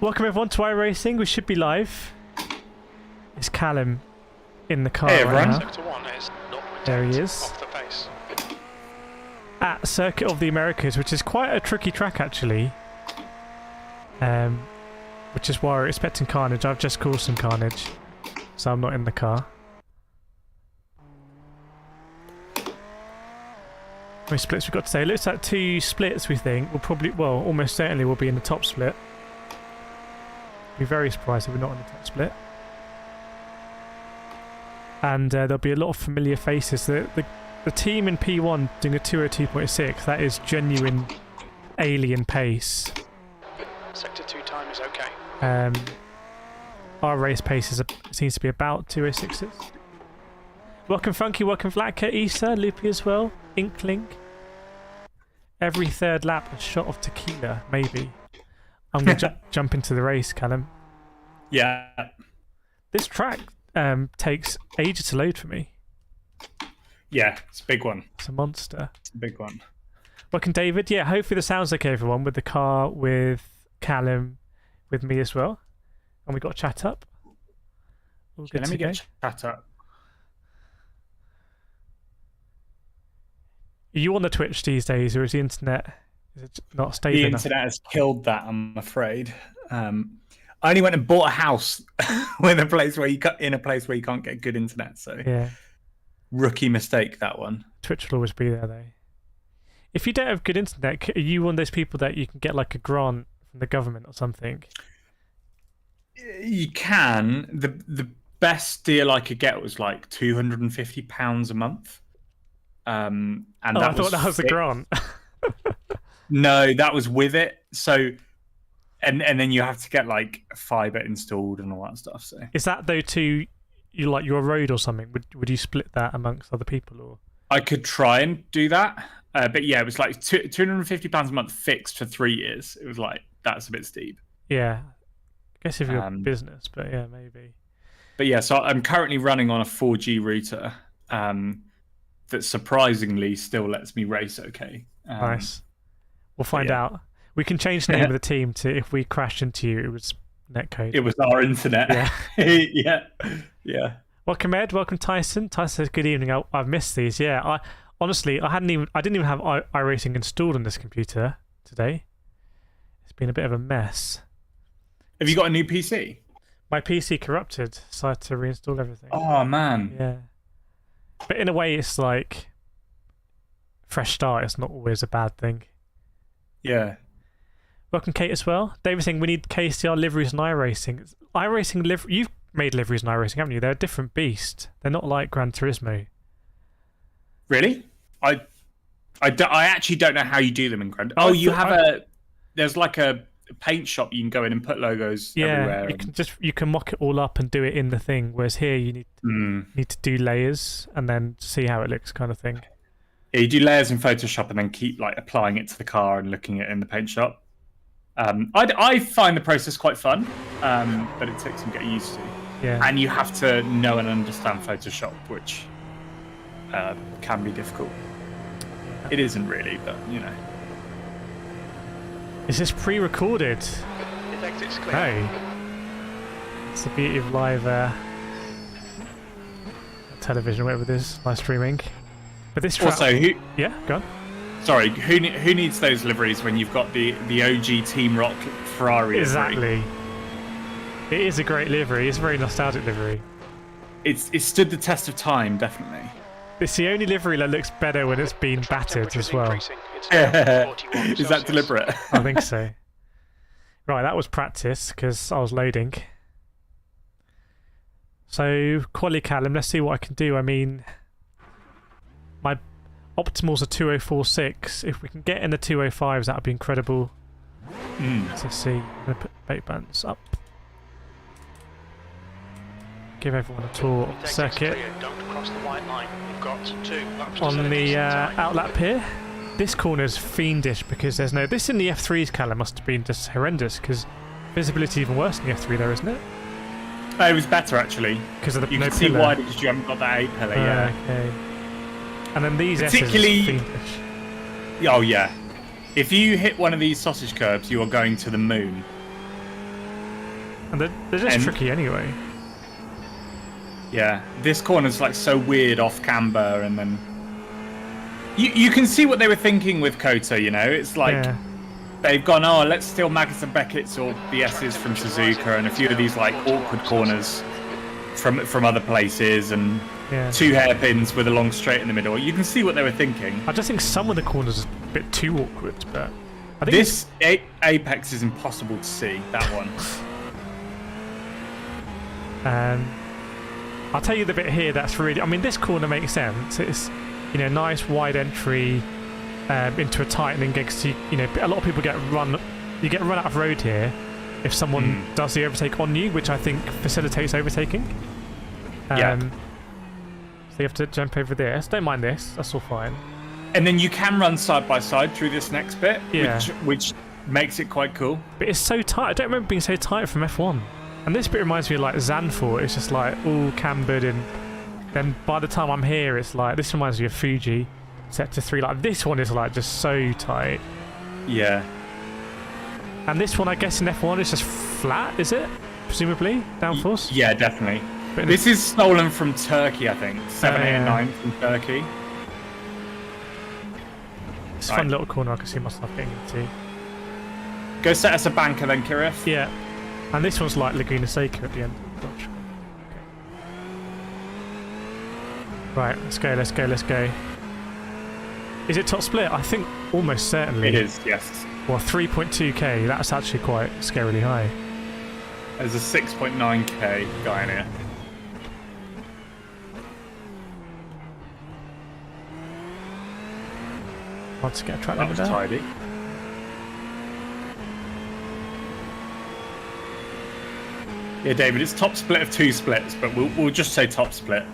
Welcome everyone to iRacing. We should be live. It's Callum in the car hey, right now. Sector 1 is not there he is. off the pace. At Circuit of the Americas, which is quite a tricky track actually. Which is why we're expecting carnage. I've just caused some carnage, so I'm not in the car. How many splits we've got today? Looks like 2 splits we think. We'll probably, well, almost certainly we'll be in the top split. Be very surprised if we're not in the top split. And there'll be a lot of familiar faces. The team in P1 doing a 202.6, that is genuine alien pace. Sector 2 time is okay. Our race pace seems to be about 206s. Welcome Funky, welcome Vlatka, Issa, Loopy as well, Inkling. Every third lap a shot of tequila, maybe. I'm going to jump into the race, Callum. Yeah. This track takes ages to load for me. Yeah, it's a big one. It's a monster. It's a big one. Welcome, David. Yeah, hopefully the sound's okay, everyone, with the car, with Callum, with me as well. And we got chat up. All good Let me to go. get chat up. Are you on the Twitch these days, or is the internet not stable enough? The internet has killed that, I'm afraid. I only went and bought a house with a place where you can't get good internet. So yeah, rookie mistake that one. Twitch will always be there though. If you don't have good internet, are you one of those people that you can get like a grant from the government or something? You can. The best deal I could get was like £250 a month. And I thought that was a grant. No, that was with it. So, and then you have to get like fibre installed and all that stuff. So is that though to you like your road or something? Would you split that amongst other people or? I could try and do that, but yeah, it was like £250 a month fixed for 3 years. It was like that's a bit steep. Yeah, I guess if you're a business, but yeah, maybe. But yeah, so I'm currently running on a 4G router that surprisingly still lets me race okay. Nice. We'll find out. We can change the name of the team to if we crashed into you, it was netcode. It was our internet. Yeah. yeah. Welcome Ed, welcome Tyson. Tyson says good evening. I've missed these. Yeah, honestly I didn't even have iRacing installed on this computer today. It's been a bit of a mess. Have you got a new PC? My PC corrupted, so I had to reinstall everything. Oh man. Yeah. But in a way it's like fresh start, it's not always a bad thing. Yeah. Welcome Kate as well. David saying we need KCR liveries and iRacing. You've made liveries and iRacing, haven't you? They're a different beast. They're not like Gran Turismo. Really? I actually don't know how you do them in Gran. Oh, there's like a paint shop you can go in and put logos everywhere. You can mock it all up and do it in the thing. Whereas here you need to do layers and then see how it looks, kind of thing. Yeah, you do layers in Photoshop and then keep like applying it to the car and looking at it in the paint shop. I find the process quite fun, but it takes some getting used to. Yeah. And you have to know and understand Photoshop, which can be difficult. It isn't really, but you know. Is this pre-recorded? Exit's clear. Hey. It's the beauty of live television, whatever it is, live streaming. But this also, yeah, go on. Sorry, who needs those liveries when you've got the OG Team Rock Ferrari? Exactly. Livery? It is a great livery. It's a very nostalgic livery. It's stood the test of time, definitely. It's the only livery that looks better when it's been battered as well. Is that deliberate? I think so. Right, that was practice because I was loading. So, quali Callum, let's see what I can do. I mean, my optimals are 2046. If we can get in the 205s, that would be incredible. Let's see. I'm going to put bait bands up. Give everyone a tour of the circuit. Don't cross the white line. We've got 2 laps on the outlap here. This corner is fiendish because there's no... This in the F3's, Callum, must have been just horrendous because visibility is even worse in the F3 there, isn't it? It was better actually. Because of the you no can pillar. see why because you haven't got that 8 pillar, yeah. Okay. And then these particularly... S's fiendish. Oh yeah. If you hit one of these sausage curbs, you are going to the moon. And they're just tricky anyway. Yeah, this corner's like so weird off camber, and then you can see what they were thinking with COTA. You know, it's like they've gone, oh, let's steal Maggotts and Beckett's or the S's from Suzuka, and a few of these like awkward corners from other places, and 2 hairpins with a long straight in the middle. You can see what they were thinking. I just think some of the corners are a bit too awkward, but I think this apex is impossible to see. That one. I'll tell you the bit here that's really... I mean, this corner makes sense. It's, you know, nice wide entry into a tightening gig. So you know, a lot of people get run. You get run out of road here if someone does the overtake on you, which I think facilitates overtaking. So you have to jump over this. Don't mind this. That's all fine. And then you can run side by side through this next bit, which makes it quite cool. But it's so tight. I don't remember being so tight from F1. And this bit reminds me of like Zandvoort. It's just like all cambered, and then by the time I'm here, it's like this reminds me of Fuji Sector 3. Like this one is like just so tight. Yeah. And this one, I guess in F1 is just flat, is it? Presumably downforce. Yeah, definitely. But this is stolen from Turkey, I think. 7, 8, and 9 from Turkey. It's a fun little corner I can see myself getting into. Go set us a banker then, Kireth. Yeah. And this one's like Laguna Seca at the end. Gosh. Okay. Right, let's go, let's go, let's go. Is it top split? I think almost certainly. It is, yes. Well, 3.2k, that's actually quite scarily high. There's a 6.9k guy in here. Let's get a track That was tidy. Yeah, David, it's top split of 2 splits, but we'll just say top split.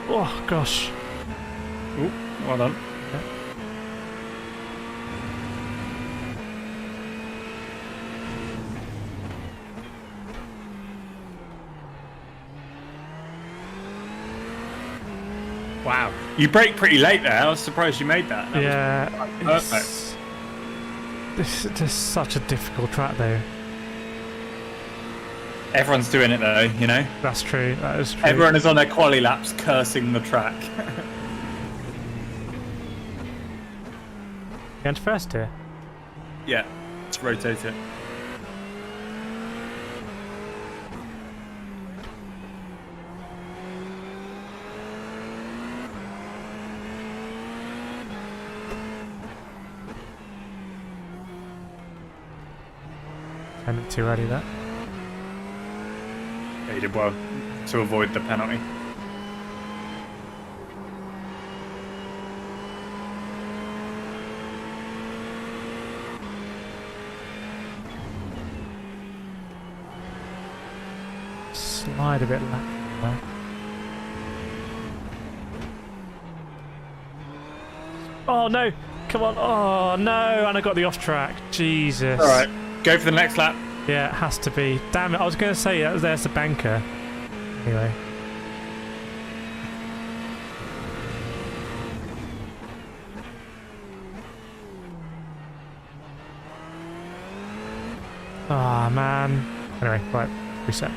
Oh, gosh. Ooh, well done. Wow, you brake pretty late there. I was surprised you made that. That was perfect. This is such a difficult track, though. Everyone's doing it, though, you know? That's true. That is true. Everyone is on their quali laps cursing the track. And first here. Yeah, let's rotate it. Turned it too early there. Yeah, you did well to avoid the penalty. Slide a bit left there. Oh no! Come on! Oh no! And I got the off track. Jesus. Alright, go for the next lap. Yeah, it has to be. Damn it! I was going to say there's the banker. Anyway. Ah, man. Anyway, right. Reset.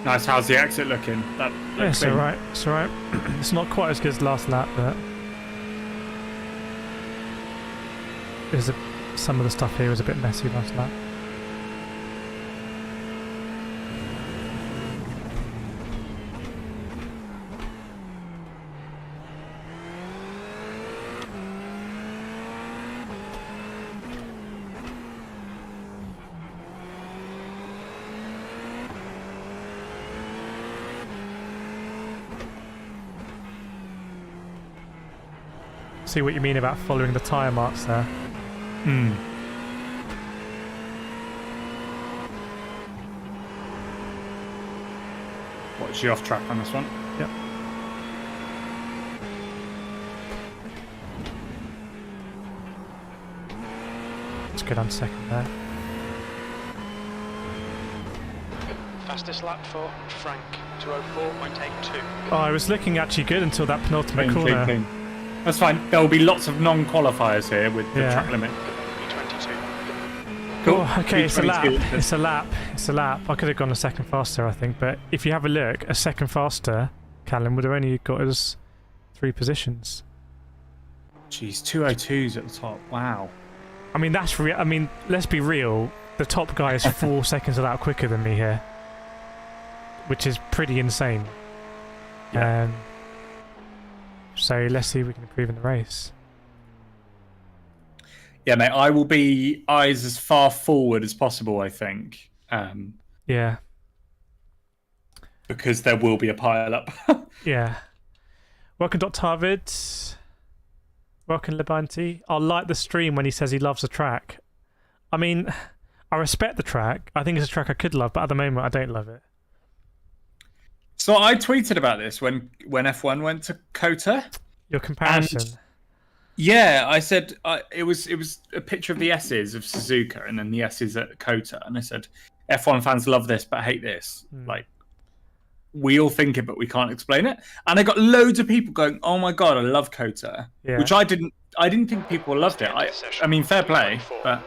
Nice, how's the exit looking? Yeah, it's alright, it's alright. It's not quite as good as last lap, but some of the stuff here was a bit messy last lap. see what you mean about following the tyre marks there. Hmm. Watch you off track on this one. Yep. Let's go down second there. Fastest lap for Frank, 2:04.82. Oh, I was looking actually good until that penultimate corner. Clean. That's fine. There will be lots of non-qualifiers here with the Yeah. track limit. B22. Cool. Oh, okay, it's a lap. B22. It's a lap. It's a lap. I could have gone a second faster, I think. But if you have a look, a second faster, Callum would have only got us 3 positions. Jeez, 202s at the top. Wow. I mean, that's real. I mean, let's be real. The top guy is 4 seconds a lap quicker than me here, which is pretty insane. Yeah. So let's see if we can improve in the race. Yeah, mate. I will be eyes as far forward as possible, I think. Yeah. Because there will be a pile up. Yeah. Welcome, Dr. Harvard. Welcome, Lebanti. I'll like the stream when he says he loves the track. I mean, I respect the track. I think it's a track I could love, but at the moment I don't love it. So I tweeted about this when F1 went to COTA. Your comparison. And yeah, I said it was a picture of the S's of Suzuka and then the S's at COTA, and I said F1 fans love this but hate this. Like, we all think it but we can't explain it. And I got loads of people going, "Oh my god, I love COTA," which I didn't think people loved it. I mean, fair play, but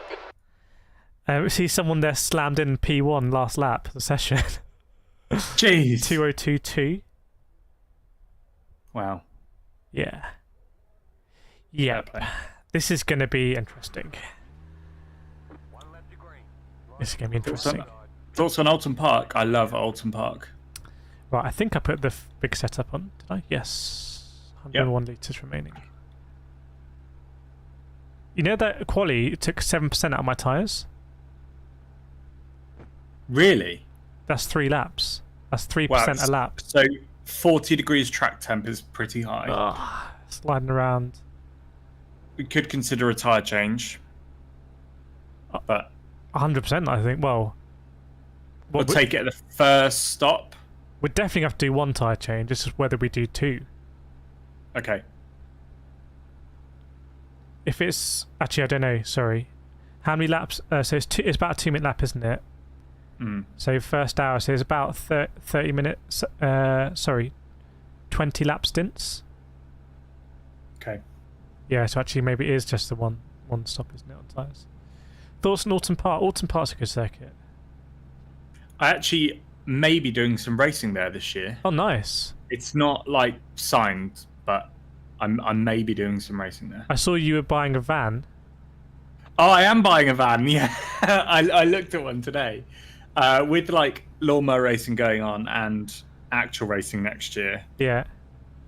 see someone there slammed in P1 last lap of the session. Jeez. 2:02.2. Wow. Yeah. Yeah. This is going to be interesting. This is going to be interesting. Thoughts on Alton Park? I love Alton Park. Right, I think I put the big setup on, did I? Yes. 101 litres remaining. You know that quali took 7% out of my tyres? Really? That's 3 laps. That's 3% a lap. So 40 degrees track temp is pretty high. Oh, sliding around. We could consider a tyre change. But 100%, I think. Well, we'll take it at the first stop. We'd definitely have to do 1 tyre change. It's just whether we do 2. Okay. If it's... Actually, I don't know. Sorry. How many laps? So it's about a 2-minute lap, isn't it? So first hour, so it's about 30 minutes, 20 lap stints. Okay. Yeah, so actually maybe it is just the one stop, isn't it, on tyres? Thoughts on Alton Park? Alton Park's a good circuit. I actually may be doing some racing there this year. Oh, nice. It's not like signed, but I may be doing some racing there. I saw you were buying a van. Oh, I am buying a van, yeah. I looked at one today. With like lawnmower racing going on and actual racing next year,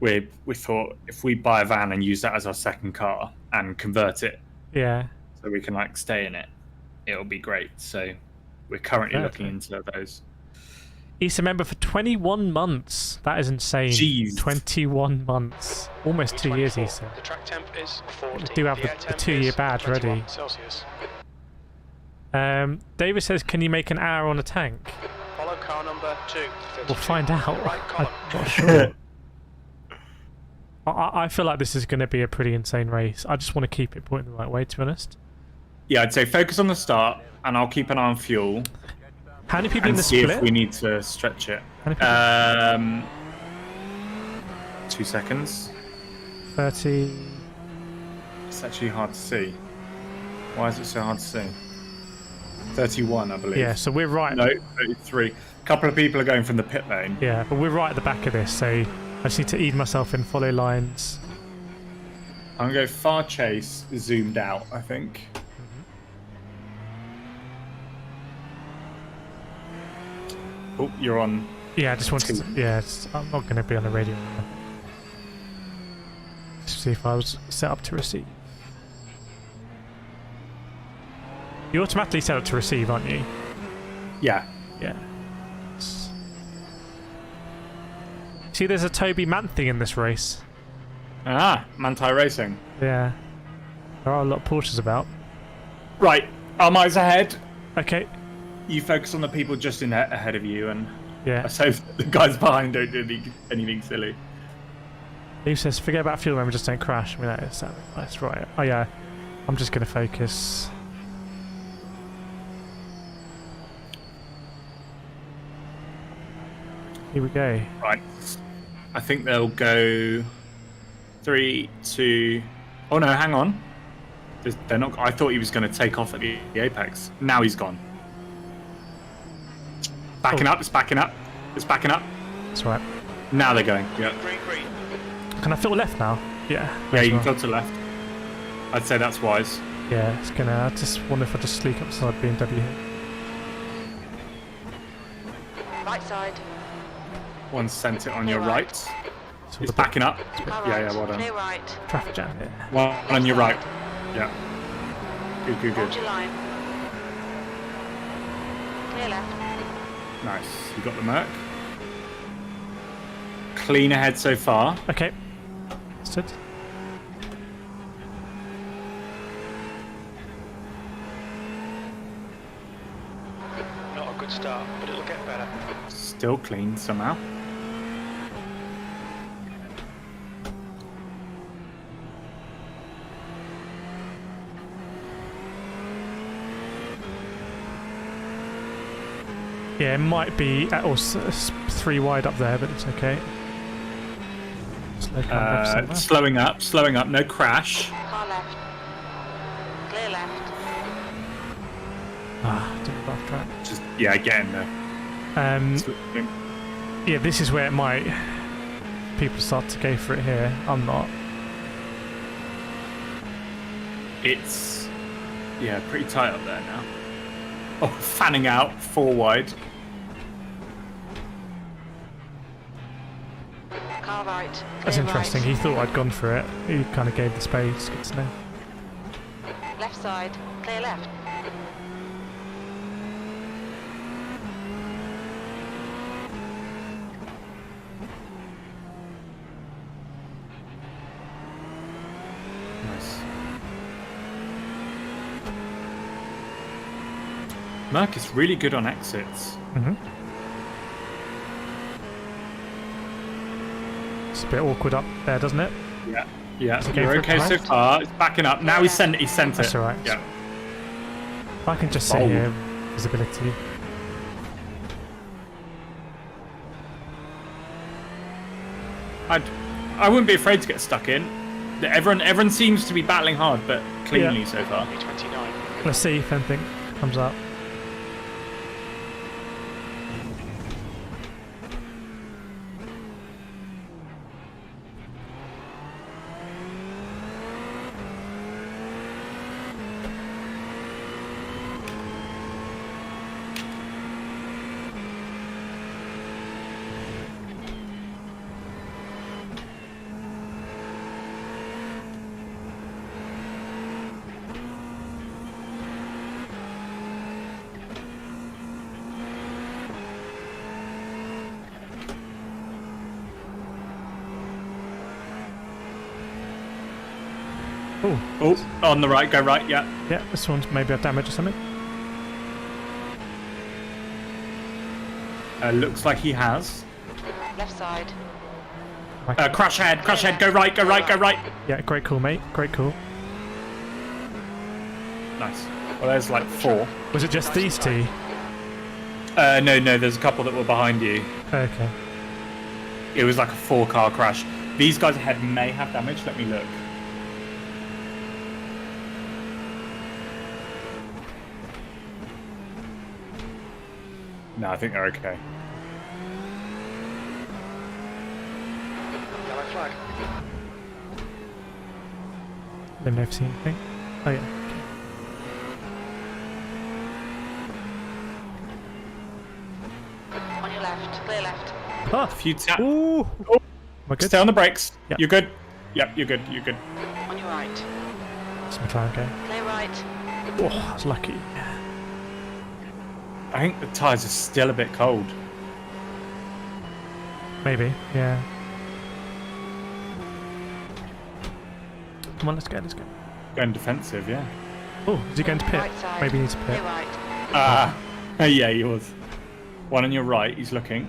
we thought if we buy a van and use that as our second car and convert it, so we can like stay in it, it'll be great. So we're currently looking into those. He's a member for 21 months. That is insane. Jeez. 21 months, almost 2 years. He said. The track temp is 40. We do have the 2-year badge ready. Celsius. David says, can you make an hour on a tank? Follow car number 2. We'll find out. Right column. I'm not sure. I feel like this is going to be a pretty insane race. I just want to keep it pointing the right way, to be honest. Yeah, I'd say focus on the start, and I'll keep an eye on fuel. How many people in the see split? if we need to stretch it. 2 seconds. 30. It's actually hard to see. Why is it so hard to see? 31, I believe. Yeah, so we're right. No, 33. A couple of people are going from the pit lane. Yeah, but we're right at the back of this, so I just need to ease myself in, follow lines. I'm going to go far chase, zoomed out, I think. Oh, you're on. Yeah, I just wanted to. Yeah, I'm not going to be on the radio. Let's see if I was set up to receive. You're automatically set up to receive, aren't you? Yeah. Yeah. See, there's a Toby Manthe in this race. Ah, Manti Racing. Yeah. There are a lot of Porsches about. Right, our miles ahead. Okay. You focus on the people just ahead of you, and Yeah. let's hope the guys behind don't do anything silly. He says, forget about fuel, remember, just don't crash. I mean, that's right. Oh, yeah. I'm just going to focus. Here we go. Right. I think they'll go 3, 2... Oh, no, hang on. They're not. I thought he was going to take off at the apex. Now he's gone. Backing up. It's backing up. It's backing up. That's right. Now they're going. Yeah. Green, green. Can I filter left now? Yeah. Yeah, you can well. filter left. I'd say that's wise. Yeah, it's gonna. I just wonder if I just sleek upside BMW here. Right side. One sent it on your right. So It's the backing up. Car Yeah, right. yeah, well done. Clear right. traffic jam here. One on your right. Yeah. Good, good, Hold good. your line. Clear left. Nice. You got the Merc. Clean ahead so far. Okay. Stood. Not a good start, but it'll get better. Still clean somehow. Yeah, it might be at or 3 wide up there, but it's okay. Slow down left somewhere. Slowing up. No crash. Car left. Clear left. Didn't rough track. Just yeah, get in there. Yeah, this is where it might. People start to go for it here. I'm not. It's yeah, pretty tight up there now. Oh, fanning out 4 wide. Car right. That's Clear interesting. right. He thought I'd gone for it. He kind of gave the space. Good to know. Left side. Clear left. Nice. Merc is really good on exits. It's a bit awkward up there, doesn't it? Yeah. Yeah. Is it going You're for okay a so drive? far. It's backing up. Now he sent it. That's alright. Yeah. If I can just sit Bold. here, visibility. I wouldn't be afraid to get stuck in. Everyone seems to be battling hard, but cleanly Yeah. so far. A29. Let's see if anything comes up. Oh, on the right, go right, yeah. Yeah, this one's maybe a damage or something. Looks like he has. Left side. Crash head, go right, go right, go right. Yeah, great call, mate. Great call. Nice. Well, there's like 4. Was it just these two? No, there's a couple that were behind you. Okay. It was like a 4-car crash. These guys ahead may have damage, let me look. No, I think they're okay. Yellow flag. Let me know if I've seen anything. Oh, yeah. On your left. Clear left. Okay. Ah! If you tap, Ooh! Am I good? stay on the brakes. Yep. You're good. Yep, you're good, you're good. On your right. It's McLaren going. Clear right. Oh, I was lucky. I think the tyres are still a bit cold. Maybe, yeah. Come on, let's go. Going defensive, yeah. Oh, is he going to pit? Right side. Maybe he needs to pit. Clear right. Yeah, he was. One on your right, he's looking.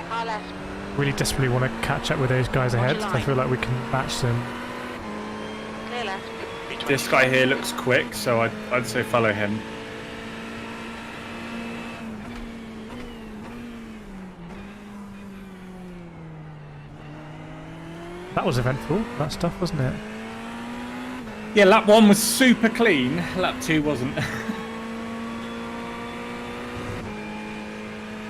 Far left. Really desperately want to catch up with those guys Watch ahead. your I line. feel like we can match them. Clear left. This guy here looks quick, so I'd say follow him. That was eventful, that stuff, wasn't it? Yeah, lap 1 was super clean. Lap 2 wasn't.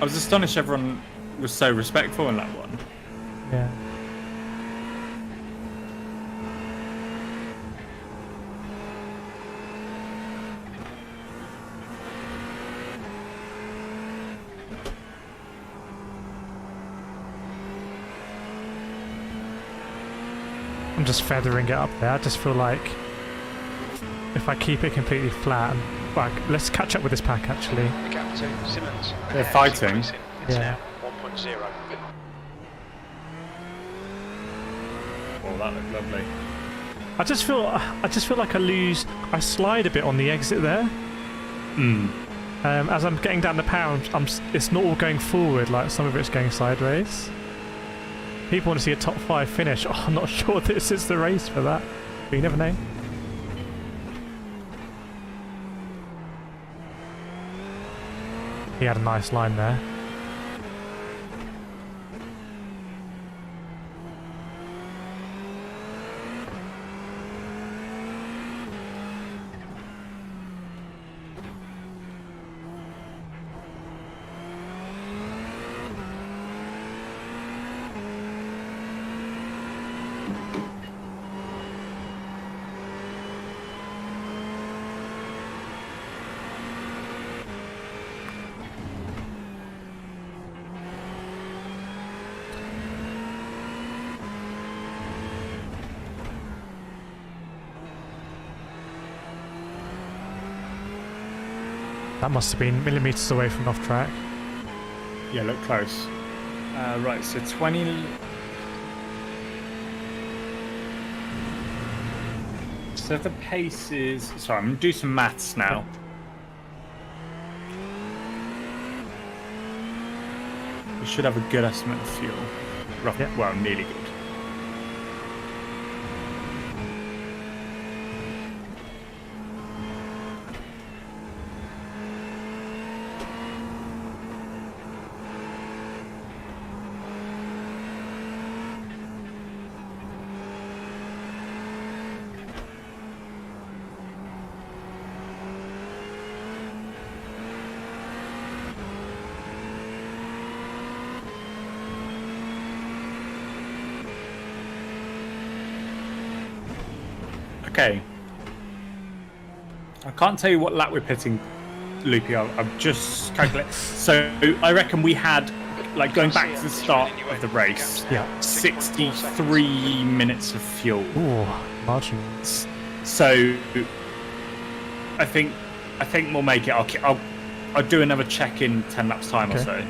I was astonished everyone was so respectful in lap 1. Yeah. I'm just feathering it up there. I just feel like if I keep it completely flat, and, like, let's catch up with this pack actually. The gap to Simmons. They're It's fighting. increasing. It's Yeah. now 1.0. Oh, that looked lovely. I just feel like I slide a bit on the exit there. As I'm getting down the power, it's not all going forward. Like some of it's going sideways. People want to see a top 5 finish. Oh, I'm not sure this is the race for that, but you never know. He had a nice line there. That must have been millimetres away from off track. Yeah, look close. Right, so 20... So the pace is... Sorry, I'm going to do some maths now. We should have a good estimate of fuel. Rough, Yeah. Well, nearly good. Okay. I can't tell you what lap we're pitting, Loopy. I've just calculated. So I reckon we had, like, going back to the start of the race, Yeah. 63 minutes of fuel. Ooh, marginal. So I think we'll make it. I'll do another check in 10 laps time or Okay.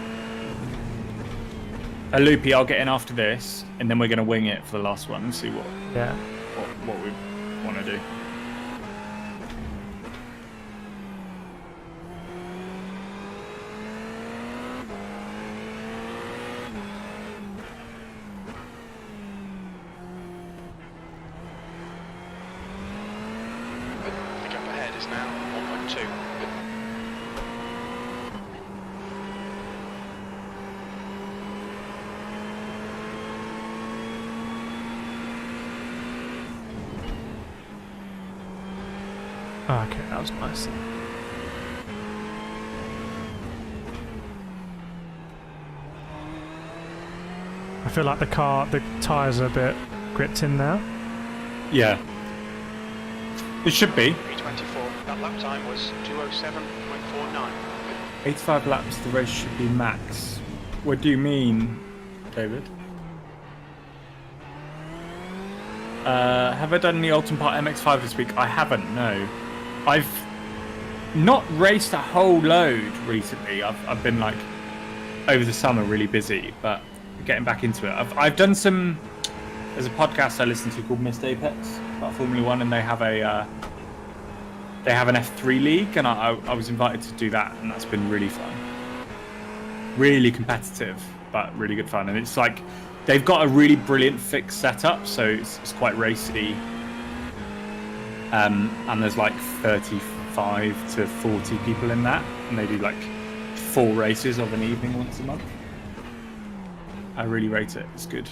so. Loopy, I'll get in after this, and then we're going to wing it for the last one and see what Yeah. we want to do. The gap ahead is now 1.2. Oh, okay, that was nice. I feel like the tyres are a bit gripped in now. Yeah. It should be. 324. That lap time was 207.49. 85 laps, the race should be max. What do you mean, David? Have I done the Ultimate Part MX5 this week? I haven't, no. I've not raced a whole load recently. I've been, like, over the summer really busy, but getting back into it. I've done some there's a podcast I listen to called Missed Apex about Formula One, and they have an F3 league, and I was invited to do that, and that's been really fun. Really competitive, but really good fun. And it's like they've got a really brilliant fixed setup, so it's quite racy. And there's like 35 to 40 people in that, and they do like 4 races of an evening once a month. I really rate it. It's good.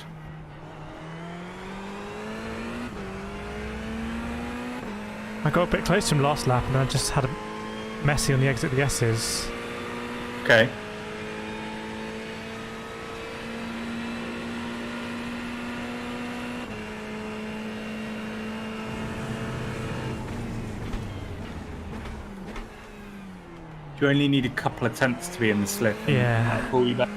I got a bit close to him last lap, and then I just had a messy on the exit of the S's. Okay. You only need a couple of tenths to be in the slip. Yeah. I'll pull you back.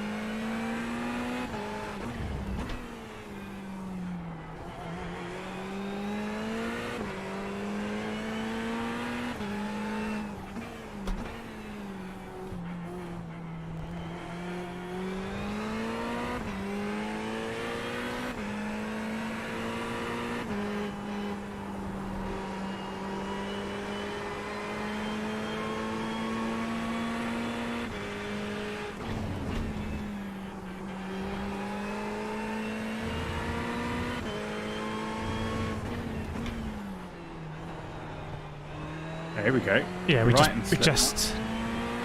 Here we go. Yeah, we Right just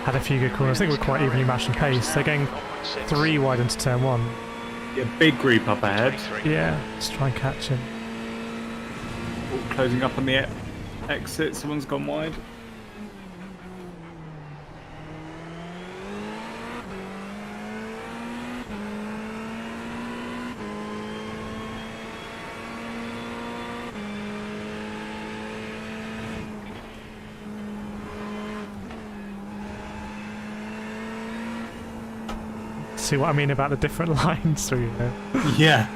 had a few good corners. I think we're quite evenly matched in pace. They're getting 3 wide into turn 1. Yeah, big group up ahead. Yeah, let's try and catch him. All closing up on the exit. Someone's gone wide. See what I mean about the different lines through here? Yeah.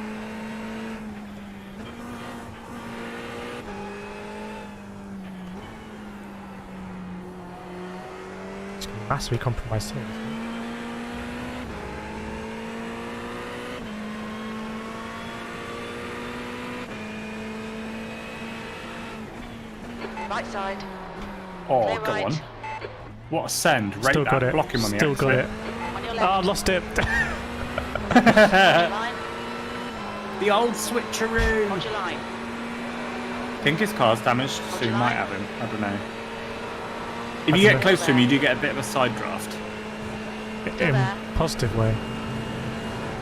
It's massively compromised here. Right side. Oh, Clear go right. on. What a send. Rate Still got that. it. Block him on the Still exit. got it. On your Oh, left. lost it. Line. The old switcheroo. Hold your line. I think his car's damaged, so you might have him. I don't know. If you That's get close to him, you do get a bit of a side draft. In a positive way.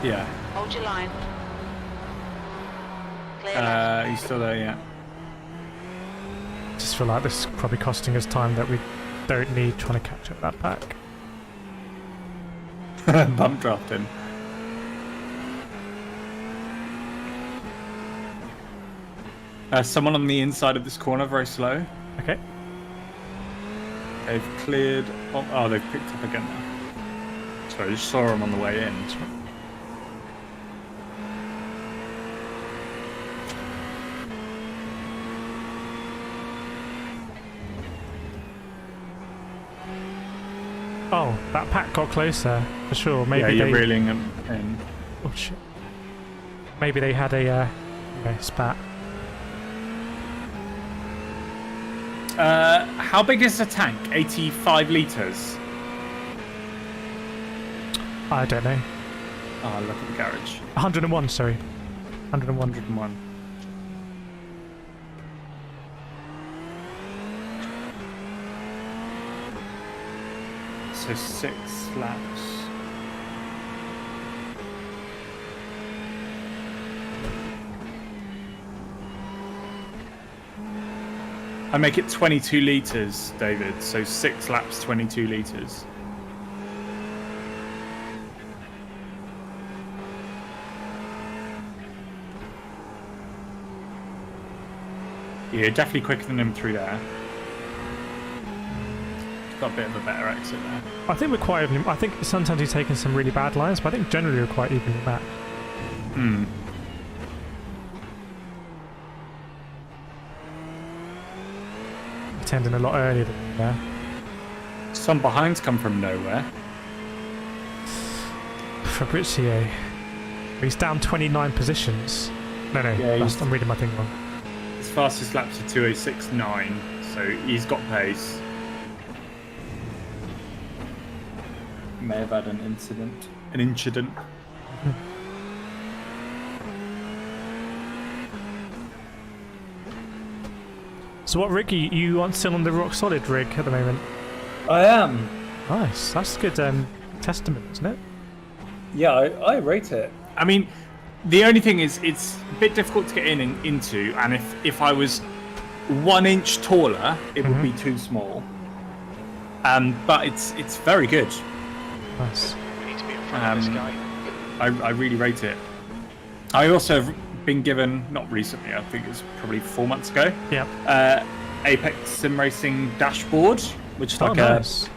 Yeah. Hold your line. Clear left. He's still there, yeah. Just feel like this is probably costing us time that we don't need trying to catch up that back. Bump draft him. Someone on the inside of this corner, very slow. Okay. They've cleared. Oh, they've picked up again now. Sorry, I just saw him on the way in. Oh, that pack got closer for sure. Maybe yeah, you're they. reeling them in. Oh shit. Maybe they had a spat. How big is the tank? 85 litres. I don't know. Oh, look at the garage. 101, sorry. 101. 101. So 6 laps. I make it 22 litres, David. So 6 laps, 22 litres. Yeah, you're definitely quicker than him through there. Got a bit of a better exit there. I think we're quite evenly. I think sometimes he's taken some really bad lines, but I think generally we're quite evenly matched. Hmm. Tending a lot earlier than there. Some behinds come from nowhere. Fabrizio. He's down 29 positions. No, Yeah, I'm reading my thing wrong. his fastest laps are 2:06.9, so he's got pace. May have had an incident. An incident. So what rig are you on? Still on the rock solid rig at the moment? I am. Nice. That's a good testament, isn't it? Yeah, I rate it. I mean, the only thing is, it's a bit difficult to get in and into, and if I was 1 inch taller, it would be too small. But it's very good. Nice. We need to be in front of this guy. I really rate it. I also have been given, not recently, I think it was probably 4 months ago, Yep. Apex Sim Racing dashboard, which is like nice. a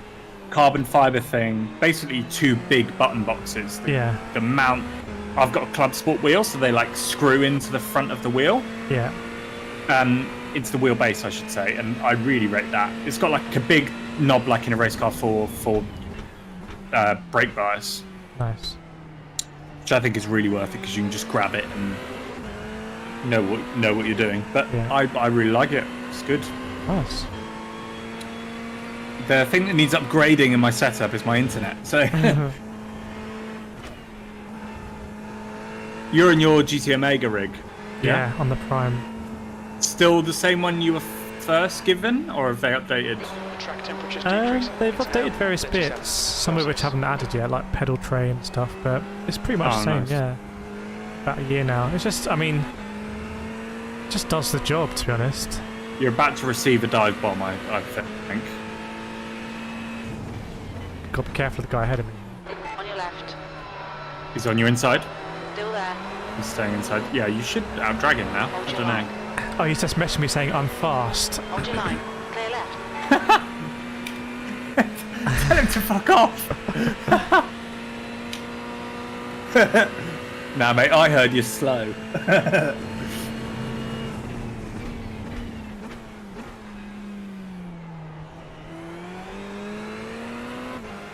carbon fiber thing, basically 2 big button boxes. Yeah. The mount, I've got a club sport wheel, so they like screw into the front of the wheel. Yeah. Into the wheelbase, I should say, and I really rate that. It's got like a big knob, like in a race car, for brake bias, Nice. which I think is really worth it because you can just grab it and know what you're doing. But Yeah. I really like it. It's good. Nice. The thing that needs upgrading in my setup is my internet. So you're in your GT Omega rig. Yeah, on the Prime. Still the same one you were first given, or have they updated? The track temperature's decreasing. They've It's now updated various 37 bits, some of which Celsius. haven't added yet, like pedal tray and stuff, but it's pretty much Oh, the same, nice. yeah. About a year now. It's just, I mean, it just does the job, to be honest. You're about to receive a dive bomb, I think. Got to be careful of the guy ahead of me. On your left. He's on your inside. Still there. He's staying inside. Yeah, you should outdrag him now. Hold I your don't line. know. Oh, he's just messaging me saying I'm fast. Hold your line. Clear left. Tell him to fuck off. Nah, mate, I heard you're slow.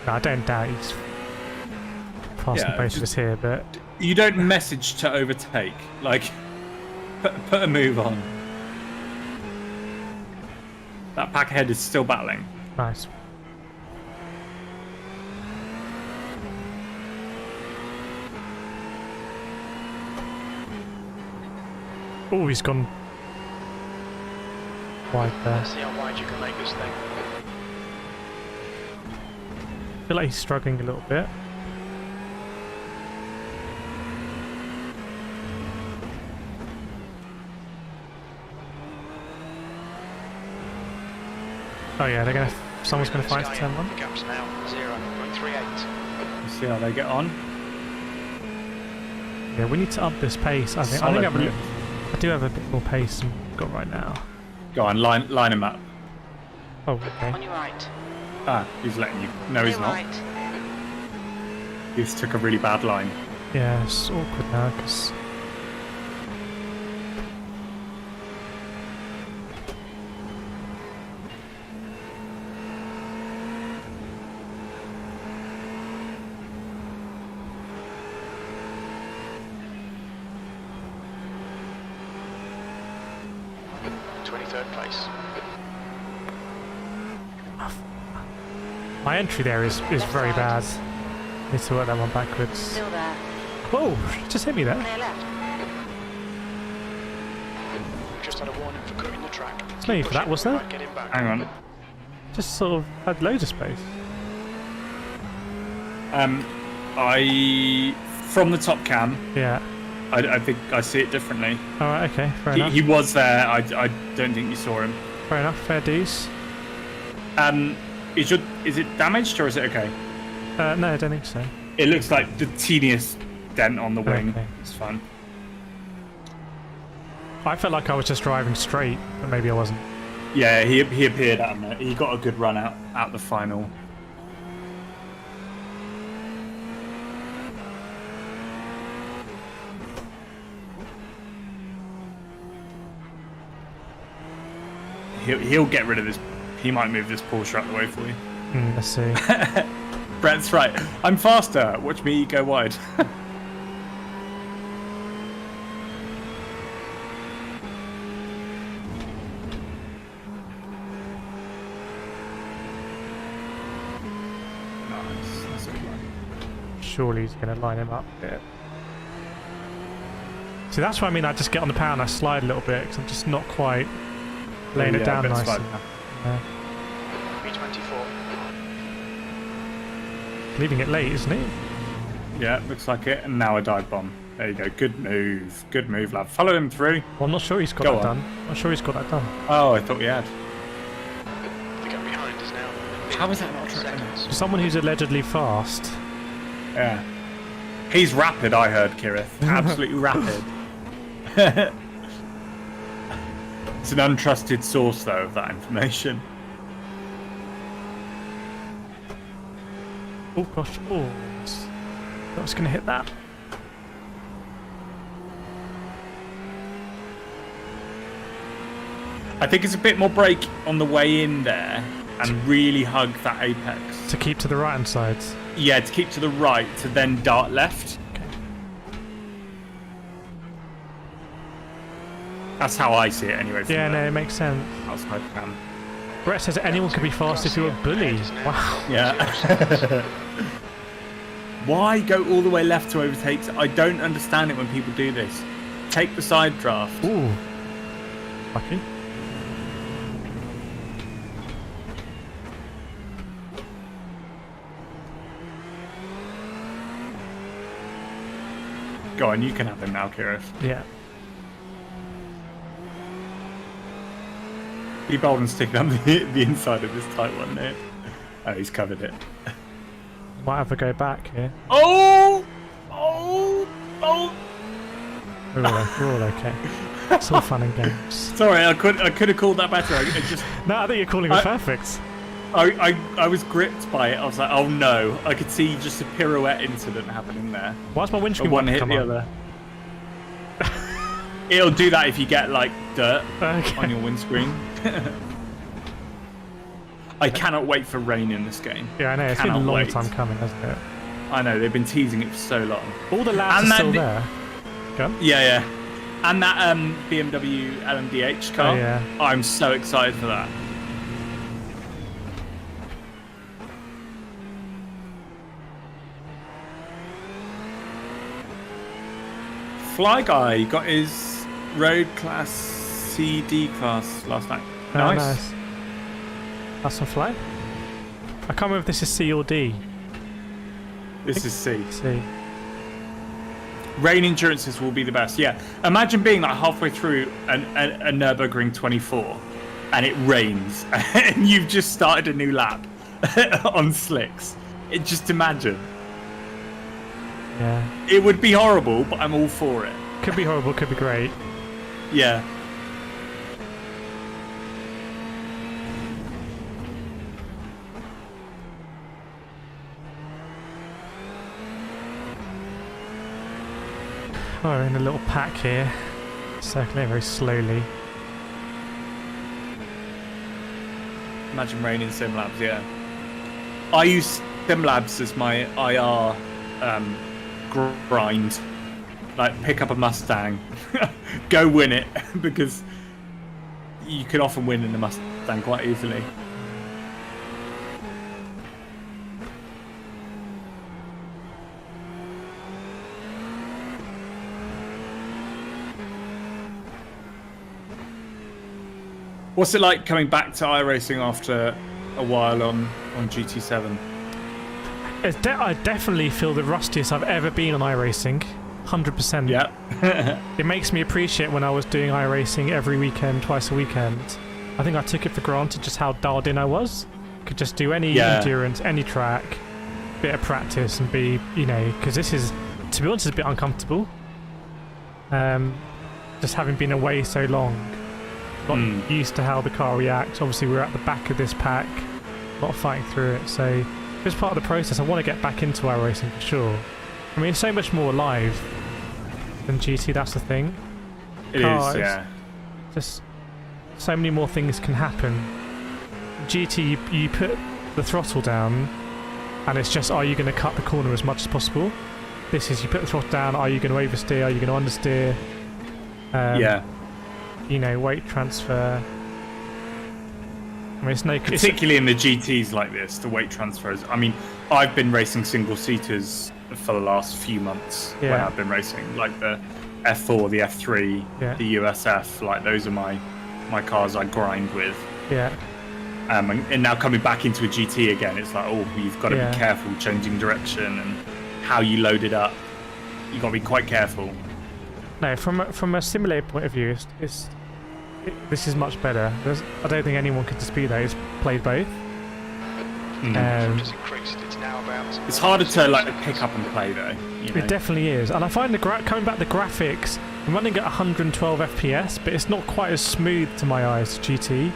No, I don't doubt he's fast Yeah, and both of us here, but You don't message to overtake. Like, put a move on. That pack ahead is still battling. nice. Oh, he's gone wide there. Let's see how wide you can make this thing. I feel like he's struggling a little bit. Oh yeah, they're gonna. Someone's gonna fight to turn one. The gap's now 0.38. You see how they get on? Yeah, we need to up this pace. I think I Solid move. do have a bit more pace than we've got right now. Go on, line him up. Oh, On okay. your right. Ah, he's letting you. No, he's Clear not. right. He just took a really bad line. Yeah, it's awkward now because. Place. My entry there is very bad. Need to work that one backwards. Still there. Whoa! Just hit me there. Clear left. We've just had a warning for cutting the track. It's me for that, was there? Get him back. Hang on. Just sort of had loads of space. From the top cam, Yeah. I think I see it differently. All right. Okay. Fair enough. He was there. I don't think you saw him. Fair enough. Fair dues. Is it damaged or is it okay? No, I don't think so. It looks like the teeniest dent on the wing. Okay. It's fun. I felt like I was just driving straight, but maybe I wasn't. Yeah, he appeared out there. He got a good run out the final. He'll get rid of this. He might move this Porsche out the way for you. Let's see. Brett's right. I'm faster. Watch me go wide. surely he's going to line him up a bit. See, that's what I mean. I just get on the power and I slide a little bit because I'm just not quite laying it down nicely. Yeah. B24. Leaving it late, isn't it? Yeah, looks like it. And now a dive bomb. There you go. Good move, lad. Follow him through. Well, I'm not sure he's got that done. I'm not sure he's got that done. Oh, I thought he had. The gap behind is now. How is that not seconds. Someone who's allegedly fast. Yeah. He's rapid, I heard, Kireth. Absolutely rapid. It's an untrusted source, though, of that information. Oh, gosh. Oh, I was going to hit that. I think it's a bit more brake on the way in there and really hug that apex. To keep to the right-hand side. Yeah, to keep to the right, to then dart left. Okay. That's how I see it anyway. Yeah, no, it makes sense. Outside cam. Brett says anyone could be fast if you're a bully. Wow. Yeah. Why go all the way left to overtake? I don't understand it when people do this. Take the side draft. Ooh. Lucky. Go on, you can have him now, Kireth. Yeah. Be bold and stick it on the inside of this tight one there. Oh, he's covered it. Might have to go back here. Oh! We're all okay. It's all fun and games. Sorry, I could have called that better. I just No, I think you're calling it perfect. I was gripped by it. I was like, oh no! I could see just a pirouette incident happening there. Why's my windscreen One hit come the on? other. It'll do that if you get like dirt Okay. on your windscreen. I cannot wait for rain in this game. Yeah, I know. It's been a long time coming, hasn't it? I know, they've been teasing it for so long. All the labs And are still that- there. Go on. Yeah. And that BMW LMDH car. Oh, yeah. I'm so excited for that. Fly Guy got his road class CD class last night. Oh, Nice. That's on fly. I can't remember if this is C or D. This is C. C. Rain endurances will be the best. Yeah. Imagine being like halfway through a Nürburgring 24 and it rains and you've just started a new lap on slicks. Just imagine. Yeah. It would be horrible, but I'm all for it. Could be horrible, could be great. Yeah. Oh, we're in a little pack here. Circling very slowly. Imagine rain in SimLabs, yeah. I use SimLabs as my IR grind. Like, pick up a Mustang, go win it, because you can often win in the Mustang quite easily. What's it like coming back to iRacing after a while on GT7? I definitely feel the rustiest I've ever been on iRacing. 100%. Yeah. It makes me appreciate when I was doing iRacing every weekend, twice a weekend. I think I took it for granted just how dialed in I was. Could just do any endurance, any track, bit of practice and be, because this is, to be honest, it's a bit uncomfortable. Just having been away so long. Not used to how the car reacts. Obviously, we're at the back of this pack, not fighting through it. So, just part of the process. I want to get back into iRacing for sure. I mean, so much more alive than GT. That's the thing. It is, yeah. Just so many more things can happen. GT, you put the throttle down, and it's just, are you going to cut the corner as much as possible? This is, you put the throttle down. Are you going to oversteer? Are you going to understeer? Yeah. Weight transfer. I mean, it's no... Particularly in the GTs like this, the weight transfers. I mean, I've been racing single-seaters for the last few months when Yeah. I've been racing. Like the F4, the F3, Yeah. the USF. Like those are my cars I grind with. Yeah. And now coming back into a GT again, it's like, oh, you've got to Yeah. be careful changing direction and how you load it up. You've got to be quite careful. No, from a simulator point of view, this is much better. I don't think anyone could dispute that. It's played both. Just increased. It's now about. It's harder to like pick up and play though. You know? It definitely is, and I find coming back the graphics, I'm running at 112 FPS, but it's not quite as smooth to my eyes as GT.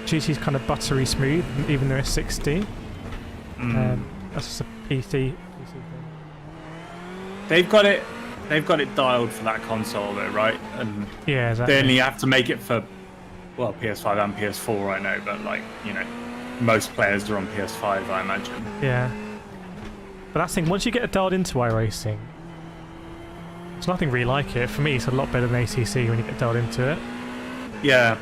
GT's kind of buttery smooth, even though it's 60. That's just a PC thing. They've got it dialed for that console though, right? And Yeah, exactly. they only have to make it for, well, PS5 and PS4 right now, but like, you know, most players are on PS5, I imagine. Yeah. But that's the thing, once you get it dialed into iRacing, there's nothing really like it. For me, it's a lot better than ACC when you get dialed into it. Yeah.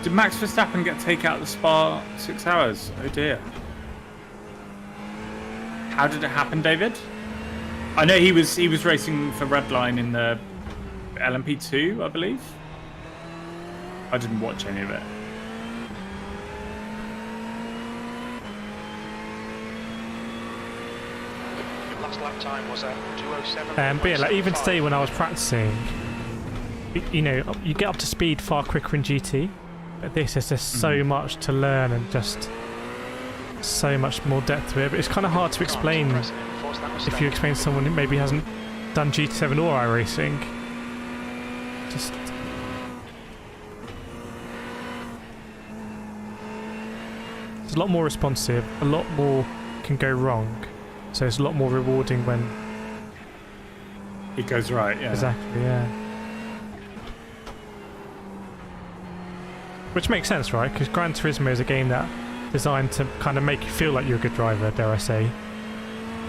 Did Max Verstappen get taken out of the Spa 6 hours? Oh dear. How did it happen, David? I know he was racing for Redline in the LMP2, I believe. I didn't watch any of it. Last lap time was a 2:07. But yeah, like even today when I was practicing, you know, you get up to speed far quicker in GT. But this is just so much to learn and just so much more depth to it. But it's kind of hard to explain if you explain to someone who maybe hasn't done GT7 or iRacing. Just it's a lot more responsive, a lot more can go wrong, so it's a lot more rewarding when It goes right, yeah. exactly, yeah. Which makes sense, right? Because Gran Turismo is a game that designed to kind of make you feel like you're a good driver, dare I say.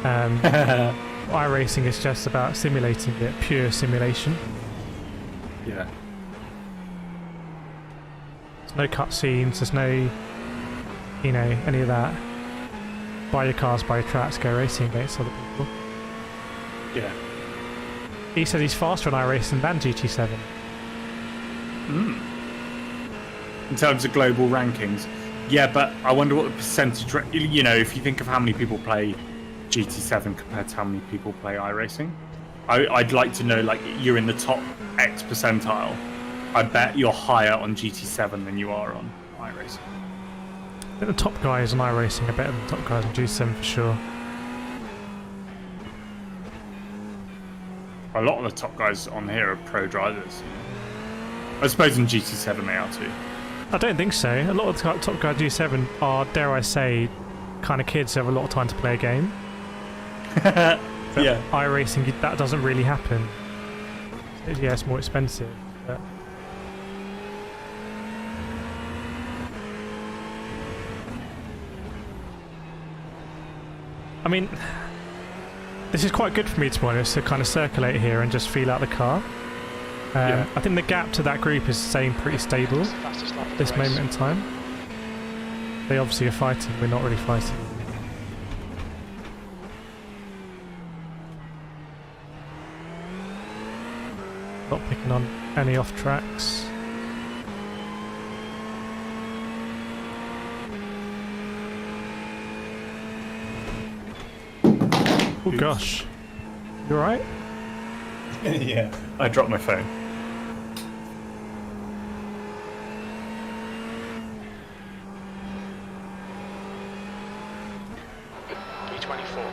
iRacing is just about simulating it, pure simulation. Yeah. There's no cutscenes, there's no, you know, any of that. Buy your cars, buy your tracks, go racing against other people. Yeah. He said he's faster on iRacing than GT7. In terms of global rankings. Yeah, but I wonder what the percentage, you know, if you think of how many people play GT7 compared to how many people play iRacing. I'd like to know, like, you're in the top X percentile. I bet you're higher on GT7 than you are on iRacing. I think the top guys on iRacing are better than the top guys on GT7 for sure. A lot of the top guys on here are pro drivers. I suppose in GT7 they are too. I don't think so. A lot of the top guys GT7 are, dare I say, kind of kids who have a lot of time to play a game. But Yeah. iRacing, that doesn't really happen. Yeah, it's more expensive. But I mean, this is quite good for me, to be honest, to kind of circulate here and just feel out the car. Yeah. I think the gap to that group is staying pretty stable It's the fastest lap of at the this race. moment in time. They obviously are fighting, we're not really fighting. Not picking on any off tracks. Oh gosh. You alright? Yeah. I dropped my phone. P24.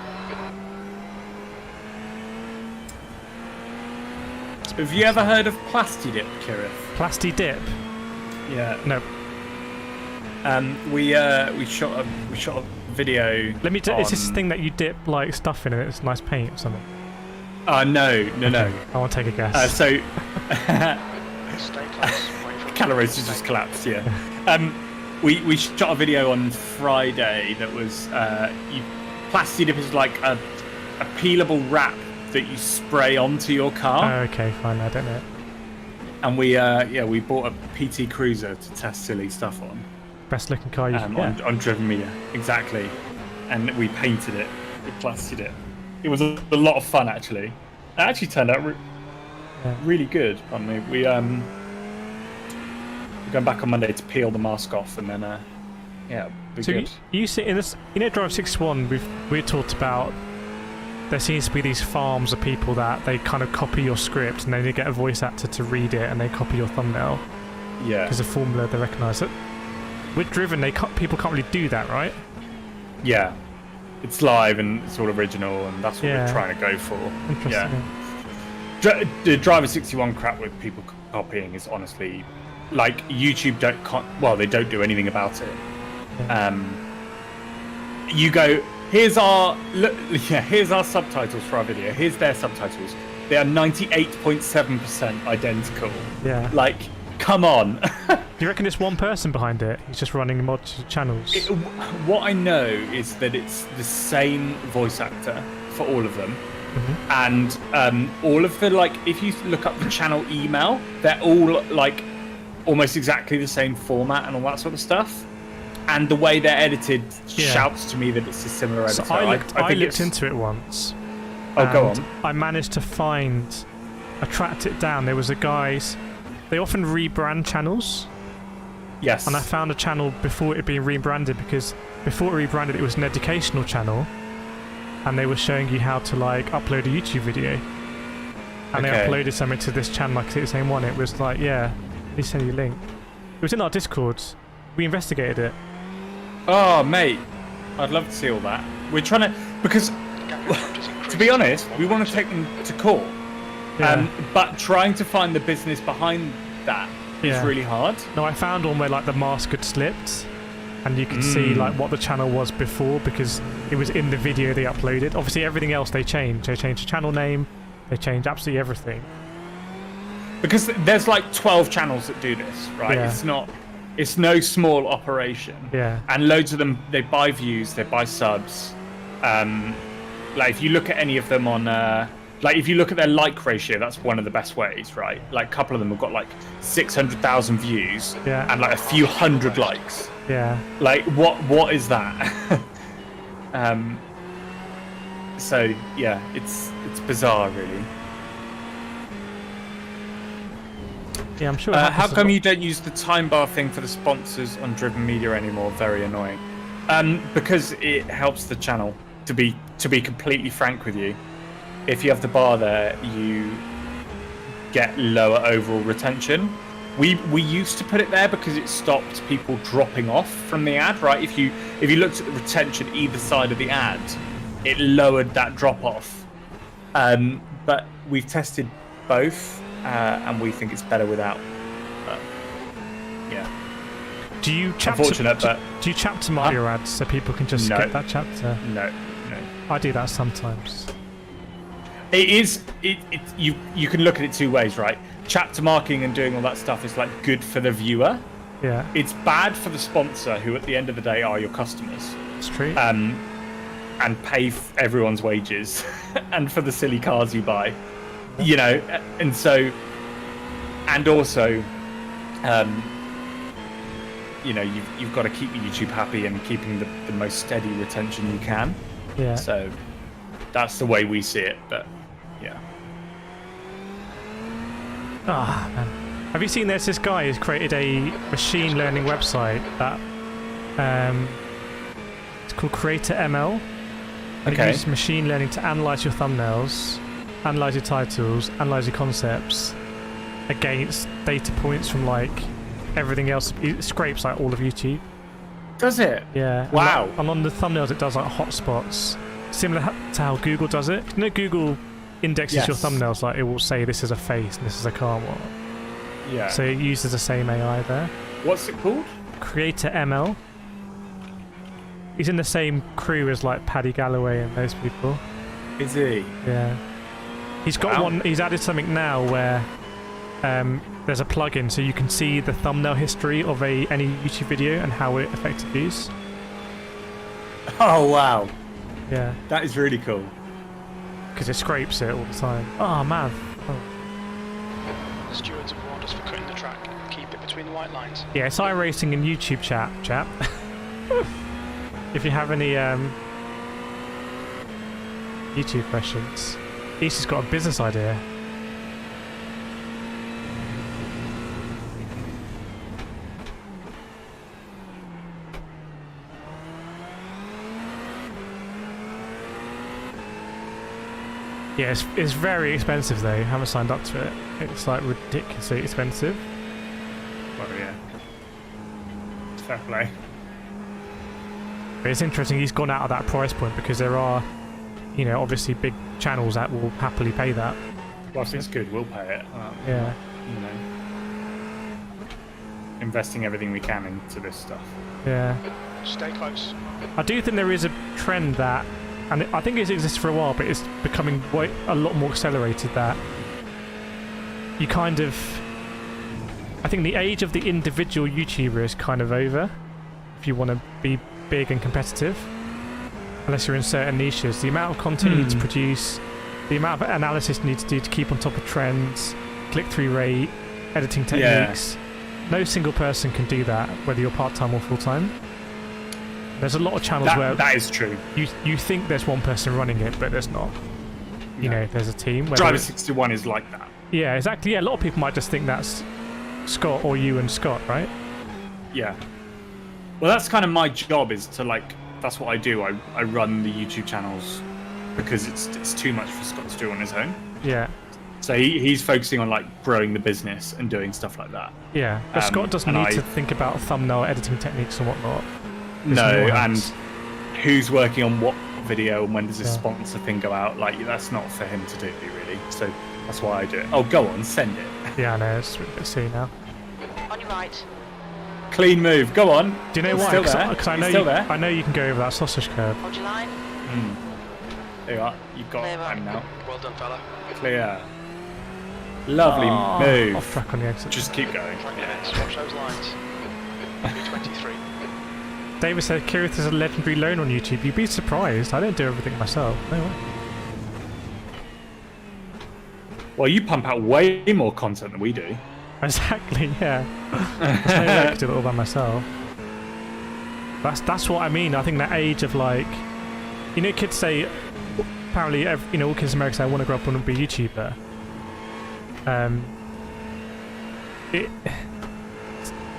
Have you ever heard of Plastidip, Kireth? Plasti dip? Yeah. No. We shot a video. Let me. Is this on- thing that you dip like stuff in and it's nice paint or something? No. I want to take a guess. So Stay close. Wait for Calories just collapsed. Yeah. We shot a video on Friday that was Plastidip is like a peelable wrap that you spray onto your car. Oh, okay, fine. I don't know. And we bought a PT Cruiser to test silly stuff on. Best looking car you can get. on Driven Media, exactly. And we painted it, we plastered it. It was a lot of fun actually. It actually turned out really good on me. We're going back on Monday to peel the mask off, and then it'll be So good. you see in this, Drive 61, we talked about. There seems to be these farms of people that they kind of copy your script and then you get a voice actor to read it and they copy your thumbnail. Yeah. Because the formula they recognise it. With Driven, people can't really do that, right? Yeah. It's live and it's all original, and that's what we're trying to go for. Interesting. Yeah. The Driver 61 crap with people copying is honestly, like, YouTube they don't do anything about it. Yeah. You go, here's our subtitles for our video. Here's their subtitles. They are 98.7% identical. Yeah. Like, come on. Do you reckon it's one person behind it? He's just running mod channels. What I know is that it's the same voice actor for all of them. Mm-hmm. And all of the, like, if you look up the channel email, they're all like almost exactly the same format and all that sort of stuff. And the way they're edited shouts to me that it's a similar editor. So I looked into it once. Oh, go on. I managed to I tracked it down. There was a guy's. They often rebrand channels. Yes. And I found a channel before it had been rebranded, because before it rebranded it was an educational channel. And they were showing you how to like upload a YouTube video. And they uploaded something to this channel, like the same one. It was like, let me send you a link. It was in our Discord. We investigated it. Oh, mate. I'd love to see all that. We're trying to... Because, to be honest, we want to take them to court. Yeah. But trying to find the business behind that is really hard. No, I found one where like the mask had slipped. And you could see like what the channel was before, because it was in the video they uploaded. Obviously everything else they changed. They changed the channel name. They changed absolutely everything. Because there's like 12 channels that do this, right? Yeah. It's no small operation. Yeah. And loads of them, they buy views, they buy subs. Like if you look at any of them on, like if you look at their like ratio, that's one of the best ways, right? Like a couple of them have got like 600,000 views and like a few hundred likes. Yeah. Like what is that? So yeah, it's bizarre, really. Yeah, I'm sure. How come you don't use the time bar thing for the sponsors on Driven Media anymore? Very annoying. Because it helps the channel. To be completely frank with you, if you have the bar there, you get lower overall retention. We used to put it there because it stopped people dropping off from the ad, right? If you looked at the retention either side of the ad, it lowered that drop off. But we've tested both, and we think it's better without. Yeah. Do you chapter mark your ads so people can just skip that chapter? No. I do that sometimes. You can look at it two ways, right? Chapter marking and doing all that stuff is like good for the viewer. Yeah. It's bad for the sponsor, who at the end of the day are your customers. It's true. And pay everyone's wages and for the silly cars you buy. You know, and so, and also, you know, you've got to keep YouTube happy and keeping the most steady retention you can. Yeah. So that's the way we see it, but yeah. Ah, man. Have you seen there's this guy who's created a machine learning website that it's called Creator ML. And it uses machine learning to analyze your thumbnails, analyze your titles, analyze your concepts against data points from like everything else. It scrapes like all of YouTube. Does it? Yeah. Wow. And on the thumbnails it does like hotspots, similar to how Google does it. You know, Google indexes your thumbnails, like it will say this is a face and this is a car. Yeah. So it uses the same AI there. What's it called? Creator ML. He's in the same crew as like Paddy Galloway and those people. Is he? Yeah. He's got one. He's added something now where there's a plugin so you can see the thumbnail history of any YouTube video and how it affected views. Oh wow. Yeah. That is really cool. Because it scrapes it all the time. Oh man. The stewards have warned us for cutting the track. Keep Bit between the white lines. Yeah, it's iRacing and YouTube chat. If you have any YouTube questions. East has got a business idea. Yeah, it's very expensive though. I haven't signed up to it. It's like ridiculously expensive. Well, yeah. Fair play. But it's interesting he's gone out of that price point because there are, you know, obviously big channels that will happily pay that. Well, if it's good, we'll pay it. Yeah. You know, investing everything we can into this stuff. Yeah. Stay close. I do think there is a trend that, and I think it's existed for a while, but it's becoming a lot more accelerated, that you kind of... I think the age of the individual YouTuber is kind of over if you want to be big and competitive, unless you're in certain niches. The amount of content you need to produce, the amount of analysis you need to do to keep on top of trends, click-through rate, editing techniques, no single person can do that, whether you're part-time or full-time. There's a lot of channels where that is true. You think there's one person running it, but there's not. You know, there's a team. Driver 61 is like that. Yeah, exactly. Yeah, a lot of people might just think that's Scott or you and Scott, right? Yeah. Well, that's kind of my job, is to like, that's what I do. I run the YouTube channels because it's too much for Scott to do on his own. Yeah. So he's focusing on like growing the business and doing stuff like that. Yeah, but Scott doesn't need to think about thumbnail editing techniques and whatnot. No, and who's working on what video and when does this sponsor thing go out? Like, that's not for him to do, really. So that's why I do it. Oh, go on, send it. Yeah, I know, it's a bit silly now. On your right. Clean move, go on. Do you know why? Because I know you can go over that sausage curve. Hold your line. There you are. You've got Clear time now. Well done, fella. Clear. Lovely move. Off track on the exit. Just keep going. Yeah, swatch those lines. 23. David said Kireth is a legendary loan on YouTube. You'd be surprised. I don't do everything myself. No way. Well, you pump out way more content than we do. Exactly, yeah. There's no way I could do it all by myself. That's what I mean. I think that age of like, you know, kids say, apparently, all kids in America say, I want to grow up and be a YouTuber. Don't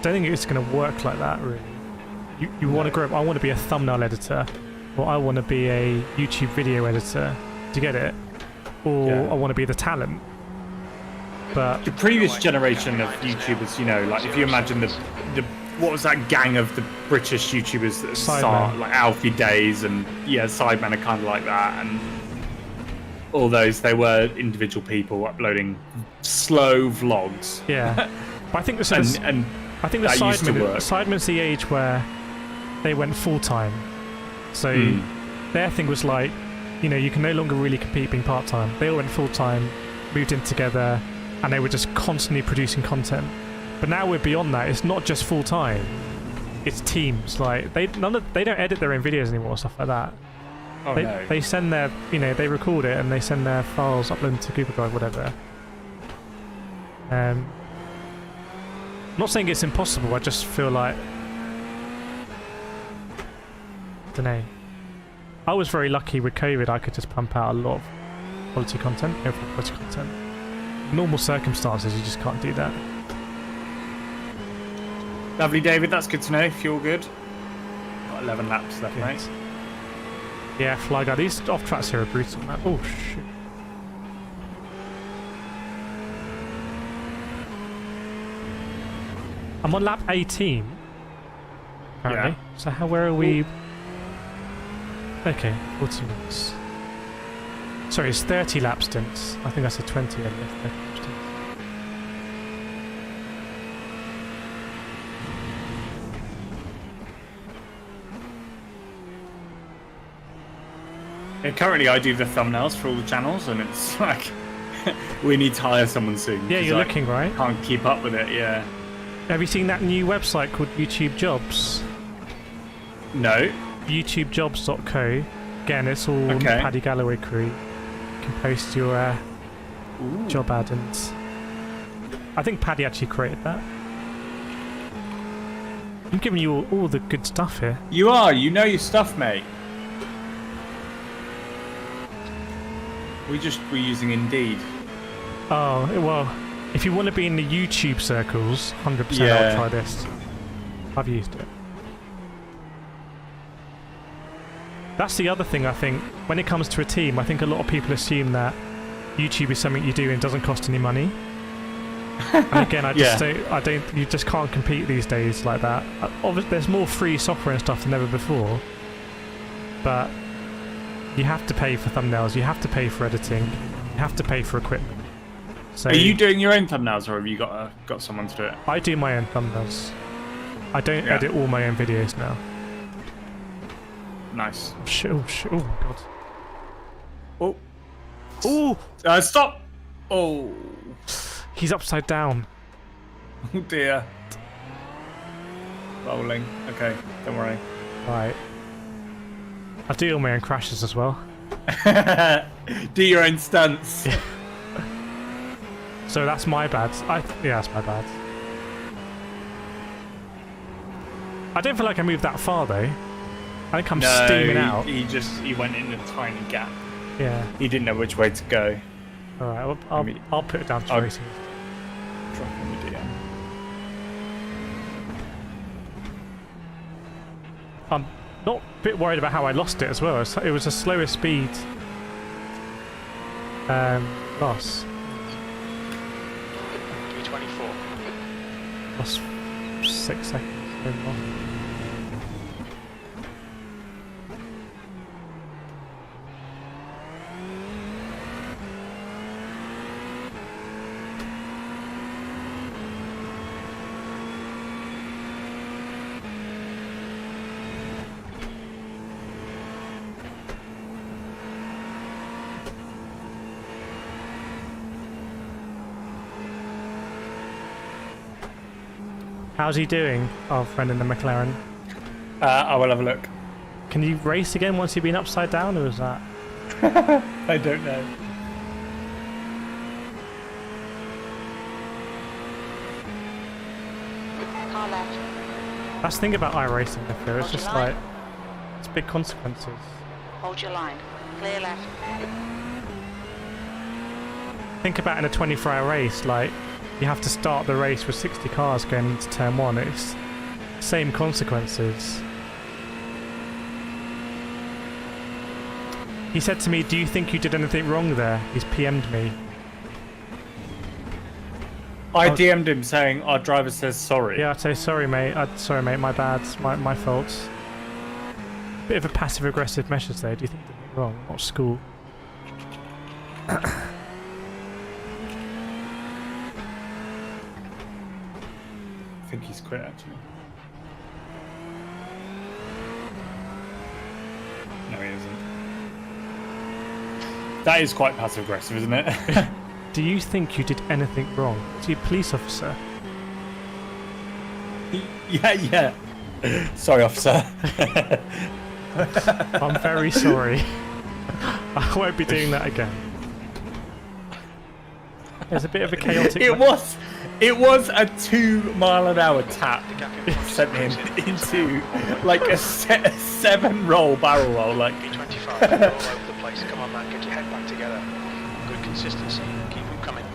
think it's going to work like that, really. You want to grow up, I want to be a thumbnail editor, or I want to be a YouTube video editor. Do you get it? Or I want to be the talent. But the previous generation of YouTubers, you know, like if you imagine the what was that gang of the British YouTubers that start, like Alfie Days and Sidemen are kind of like that, and all those, they were individual people uploading slow vlogs. Yeah, but I think the Sidemen's the age where they went full time. So their thing was like, you know, you can no longer really compete being part time. They all went full time, moved in together, and they were just constantly producing content. But now we're beyond that. It's not just full time. It's teams. Like they don't edit their own videos anymore, stuff like that. Oh, no. They send their, they record it and they send their files, upload them to Google Drive, whatever. I'm not saying it's impossible. I just feel like, I don't know. I was very lucky with COVID. I could just pump out a lot of quality content, quality content. Normal circumstances, you just can't do that. Lovely, David. That's good to know. If you're good. Got 11 laps left, mate. Yeah, Fly Guy. These off tracks here are brutal, man. Oh shit. I'm on lap 18. Apparently. Yeah. So where are we? Okay, 40 minutes. Sorry, it's 30 lap stints. I think I said 20 earlier. 30 lap stints. Yeah, currently, I do the thumbnails for all the channels, and it's like we need to hire someone soon. Yeah, you're looking, right? Can't keep up with it. Yeah. Have you seen that new website called YouTube Jobs? No. YouTubejobs.co. Again, it's all Paddy Galloway crew. You can post your job ad, and I think Paddy actually created that. I'm giving you all the good stuff here. You are. You know your stuff, mate. We're using Indeed. Oh, well, if you want to be in the YouTube circles, 100% Yeah. I'll try this. I've used it. That's the other thing, I think. When it comes to a team, I think a lot of people assume that YouTube is something you do and it doesn't cost any money. And again, I don't, you just can't compete these days like that. Obviously, there's more free software and stuff than ever before, but you have to pay for thumbnails, you have to pay for editing, you have to pay for equipment. So Are you doing your own thumbnails, or have you got someone to do it? I do my own thumbnails. I don't edit all my own videos now. Nice. Oh my god. Oh. Oh! Stop! Oh. He's upside down. Oh dear. Rolling. Okay, don't worry. Right. I do all my own crashes as well. Do your own stunts. So that's my bad. Yeah, that's my bad. I don't feel like I moved that far though. I think I'm steaming out. He went in a tiny gap. Yeah. He didn't know which way to go. Alright, I'll put it down to racing. Drop him a DM. I'm not a bit worried about how I lost it as well. It was a slower speed loss. P24. Lost 6 seconds. Overall. How's he doing, our friend in the McLaren? I will have a look. Can you race again once you've been upside down, or is that? I don't know. Car left. That's the thing about iRacing, I feel. It's just like, it's big consequences. Hold your line. Clear left. Think about in a 24-hour race, like, you have to start the race with 60 cars going into turn 1. It's same consequences. He said to me, "Do you think you did anything wrong there?" He's PM'd me. I DM'd him saying our driver says sorry. Yeah, I'd say sorry, mate. Sorry, mate. My bad. My fault. Bit of a passive-aggressive message there. Do you think you did anything wrong? Not school. I think he's quit actually. No, he isn't. That is quite passive aggressive, isn't it? Do you think you did anything wrong? Is he a police officer? Yeah. Sorry, officer. I'm very sorry. I won't be doing that again. There's a bit of a chaotic... It was a 2-mile-an-hour tap sent him into like a 7-roll barrel roll. Like P25 all over the place. Come on, man, get your head back together. Good consistency. Keep them coming.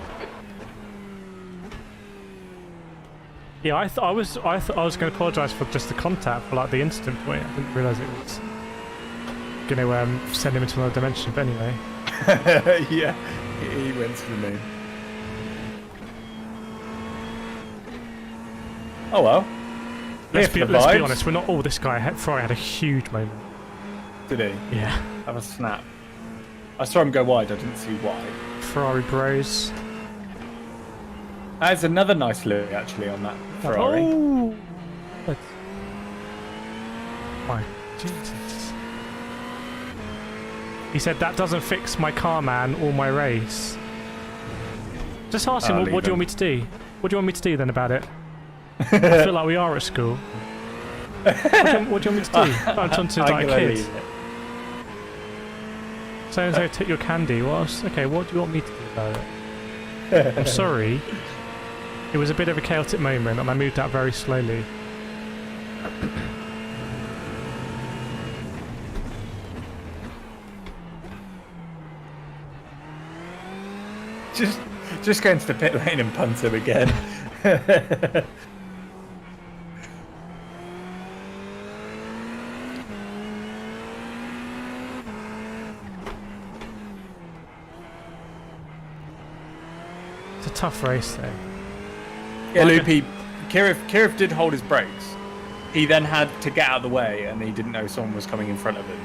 Yeah, I thought I was going to apologise for just the contact for like the instant point. I didn't realise it was going to send him into another dimension. But anyway. yeah, he went to the moon. Oh well. Let's be honest, we're not all this guy. Ferrari had a huge moment. Did he? Yeah. Have a snap. I saw him go wide, I didn't see why. Ferrari bros. There's another nice look actually on that Ferrari. Oh! My Jesus. He said, "That doesn't fix my car, man, or my race." Just ask him, what do you want me to do? What do you want me to do then about it? I feel like we are at school. What do you want me to do? I'm trying to like a kid. So took your candy. Well, okay, what do you want me to do about it? I'm sorry. It was a bit of a chaotic moment and I moved out very slowly. Just go into the pit lane and punt him again. It's a tough race, though. Yeah, Loopy. Kireth did hold his brakes. He then had to get out of the way, and he didn't know someone was coming in front of him.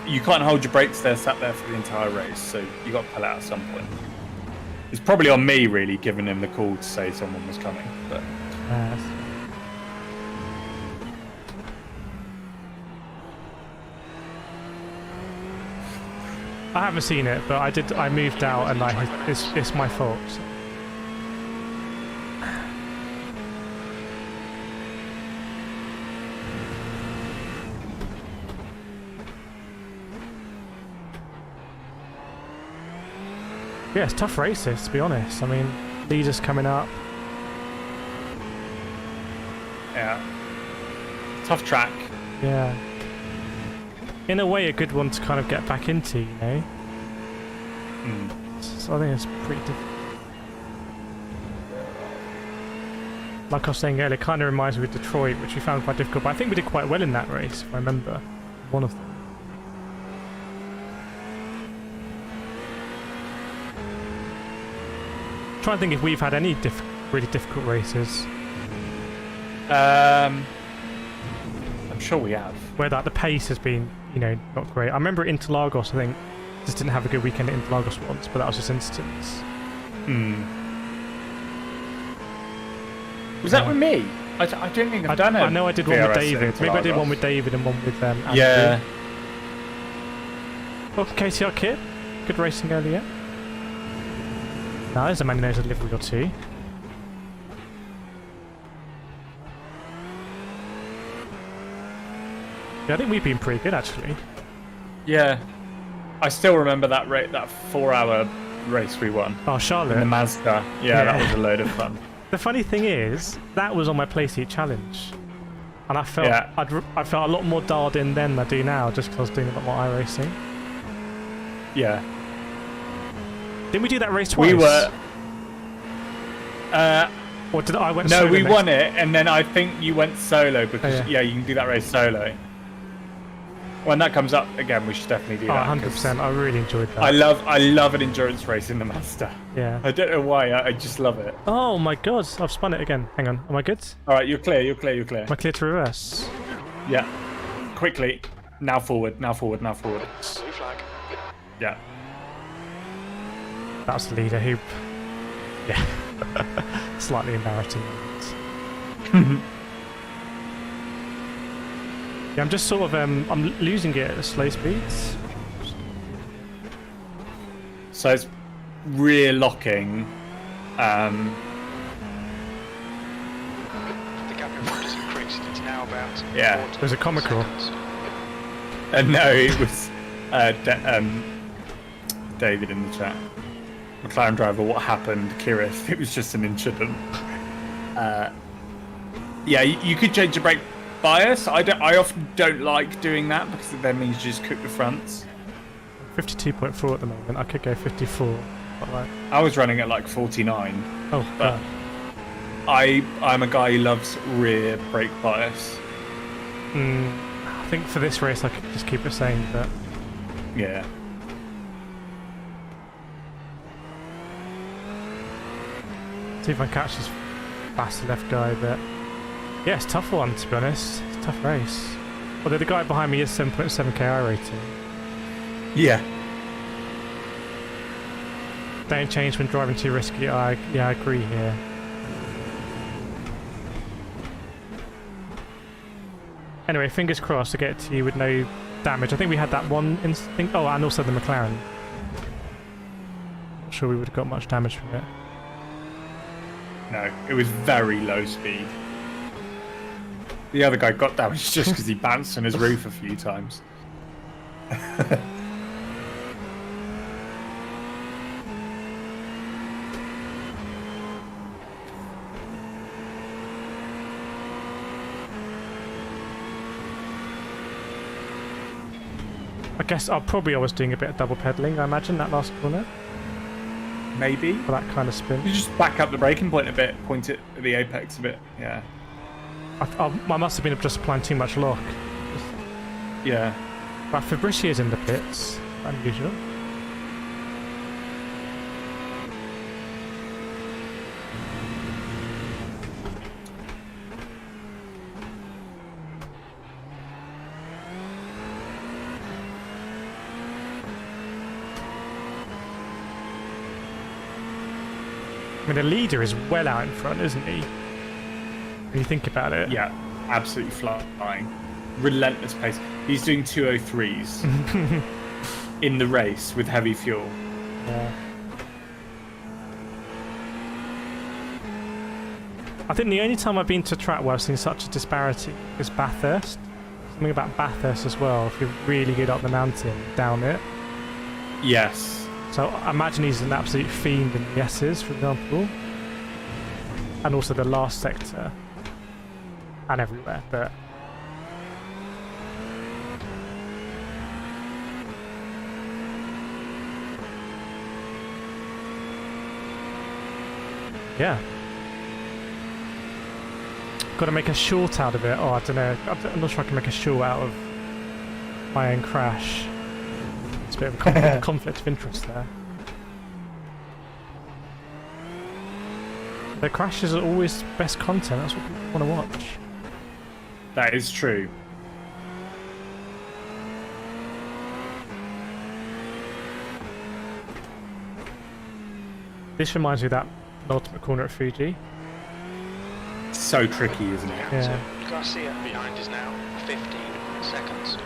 You can't hold your brakes there, sat there for the entire race, so you got to pull out at some point. It's probably on me, really, giving him the call to say someone was coming. But I haven't seen it, but I moved out, and it's my fault. So. Yeah, it's tough races, to be honest. I mean, leaders coming up. yeah, tough track. Yeah. In a way, a good one to kind of get back into, you know? So I think it's pretty difficult. Like I was saying earlier, it kind of reminds me of Detroit, which we found quite difficult, but I think we did quite well in that race, if I remember. One of them. Trying to think if we've had any really difficult races. I'm sure we have. Where that the pace has been, you know, not great. I remember Interlagos, I think, just didn't have a good weekend at Interlagos once, but that was just instance. Was that with me? I don't think I've done it. I know I did one with David. Maybe I did one with David and one with Andrew. Yeah. Welcome KTR Kit. Good racing earlier. Now there's a man who knows a livery or two. Yeah, I think we've been pretty good actually. Yeah. I still remember that 4-hour race we won. Oh, Charlotte. In the Mazda. Yeah, that was a load of fun. The funny thing is, that was on my Playseat challenge. And I felt I felt a lot more dialed in then than I do now, just because I was doing a lot more iRacing. Yeah. Didn't we do that race twice? We were... or did I went no, solo we next won it, and then I think you went solo, because, Oh, yeah. you can do that race solo. When that comes up again, we should definitely do that. 100%. I really enjoyed that. I love an endurance race in the Mazda. Yeah. I don't know why, I just love it. Oh my god, I've spun it again. Hang on, am I good? Alright, you're clear. Am I clear to reverse? Yeah. Quickly. Now forward. Blue flag. Yeah. That's the leader who... Yeah. Slightly embarrassing. Yeah, I'm just sort of... I'm losing it at slow speeds. So it's rear locking. The gap in front has increased. It's now about Yeah. 40 There's a comical. seconds. No, it was David in the chat. McLaren driver, what happened? Kireth, it was just an incident. Yeah, you could change your brake bias. I often don't like doing that because it then means you just cook the fronts. 52.4 at the moment. I could go 54. But like... I was running at like 49, Oh, but I'm a guy who loves rear brake bias. I think for this race I could just keep it same, but... Yeah. See if I catch this fast left guy, but... Yeah, it's a tough one, to be honest. It's a tough race. Although the guy behind me is 7.7 KI rating. Yeah. Don't change when driving too risky. I agree here. Anyway, fingers crossed to get to you with no damage. I think we had that one instinct. Oh, and also the McLaren. Not sure we would have got much damage from it. No, it was very low speed. The other guy got damaged just because he bounced on his roof a few times. guess I was doing a bit of double pedalling, I imagine, that last corner. Maybe. For that kind of spin. You just back up the braking point a bit, point it at the apex a bit. Yeah. I must have been just applying too much lock. Yeah. But Fabricio's in the pits. Unusual. I mean, the leader is well out in front, isn't he? When you think about it. Yeah, absolutely flying. Relentless pace. He's doing 203s in the race with heavy fuel. Yeah. I think the only time I've been to a track where I've seen such a disparity is Bathurst. Something about Bathurst as well, if you're really good up the mountain, down it. Yes. So I imagine he's an absolute fiend in the S's, for example. And also the last sector. And everywhere, but... yeah. Got to make a short out of it. Oh, I don't know. I'm not sure I can make a short out of my own crash. It's a bit of a conflict of interest there. The crashes are always best content. That's what people want to watch. That is true. This reminds me of that ultimate corner at Fuji. So tricky, isn't it? Yeah. Garcia behind is now 15 seconds.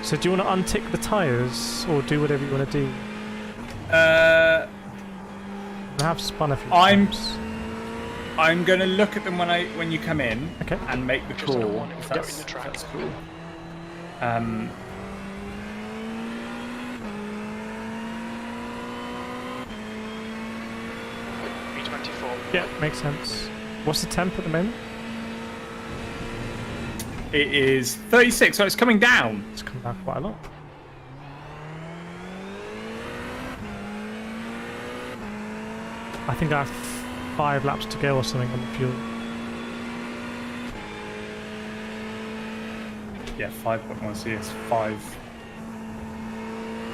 So do you want to untick the tyres or do whatever you want to do? I have spun a few times. I'm gonna look at them when you come in, okay, and make the Just a call. warning If for that's, getting the track. that's cool. B24. yeah, makes sense. What's the temp at the moment? It is 36, so it's coming down. It's come down quite a lot. I think I have 5 laps to go or something on the fuel. Yeah, 5.1, so it's 5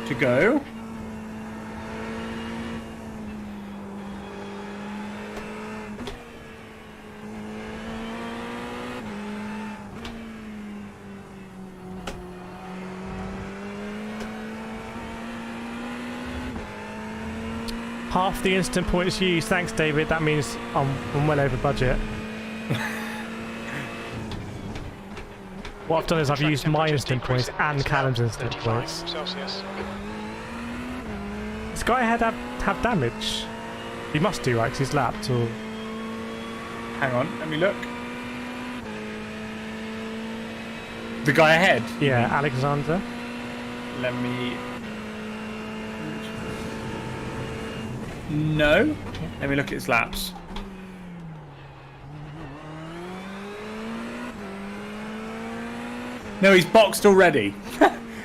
to go. Half the instant points used. Thanks, David. That means I'm well over budget. What I've done is I've used my instant points and Callum's instant points. Celsius. This guy have damage. He must do, right? 'Cause he's lapped or... Hang on, let me look. The guy ahead? yeah, Alexander. Let me... No. Let me look at his laps. No, he's boxed already.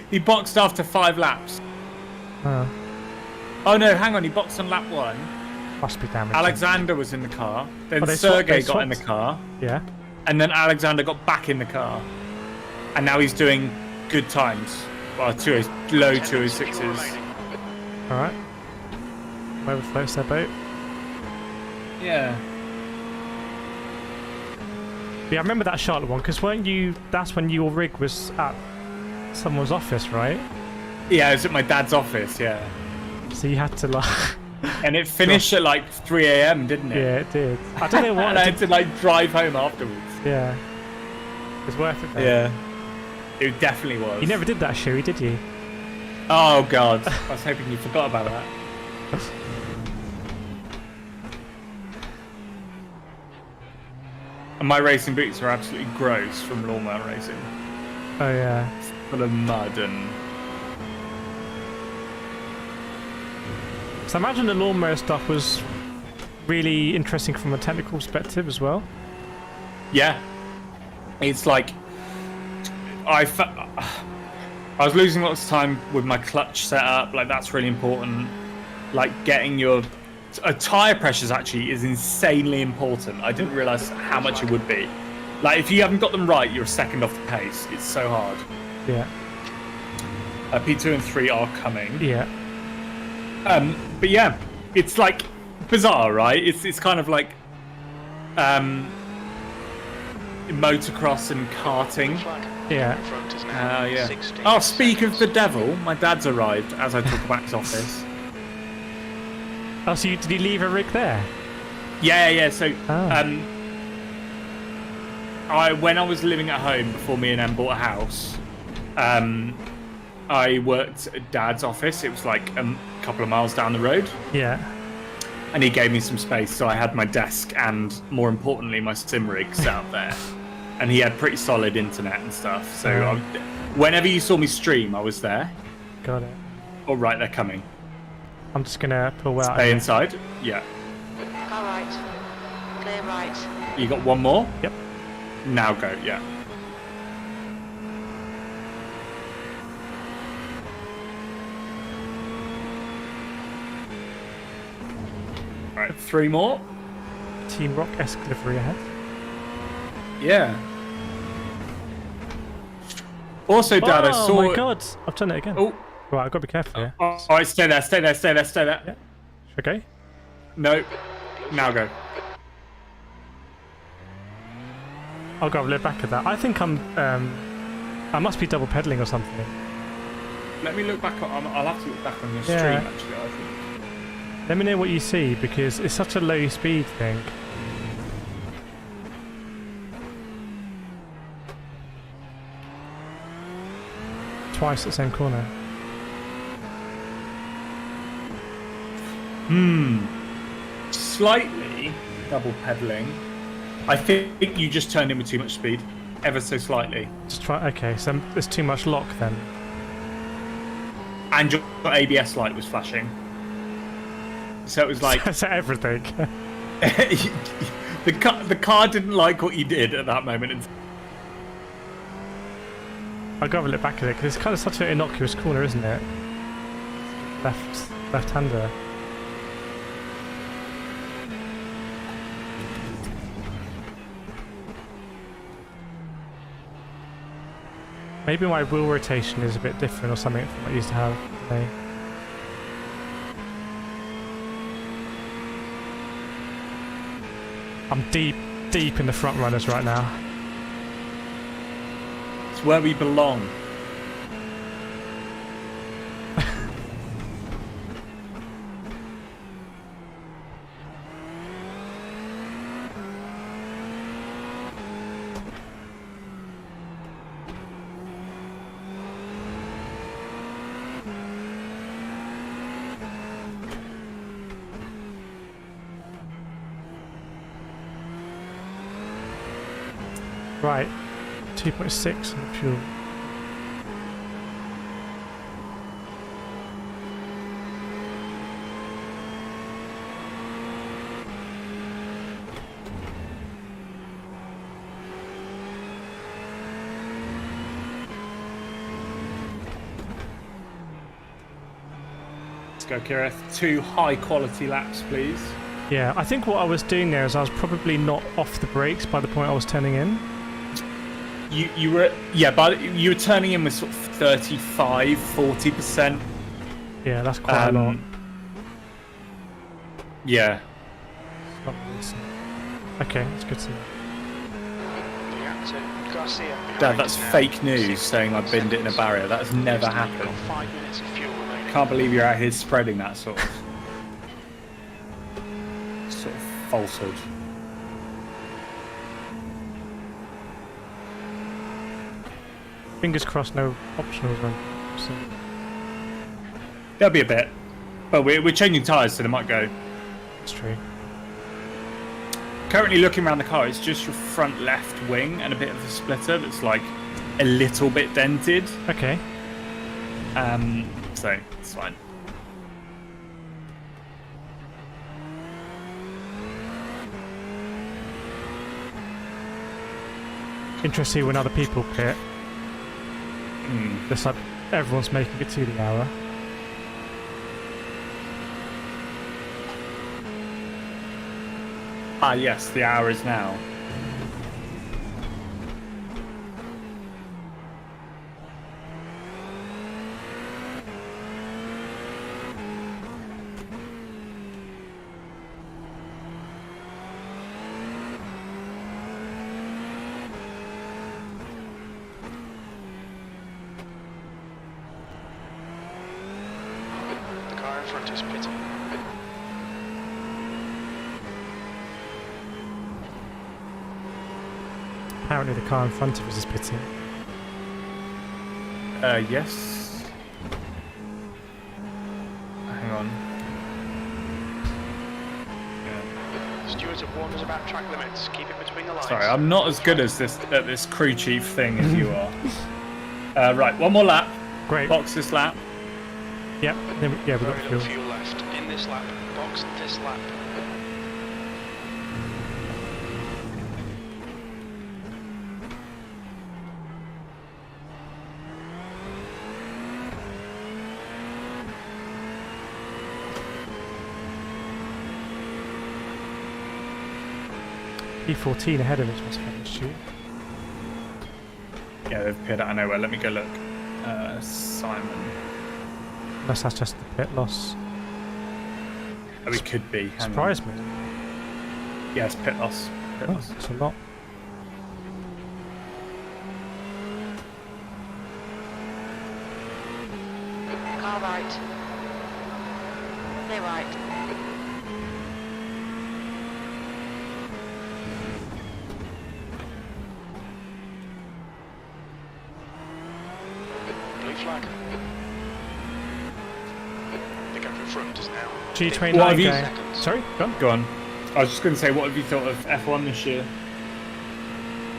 He boxed after 5 laps. Oh no, hang on, he boxed on lap 1. Must be damage. Alexander was in the car. Then they Sergey swapped- got in the car. Yeah. And then Alexander got back in the car. And now he's doing good times. Well, low 206s. Alright. Whoever floats their boat. Yeah. Yeah, I remember that Charlotte one, because weren't you... That's when your rig was at someone's office, right? Yeah, it was at my dad's office, yeah. So you had to, like... And it finished at like 3 a.m, didn't it? yeah, it did. I don't know what... And I had to like drive home afterwards. Yeah. It was worth it, though. Yeah. It definitely was. You never did that, Sherry, did you? Oh, God. I was hoping you forgot about that. And my racing boots are absolutely gross from lawnmower racing. Oh, yeah. Full of mud and... So I imagine the lawnmower stuff was really interesting from a technical perspective as well. Yeah. It's like I was losing lots of time with my clutch setup. Like that's really important. Like getting your tire pressures actually is insanely important. I didn't realize how much it would be. Like if you haven't got them right, you're a second off the pace. It's so hard. Yeah. P2 and 3 are coming. Yeah. But yeah, it's like bizarre, right? It's kind of like motocross and karting. Yeah. Yeah. Oh, speak of the devil, my dad's arrived as I talk about his office. Oh, so did he leave a rig there? Yeah. So, Oh. when I was living at home before me and Em bought a house, I worked at Dad's office. It was like a couple of miles down the road. Yeah. And he gave me some space, so I had my desk and, more importantly, my sim rig set up there. And he had pretty solid internet and stuff. So whenever you saw me stream, I was there. Got it. All right, they're coming. I'm just gonna pull out. Stay inside. Yeah. Car right. Clear right. You got one more? Yep. Now go, yeah. Alright, 3 more. Team Rock esque livery ahead. Yeah. Also, Dad, I saw... Oh my god! I've done it again. Oh. Right, I've got to be careful here. Alright, stay there. Yeah. Okay. No. Now go. I'll go a little back at that. I think I must be double pedaling or something. Let me look back on... I'll have to look back on your stream, Yeah. actually, I think. Let me know what you see, because it's such a low speed thing. Twice the same corner. Slightly double pedaling. I think you just turned in with too much speed. Ever so slightly. Just try. Okay, so there's too much lock then. And your ABS light was flashing. So it was like... So everything. the car didn't like what you did at that moment. I'll go have a look back at it, because it's kind of such an innocuous corner, isn't it? Left-hander. Maybe my wheel rotation is a bit different or something from what I used to have today. I'm deep in the front runners right now. It's where we belong. Right, 2.6 on the fuel. Let's go, Kireth. 2 high quality laps, please. Yeah, I think what I was doing there is I was probably not off the brakes by the point I was turning in. You were, yeah, but you were turning in with sort of 35, 40%. Yeah, that's quite a lot. Yeah. Okay, that's good to know. Dad, that's fake news saying I binned it in a barrier. That has never happened. 5 minutes of fuel remaining. Can't believe you're out here spreading that sort of falsehood. Fingers crossed, no optionals or anything. So. There'll be a bit, but we're changing tyres, so they might go. That's true. Currently looking around the car, it's just your front left wing and a bit of the splitter that's like a little bit dented. Okay. So it's fine. Interesting when other people pit. It's like everyone's making it to the hour. Ah, yes, the hour is now. The car in front is pitting. Apparently the car in front of us is pitting. Yes. Hang on. Stewards have warned us about track limits. Keep it between the lines. Sorry, I'm not as good as this at this crew chief thing as you are. Right, one more lap. Great. Box this lap. Yep. Then yeah, we've got Very little fuel. fuel left. In this lap. Box this lap. P14 ahead of us must have an issue. Yeah, they've appeared out of nowhere. Let me go look. Simon. Unless that's just the pit loss. Oh, it could be. Hang on. Surprised me. Yes, pit loss. Pit Oh, loss. that's a lot. Car right. Clear right. Blue flag. The gap in front is now G29 What have you- going. seconds. Sorry, go on. Go on. I was just going to say, what have you thought of F1 this year?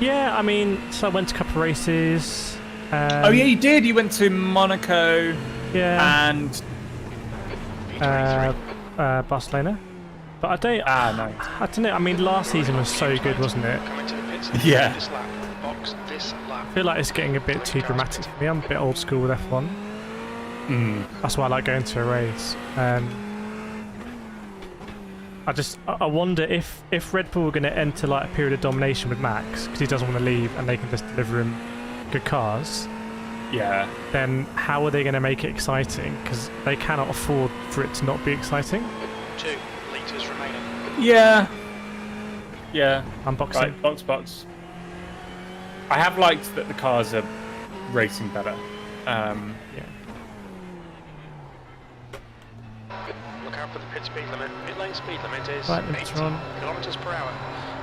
Yeah, I mean, so I went to a couple of races. Oh yeah, you did. You went to Monaco Yeah. and V23. Barcelona. But I don't. no. I don't know. I mean, last season was so good, wasn't it? Coming to the pits. Yeah. This lap. Box this lap. I feel like it's getting a bit too dramatic for me. I'm a bit old school with F1. That's why I like going to a race. I wonder if Red Bull are going to enter like a period of domination with Max because he doesn't want to leave and they can just deliver him good cars. Yeah. Then how are they going to make it exciting? Because they cannot afford for it to not be exciting. 2 litres remaining. Yeah. Yeah. Unboxing. Right, box. I have liked that the cars are racing better. Yeah. Look out for the pit speed limit. Pit lane speed limit is Right, 80 limits are on. kilometres per hour.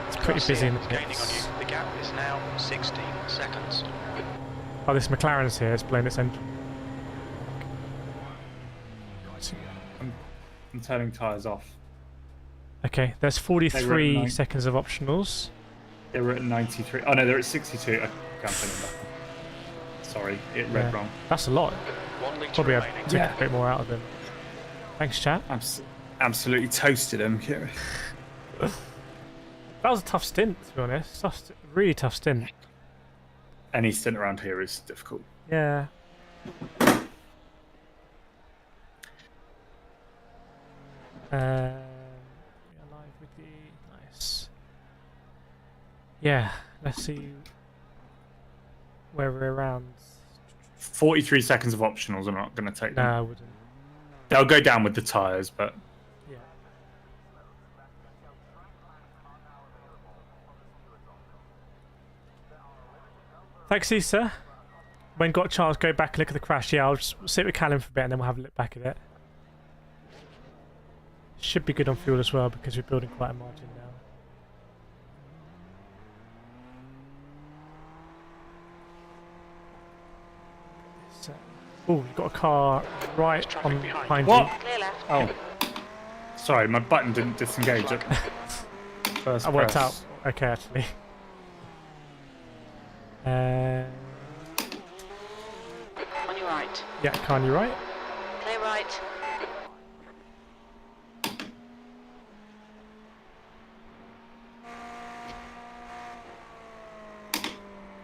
It's pretty busy in the Gaining on pits. you. The gap is now 16 seconds. Oh, this McLaren's here. It's blown its engine. I'm turning tyres off. Okay, there's They were at 43 nine. seconds of optionals. They were at 93. Oh no, they're at 62. I can't turn them back. Sorry, it read Yeah. wrong. That's a lot. 1 litre Probably remaining. took a bit more out of them. Thanks, chat. Absolutely toasted him, Kireth. That was a tough stint, to be honest. Really tough stint. Any stint around here is difficult. Yeah. We are live with the nice. Yeah, let's see where we're around. 43 seconds of optionals. I'm not going to take No, them. I wouldn't. They'll go down with the tyres, but Yeah. Thanks, Issa. When got a chance, go back and look at the crash. Yeah, I'll just sit with Callum for a bit and then we'll have a look back at it. Should be good on fuel as well because we're building quite a margin now. So, oh, you've got a car right There's on traffic behind. behind What? you. Clear left. oh, sorry, my button didn't disengage at first I worked out. press. Okay, actually. On your right. Yeah, can you right? Clear right.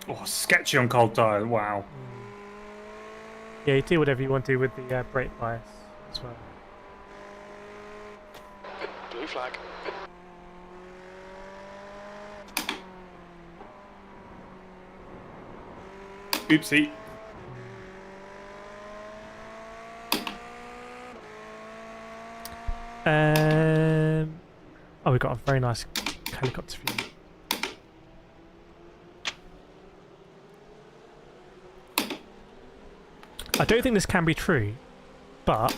Oh, sketchy on cold tyre. Wow. Yeah, you do whatever you want to do with the brake bias as well. Blue flag. Oopsie. Oh, we got a very nice helicopter view. I don't think this can be true, but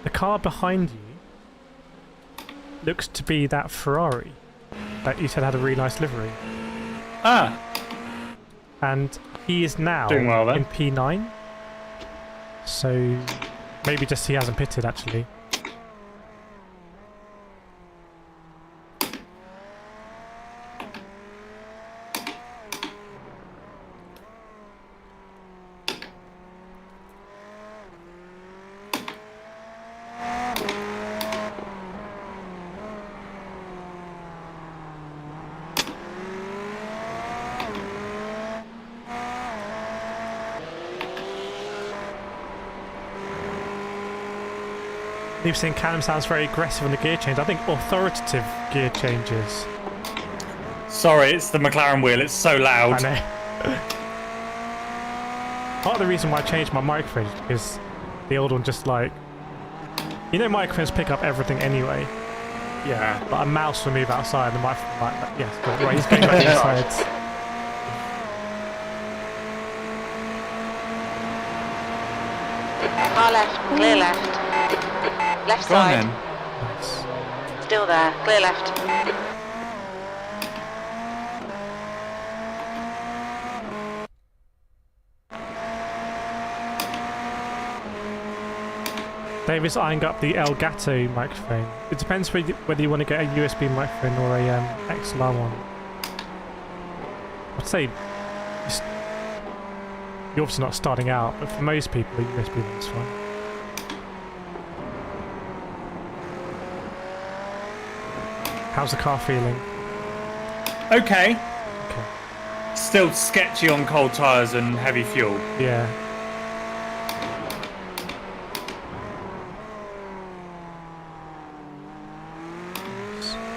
the car behind you looks to be that Ferrari that you said had a really nice livery. Ah, And he is now Doing well, then. in P9. So maybe just he hasn't pitted actually. You've seen Callum sounds very aggressive on the gear change. I think authoritative gear changes. sorry, it's the McLaren wheel. It's so loud. I know. Part of the reason why I changed my microphone is because the old one just like... You know microphones pick up everything anyway. Yeah. But a mouse will move outside and the microphone like that. Yes, but right, he's going back inside. Far left, clear left. Left Go on side, then. Nice. still there, clear left. David's eyeing up the Elgato microphone. It depends whether you want to get a USB microphone or a XLR one. I'd say you're obviously not starting out, but for most people, a USB one's fine. How's the car feeling? Okay. Okay. Still sketchy on cold tyres and heavy fuel. Yeah.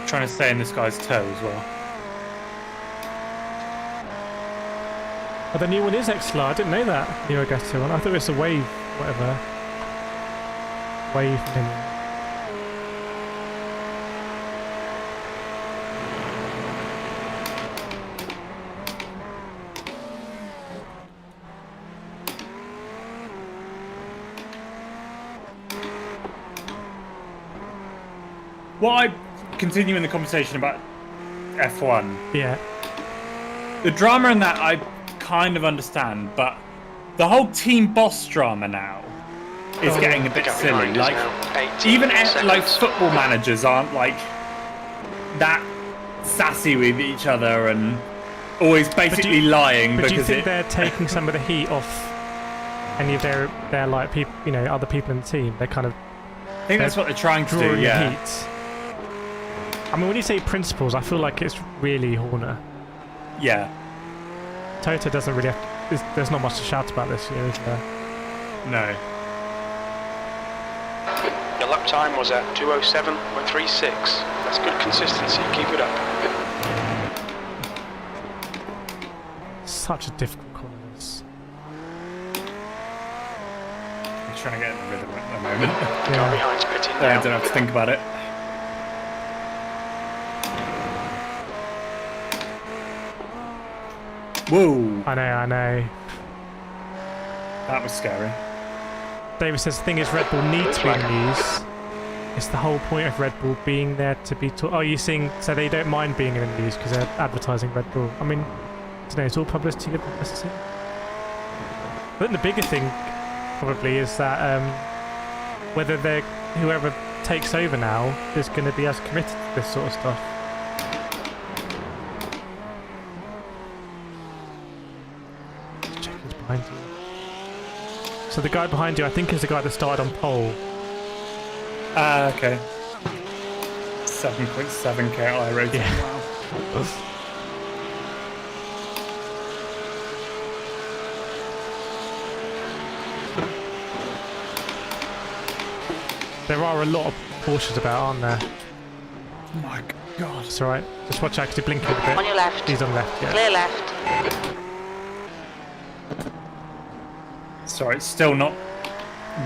Trying to stay in this guy's toe as well. Oh, the new one is XLR. I didn't know that. New Elgato one. I thought it was a Wave, whatever. Wave Mini. What I continue in the conversation about F1. Yeah. The drama in that I kind of understand, but the whole team boss drama now is getting a bit Pick up silly. behind us Like now. 18 even seconds. like football managers aren't like that sassy with each other and always basically lying But do you because think they're taking some of the heat off any of their like people, you know, other people in the team? They're kind of I think that's what they're trying to do. drawing the Yeah. heat. I mean, when you say principles, I feel like it's really Horner. Yeah. COTA doesn't really have... There's not much to shout about this year, is there? No. Your lap time was at 2:07.36. That's good consistency. Keep it up. Such a difficult call. This. I'm trying to get in the rhythm at the moment. Car Yeah. behind's pitting I now. don't have to think about it. Whoa, I know. that was scary. David says the thing is Red Bull need to be in the news. It's the whole point of Red Bull being there to be... Oh, you're seeing... So they don't mind being in the news because they're advertising Red Bull. I mean, I don't know, it's all publicity. I think the bigger thing probably is that whether whoever takes over now is going to be as committed to this sort of stuff. Check who's behind you. So the guy behind you, I think, is the guy that started on pole. Ah, okay. 7.7k iRacing. Yeah. Wow. There are a lot of Porsches about, aren't there? Oh my God. It's alright. Just watch out because he's blinking a bit. On your left. He's on left, yeah. Clear left. Sorry, it's still not...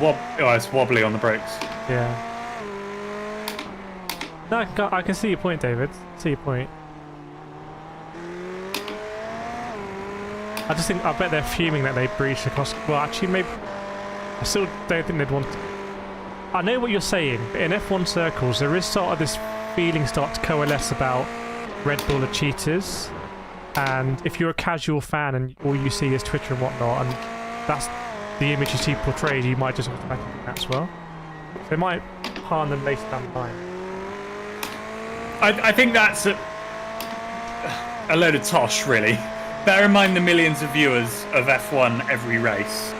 it's wobbly on the brakes. Yeah. No, I can see your point, David. See your point. I just think, I bet they're fuming that they breached the cost. Well, actually, maybe. I still don't think they'd want to. I know what you're saying, but in F1 circles, there is sort of this feeling start to coalesce about Red Bull are cheaters. And if you're a casual fan and all you see is Twitter and whatnot, and that's the image you see portrayed, you might just automatically think that as well. So it might harm them later down the line. I think that's a load of tosh, really. Bear in mind the millions of viewers of F1 every race.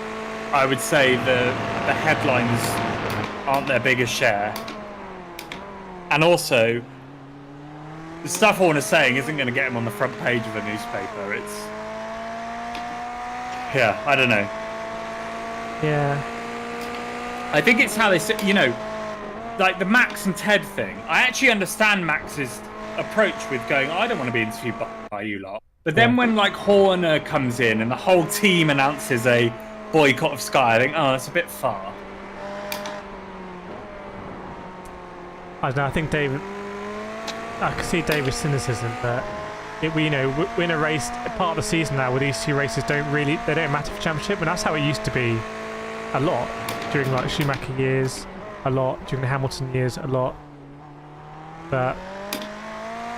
I would say the headlines aren't their biggest share. And also, the stuff Horner's saying isn't going to get him on the front page of a newspaper. It's... yeah, I don't know. Yeah. I think it's how they say, you know, like the Max and Ted thing. I actually understand Max's approach with going, I don't want to be interviewed by you lot. But then when like Horner comes in and the whole team announces a boycott of Sky, I think, oh, that's a bit far. I don't know, I think David... I can see David's cynicism, but we, you know, we're in a race, part of the season now where these two races they don't matter for championship, and that's how it used to be a lot during like Schumacher years, a lot during the Hamilton years, a lot. But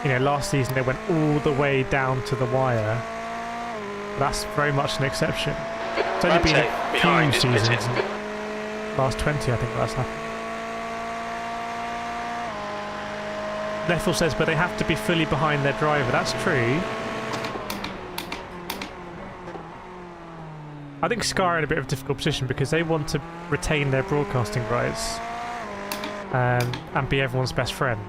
you know, last season they went all the way down to the wire. That's very much an exception. It's only been a few seasons. Last 20, I think that's happened. Lethal says, but they have to be fully behind their driver. That's true. I think Sky are in a bit of a difficult position because they want to retain their broadcasting rights and be everyone's best friend.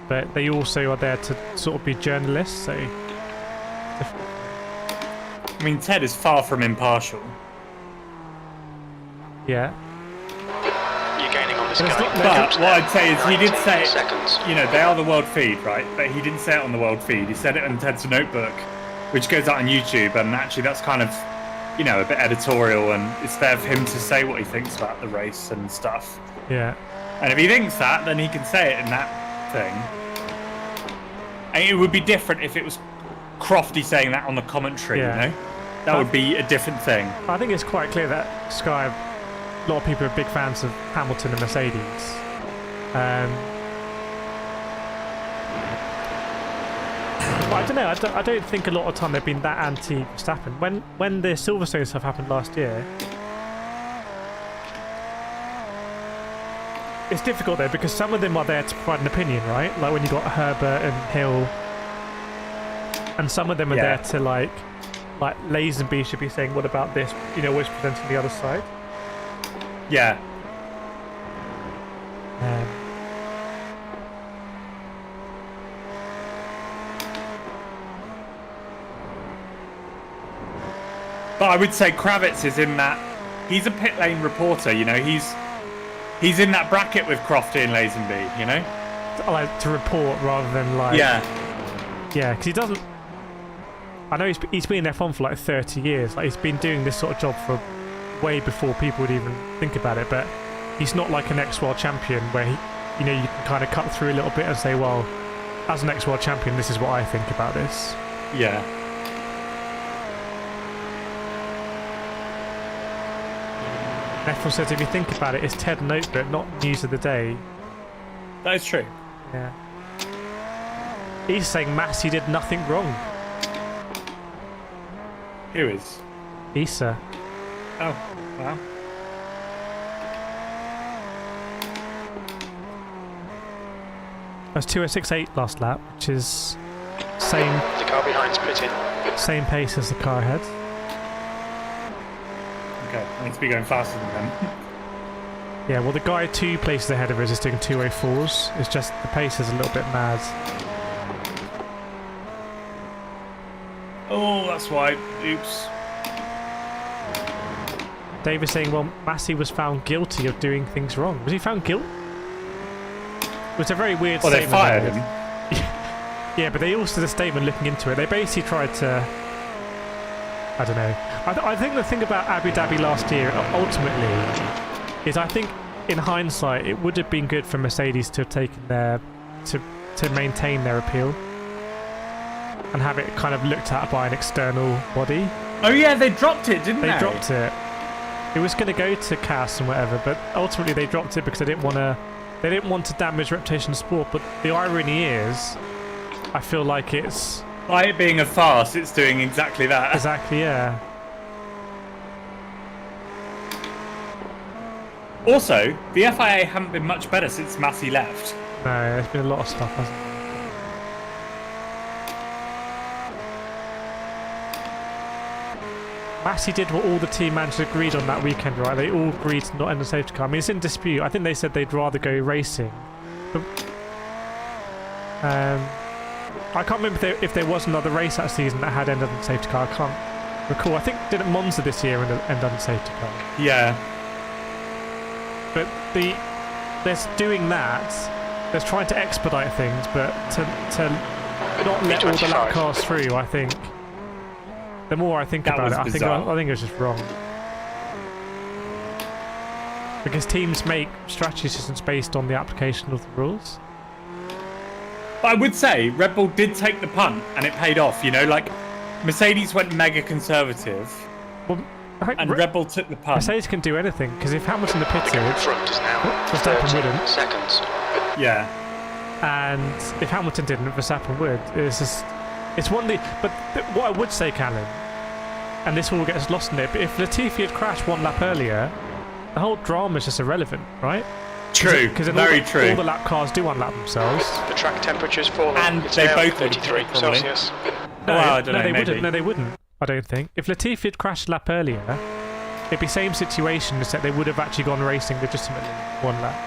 But they also are there to sort of be journalists, so... I mean, Ted is far from impartial. Yeah. You're gaining on this But guy. But what I'd say is he did say, seconds. you know, they are the world feed, right? But he didn't say it on the world feed. He said it in Ted's notebook, which goes out on YouTube. And actually, that's kind of, you know, a bit editorial, and it's there for him to say what he thinks about the race and stuff. Yeah. And if he thinks that, then he can say it in that thing. And it would be different if it was Crofty saying that on the commentary, Yeah. you know? That would be a different thing. I think it's quite clear that Sky, a lot of people are big fans of Hamilton and Mercedes. But I don't know, I don't think a lot of time they've been that anti-Verstappen. When the Silverstone stuff happened last year, it's difficult though because some of them are there to provide an opinion, right? Like when you got Herbert and Hill, and some of them are there to like Lazenby should be saying, what about this? You know, always presenting the other side. Yeah. But I would say Kravitz is in that. He's a pit lane reporter, you know. He's in that bracket with Crofty and Lazenby, you know. I like to report rather than like. Yeah. Yeah, because he doesn't. I know he's been in F1 for like 30 years. Like he's been doing this sort of job for way before people would even think about it. But he's not like an ex-world champion where he, you know, you can kind of cut through a little bit and say, well, as an ex-world champion, this is what I think about this. Yeah. F1 says if you think about it, it's Ted Notebook, not News of the Day. That is true. Yeah. He's saying Massey did nothing wrong. Who is? Issa. Oh, wow. That's 2:06.8 last lap, which is same The car behind's pitting. same pace as the car ahead. Okay, I need to be going faster than them. Yeah, well the guy 2 places ahead of us is doing 2:04s. It's just the pace is a little bit mad. Oh, that's why. Oops. Dave is saying, well, Massey was found guilty of doing things wrong. Was he found guilty? It was a very weird statement. Well, they fired him. Yeah, but they also did a statement looking into it. They basically tried to... I don't know. I think the thing about Abu Dhabi last year, ultimately, is I think, in hindsight, it would have been good for Mercedes to have taken their... to maintain their appeal. And have it kind of looked at by an external body. Oh yeah, they dropped it, didn't they? They dropped it. It was going to go to CAS and whatever, but ultimately they dropped it because they didn't want to. They didn't want to damage reputation of sport. But the irony is, I feel like it's by it being a farce, it's doing exactly that. Exactly, yeah. Also, the FIA haven't been much better since Massey left. No, there's been a lot of stuff, hasn't there? Massey did what all the team managers agreed on that weekend, right? They all agreed to not end the safety car. I mean, it's in dispute. I think they said they'd rather go racing. But, I can't remember if there was another race that season that had ended on the safety car. I can't recall. I think didn't Monza this year end on the safety car? Yeah. But there's doing that. There's trying to expedite things, but to not let all the lap cars through, I think. The more I think about it, I think it was just wrong. Because teams make strategy decisions based on the application of the rules. But I would say Red Bull did take the punt and it paid off, you know, like Mercedes went mega conservative and Red Bull took the punt. Mercedes can do anything, because if Hamilton had pitted, Verstappen wouldn't. Seconds. Yeah. And if Hamilton didn't, Verstappen would. It's one thing, but what I would say, Callum, and this all gets lost in it, but if Latifi had crashed one lap earlier, the whole drama is just irrelevant, right? True, very true. All the lap cars do unlap themselves. The track temperature's fallen. And it's they now both 33 Celsius. No, I don't know, they maybe. wouldn't. No, they wouldn't. I don't think. If Latifi had crashed a lap earlier, it'd be same situation, except they would have actually gone racing legitimately one lap.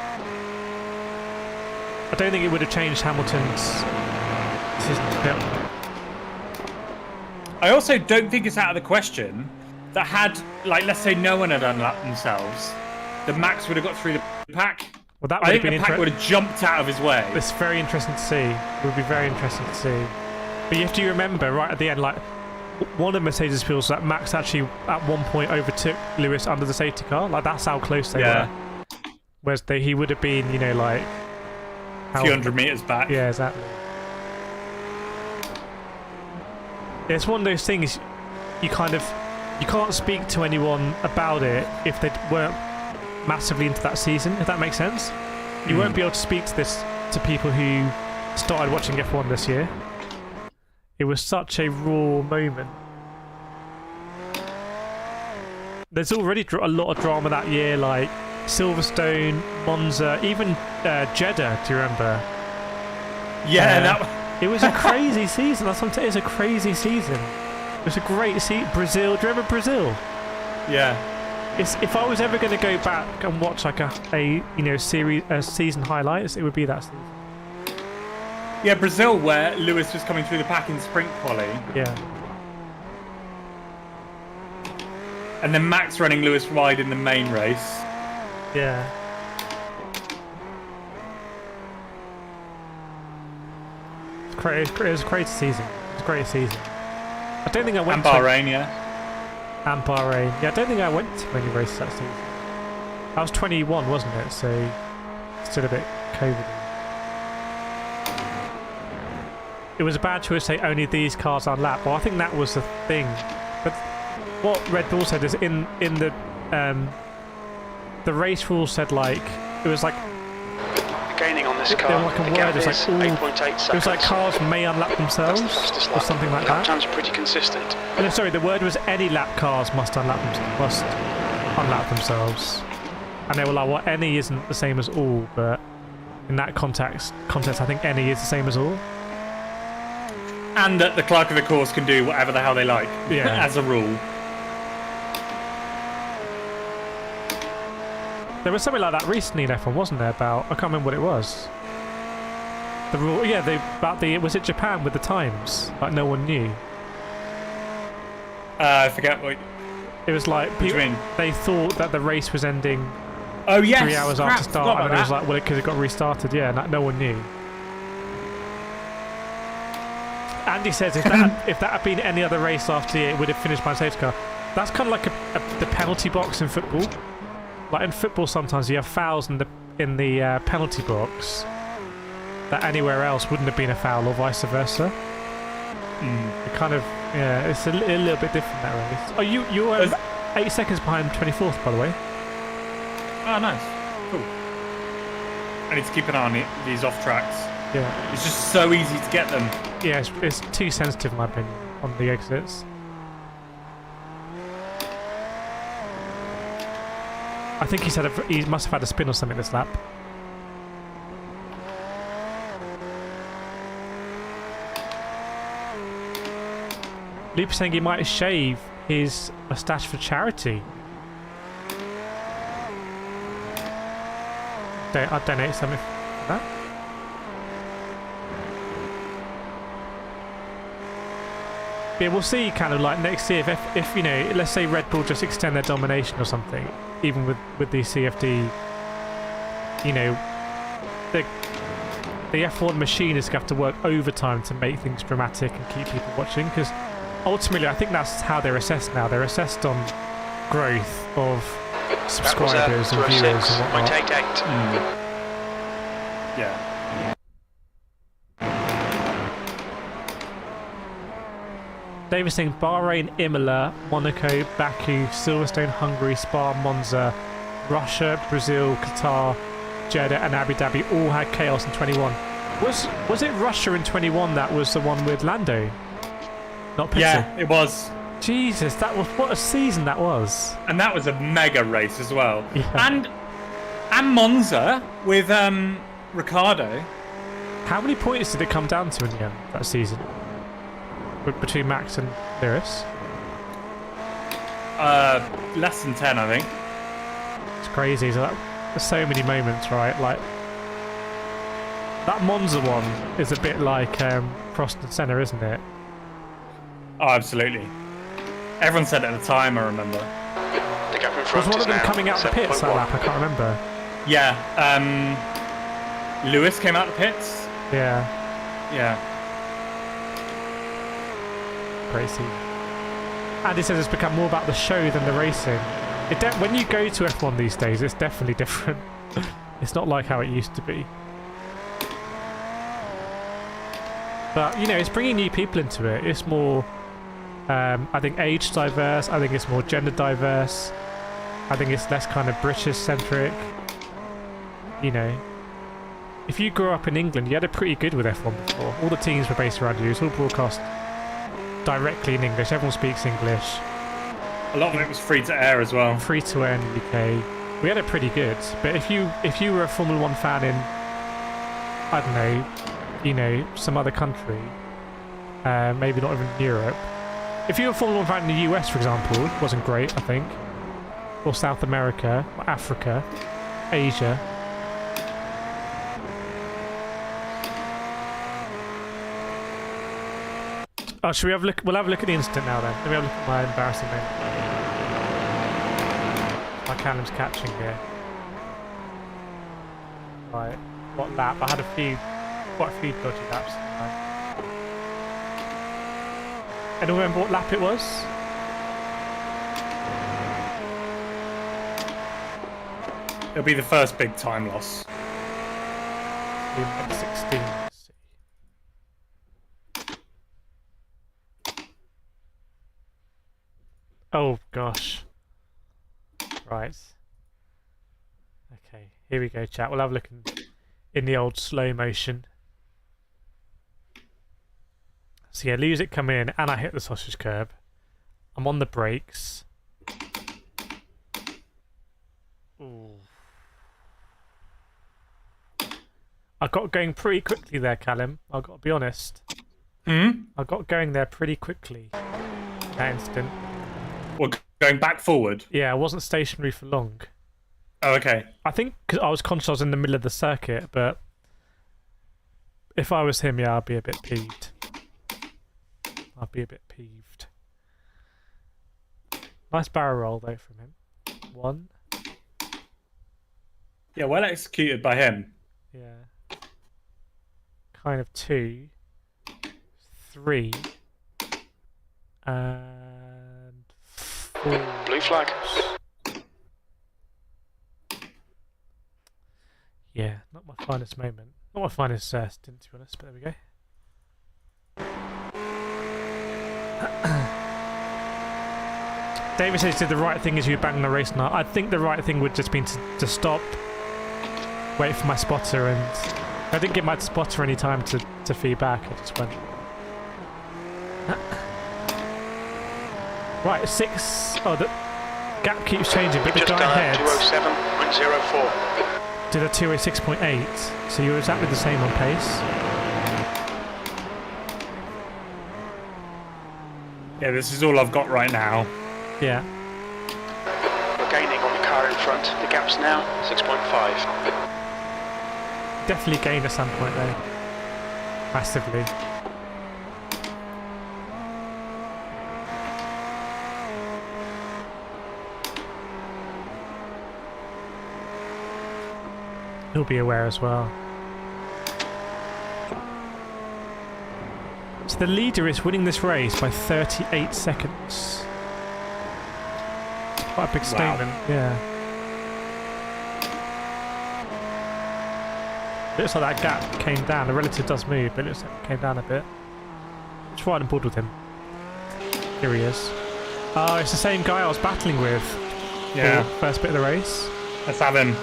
I don't think it would have changed Hamilton's decision. I also don't think it's out of the question that had, like, let's say no one had unlapped themselves, the Max would have got through the pack. Well, that I think the pack would have jumped out of his way. It's very interesting to see. It would be very interesting to see. But you have to remember, right at the end, like, one of Mercedes feels that Max actually at one point overtook Lewis under the safety car. Like, that's how close they were. Whereas he would have been, you know, like... a few hundred metres back. Yeah, exactly. It's one of those things you can't speak to anyone about it if they weren't massively into that season, if that makes sense. You won't be able to speak to this to people who started watching F1 this year. It was such a raw moment. There's already a lot of drama that year, like Silverstone, Monza, even Jeddah, do you remember? Yeah, it was a crazy season. That's what I'm saying. It's a crazy season. It was a great season. Brazil. Do you remember Brazil? Yeah. If I was ever going to go back and watch like a season highlights, it would be that season. Yeah, Brazil, where Lewis was coming through the pack in sprint quali. Yeah. And then Max running Lewis wide in the main race. Yeah. It was a great season. It was a great season. I don't think I went and Bahrain, yeah. And Bahrain. Yeah, I don't think I went to many races that season. I was 21, wasn't it? So, still a bit COVID. It was a bad choice to say only these cars unlap. Well, I think that was the thing. But what Red Bull said is in the race rules said, like, it was like... Gaining on this car. There was like a word, it was like, 8.8 seconds. It was like cars may unlap themselves, or something like that. Lap time's pretty consistent. No, sorry, the word was any lap cars must unlap themselves. And they were like, well, any isn't the same as all, but in that context, I think any is the same as all. And that the clerk of the course can do whatever the hell they like, as a rule. There was something like that recently in F1, wasn't there? About, I can't remember what it was. The rule, was it Japan with the times? Like no one knew. I forget what. It was like they thought that the race was ending Oh yes, 3 hours crap, after start, and it was like, well, because it got restarted. Yeah, no one knew. Andy says if that had been any other race after it would have finished by safety car. That's kind of like the penalty box in football. Like in football, sometimes you have fouls in the penalty box that anywhere else wouldn't have been a foul, or vice versa. It kind of it's a little bit different that race. Oh, you were 8 seconds behind 24th, by the way. Oh, nice, cool. I need to keep an eye on these off tracks. Yeah, it's just so easy to get them. Yeah, it's too sensitive, in my opinion, on the exits. I think he said he must have had a spin or something this lap. Luke saying he might shave his moustache for charity. I'd donate something for that. Yeah, we'll see kind of like next year if you know, let's say Red Bull just extend their domination or something, even with the CFD, you know, the F1 machine is going to have to work overtime to make things dramatic and keep people watching, because ultimately I think that's how they're assessed now. They're assessed on growth of subscribers and viewers and whatnot. 0.88. Yeah. David saying Bahrain, Imola, Monaco, Baku, Silverstone, Hungary, Spa, Monza, Russia, Brazil, Qatar, Jeddah and Abu Dhabi all had chaos in 21. Was it Russia in 21 that was the one with Lando? Not Pitty? Yeah, it was. Jesus, that was what a season that was. And that was a mega race as well. Yeah. And Monza with Ricciardo. How many points did it come down to in the end that season? Between Max and Lewis? Less than 10, I think. It's crazy. So there's so many moments, right? Like that Monza one is a bit like Frost and Senna, isn't it? Oh, absolutely. Everyone said it at the time, I remember. The gap in Was front one is of them now coming out the pits that 7.1. lap? I can't remember. Yeah. Lewis came out the pits. Yeah. Yeah. Crazy. Andy says it's become more about the show than the racing. When you go to F1 these days, it's definitely different. It's not like how it used to be. But, you know, it's bringing new people into it. It's more, I think, age diverse. I think it's more gender diverse. I think it's less kind of British-centric. You know. If you grew up in England, you had it pretty good with F1 before. All the teams were based around you. It's all broadcast directly in English. Everyone speaks English. A lot of it was free to air as well. Free to air in the UK. We had it pretty good. But if you were a Formula 1 fan in, I don't know, you know, some other country, maybe not even Europe. If you were a Formula 1 fan in the US, for example, it wasn't great, I think. Or South America, or Africa, Asia. Oh, should we have a look? We'll have a look at the incident now then. Let me have a look at my embarrassing moment. My Callum's catching here. Right, what lap? I had quite a few dodgy laps tonight. Anyone remember what lap it was? It'll be the first big time loss. 16. Let's see. Oh gosh. Right. Okay, here we go, chat. We'll have a look in the old slow motion. So yeah, lose it come in, and I hit the sausage curb. I'm on the brakes. Ooh. I got going pretty quickly there, Callum. I've got to be honest. I got going there pretty quickly. That instant. We're going back forward. Yeah, I wasn't stationary for long. Oh, okay. I think because I was conscious I was in the middle of the circuit, but if I was him, yeah, I'd be a bit peeved. I'd be a bit peeved. Nice barrel roll though from him. 1. Yeah, well executed by him. Yeah. Kind of 2. 3. And 4. Blue flag. Yeah, not my finest moment. Not my finest stint, to be honest, but there we go. David says he did the right thing as you were banging the race now. I think the right thing would just been to stop, wait for my spotter, and I didn't give my spotter any time to feed back. I just went. Right, 6. Oh, the gap keeps changing, but the Just guy done ahead 207.04. did a 206.8, so you were exactly the same on pace. Yeah, this is all I've got right now. Yeah. We're gaining on the car in front. The gap's now 6.5. Definitely gained at some point though. Massively. He'll be aware as well. So the leader is winning this race by 38 seconds. Quite a big statement, yeah. Looks like that gap came down. The relative does move, but it looks like it came down a bit. Let's ride on board with him. Here he is. Oh, it's the same guy I was battling with. Yeah. For the first bit of the race. Let's have him.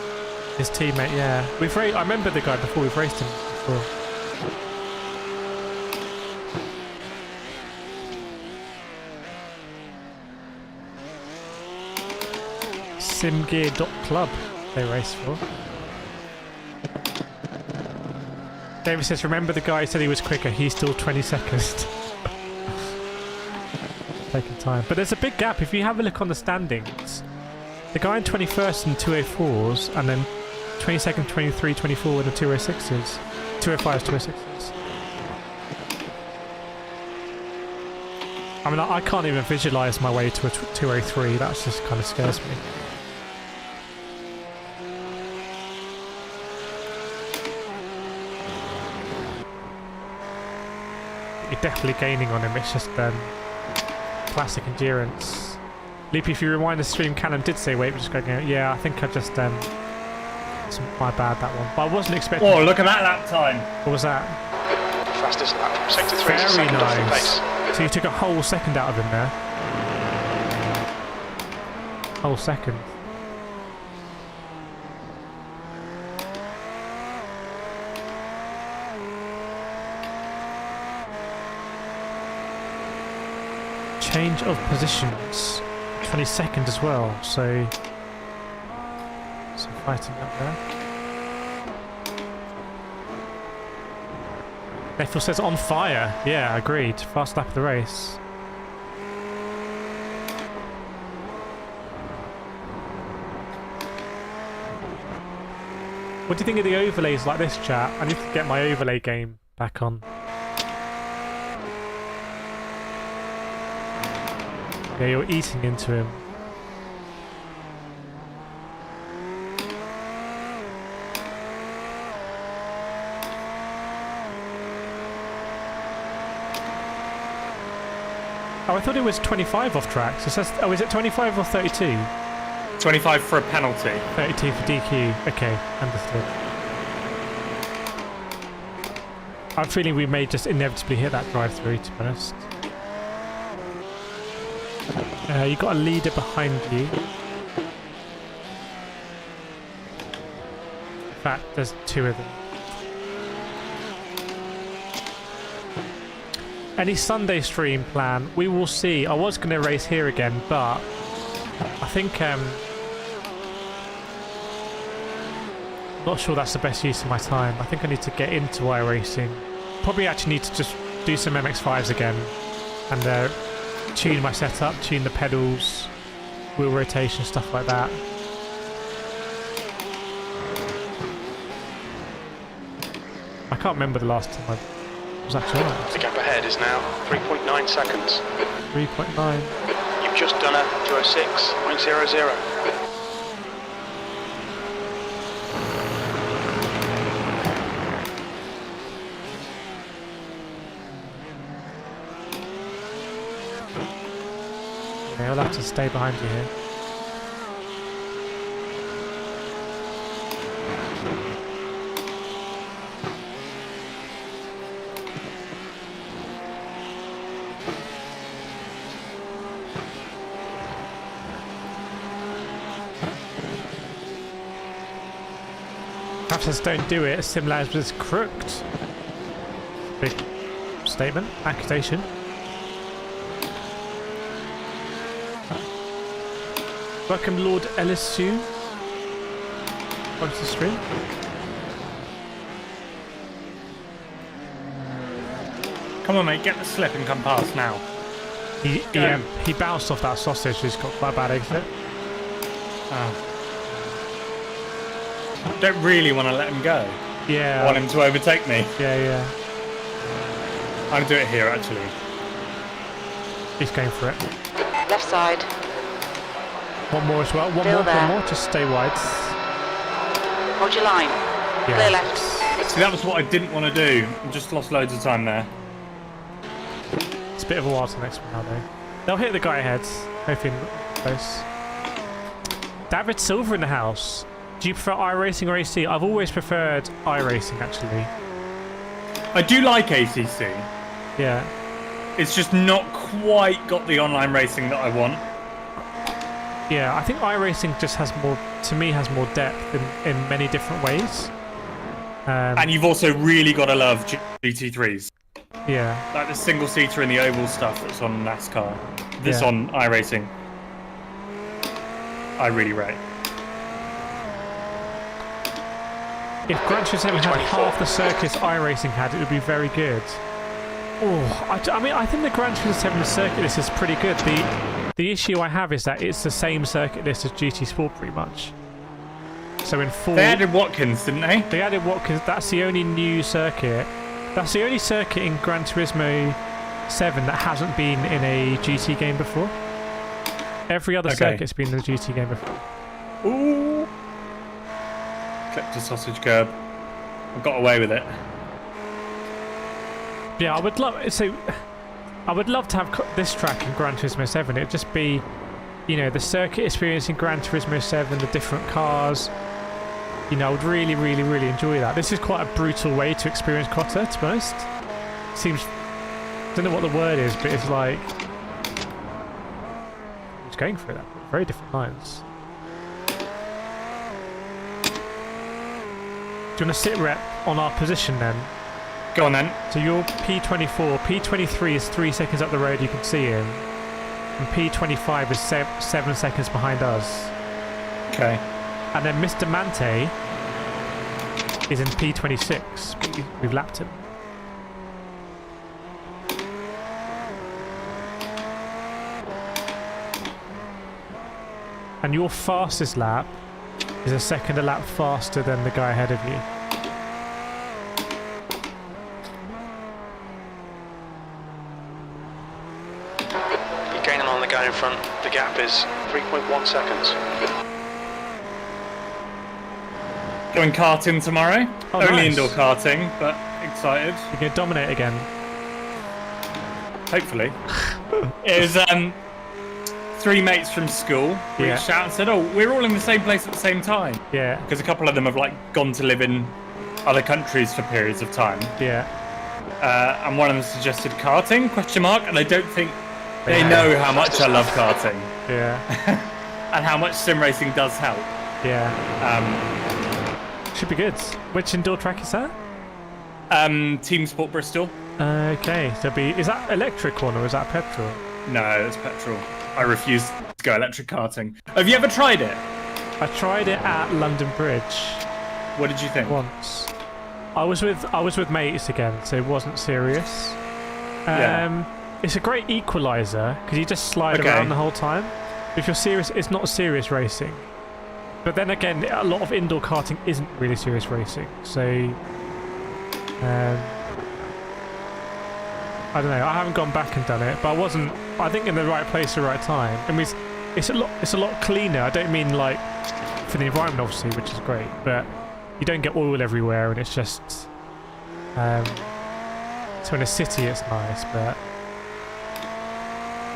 His teammate, yeah. I remember the guy before. We've raced him before. Simgear.club they race for. David says, remember the guy who said he was quicker? He's still 22nd. Taking time. But there's a big gap. If you have a look on the standings, the guy in 21st in 204s, and then 22nd, 23, 24 in the 206s. 205s, 206s. I mean, I can't even visualise my way to a 203. That just kind of scares me. You're definitely gaining on him. It's just classic endurance. Loopy, if you rewind the stream, Cannon did say wait, we're just going out. Yeah, I think I just it's my bad, that one. But I wasn't expecting. Oh, look at that lap time. What was that? Fastest lap from sector 3 to Very second off the nice. pace. So you took a whole second out of him there. Whole second. Change of positions. 22nd as well, so fighting up there. Neffel says on fire. Yeah, agreed. Fast lap of the race. What do you think of the overlays like this, chat? I need to get my overlay game back on. Yeah, you're eating into him. Oh, I thought it was 25 off tracks. It says, oh, is it 25 or 32? 25 for a penalty. 32 for DQ. Okay, understood. I'm feeling we may just inevitably hit that drive-through, to be honest. You got a leader behind you. In fact, there's 2 of them. Any Sunday stream plan? We will see. I was going to race here again, but I think not sure that's the best use of my time. I think I need to get into iRacing. Probably actually need to just do some MX-5s again and tune my setup, tune the pedals, wheel rotation, stuff like that. I can't remember the last time I was actually on it. The gap ahead is now 3.9 seconds. 3.9. You've Just done a 206.00. Yeah, I'll have to stay behind you here. Perhaps don't do it. Simlabs was crooked. Big statement, accusation. Welcome, Lord Elisu. Watch the stream. Come on, mate, get the slip and come past now. He bounced off that sausage. He's got quite a bad exit. Oh. Don't really want to let him go. Yeah. I want him to overtake me. Yeah. I'm going to do it here, actually. He's going for it. Left side. One more as well. One more. Just stay wide. Hold your line. Yeah. Clear left. See, that was what I didn't want to do. I just lost loads of time there. It's a bit of a while to the next one now, though. They'll hit the guy ahead. Hopefully close. David Silver in the house. Do you prefer iRacing or AC? I've always preferred iRacing, actually. I do like ACC. Yeah. It's just not quite got the online racing that I want. Yeah, I think iRacing just has more, to me, has more depth in many different ways. And you've also really got to love GT3s. Yeah. Like the single-seater and the oval stuff that's on NASCAR. This Yeah. on iRacing. I really rate. If Gran Turismo had half the circuits iRacing had, it would be very good. Oh, I mean, I think the Gran Turismo 7 circuit list is pretty good. The issue I have is that it's the same circuit list as GT Sport, pretty much. So in full... They added Watkins, didn't they? They added Watkins. That's the only new circuit. That's the only circuit in Gran Turismo 7 that hasn't been in a GT game before. Every other circuit's been in a GT game before. Ooh! Clipped a sausage curb. I got away with it. Yeah, I would love to have this track in Gran Turismo 7. It'd just be, you know, the circuit experience in Gran Turismo 7, the different cars. You know, I would really, really, really enjoy that. This is quite a brutal way to experience COTA, to be honest. Seems, I don't know what the word is, but it's like, it's going through that. Very different lines. Do you want to sit rep on our position then? Go on then. So you're P24. P23 is 3 seconds up the road, you can see him. And P25 is 7 seconds behind us. Okay. And then Mr. Mante is in P26. But we've lapped him. And your fastest lap is a second a lap faster than the guy ahead of you. On the guy in front, the gap is 3.1 seconds. Going karting tomorrow. Oh, Only nice. indoor karting, but excited. You're going to dominate again. Hopefully. It was 3 mates from school reached out and said, "Oh, we're all in the same place at the same time." Yeah. Because a couple of them have like gone to live in other countries for periods of time. Yeah. And one of them suggested karting? ? And I don't think they know how much I love karting. Yeah. And how much sim racing does help. Yeah. Should be good. Which indoor track is that? Team Sport Bristol. Okay. So is that electric one or is that petrol? No, it's petrol. I refuse to go electric karting. Have you ever tried it? I tried it at London Bridge. What did you think? Once. I was with mates again, so it wasn't serious. It's a great equalizer because you just slide around the whole time. If you're serious, it's not serious racing. But then again, a lot of indoor karting isn't really serious racing. So, I don't know. I haven't gone back and done it, but I wasn't I think in the right place at the right time. I mean, it's a lot cleaner. I don't mean like for the environment, obviously, which is great, but you don't get oil everywhere, and it's just. So in a city, it's nice, but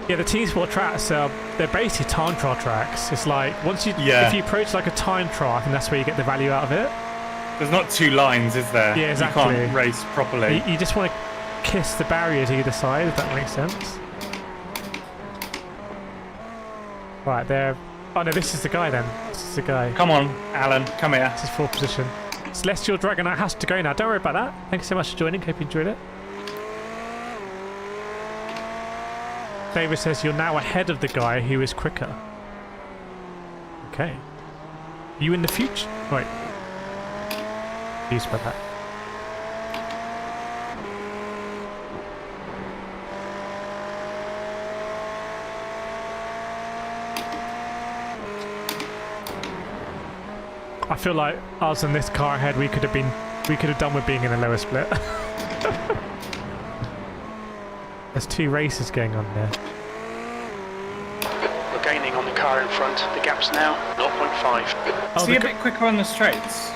yeah, the team sport tracks they're basically time trial tracks. It's like if you approach like a time trial, I think that's where you get the value out of it. There's not two lines, is there? Yeah, exactly. You can't race properly. You just want to kiss the barriers either side, if that makes sense. Right, there. Oh no, this is the guy then. This is the guy. Come on, Alan, come here. This is fourth position. Celestial Dragonite has to go now. Don't worry about that. Thank you so much for joining. Hope you enjoyed it. David says you're now ahead of the guy who is quicker. Okay. You in the future? Wait. Confused by that. I feel like us and this car ahead, we could have done with being in a lower split. There's two races going on there. We're gaining on the car in front. The gap's now 0.5. Oh, is he a bit quicker on the straights?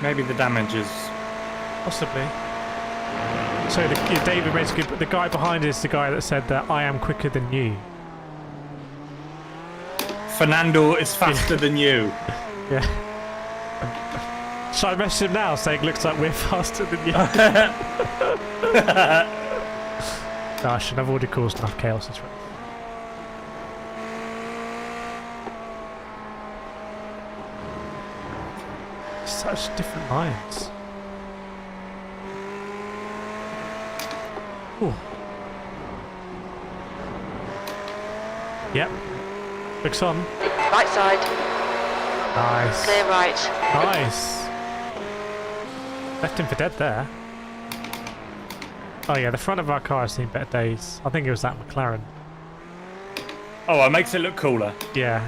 Maybe the damage is... Possibly. So David makes a good... The guy behind is the guy that said that I am quicker than you. Fernando is faster than you. Yeah. Shall I message him now saying looks like we're faster than you? No, I shouldn't. I've already caused enough chaos this race. Such different lines. Ooh. Yep. Looks on. Right side. Nice. Clear right. Nice. Left him for dead there. Oh yeah, the front of our car has seen better days. I think it was that McLaren. Oh, it makes it look cooler. Yeah.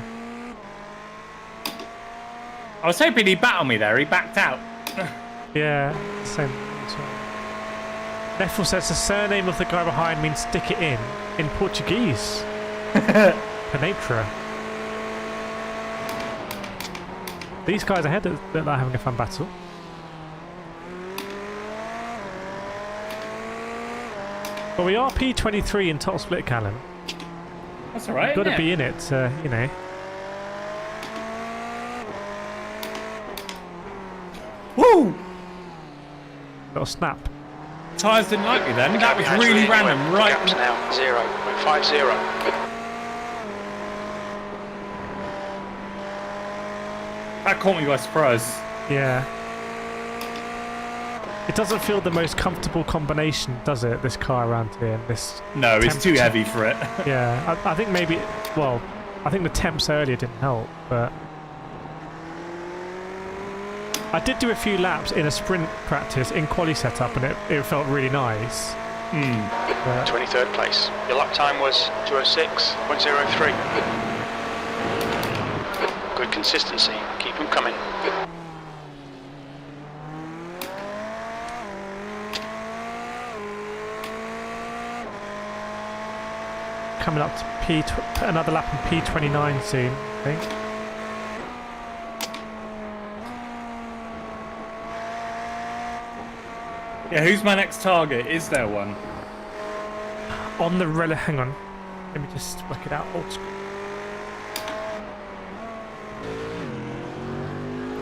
I was hoping he'd battle me there. He backed out. Yeah, same. Neffel says the surname of the guy behind means stick it in Portuguese. Penetra. These guys ahead are having a fun battle. But we are P23 in top split, Callum. That's all right. Got to be in it, you know. Woo! Little snap. Tyres didn't like me then. That was really random. Right. Gap's now 0.50. That caught me by surprise. Yeah. It doesn't feel the most comfortable combination, does it, this car around here? This No, it's too heavy for it. Yeah, I think maybe... Well, I think the temps earlier didn't help, but... I did do a few laps in a sprint practice in quali setup, and it felt really nice. 23rd place. Your lap time was 2:06.03. Good consistency. Keep them coming. Coming up to another lap in P29 soon, I think. Yeah, who's my next target? Is there one? On the hang on. Let me just work it out. Old school.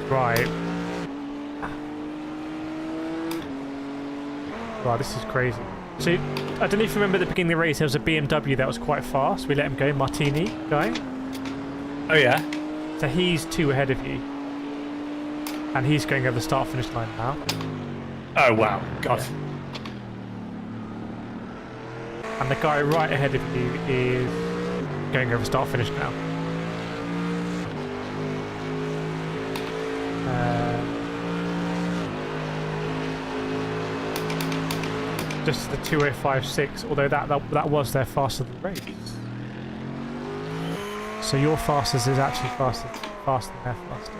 Right. Wow, this is crazy. So, I don't know if you remember at the beginning of the race, there was a BMW that was quite fast. We let him go, Martini guy. Oh, yeah? So he's 2 ahead of you. And he's going over the start-finish line now. Oh, wow. God. Yeah. And the guy right ahead of you is going over start-finish now. Just the 2:05.6, although that was their faster than race. So your fastest is actually faster than their fastest.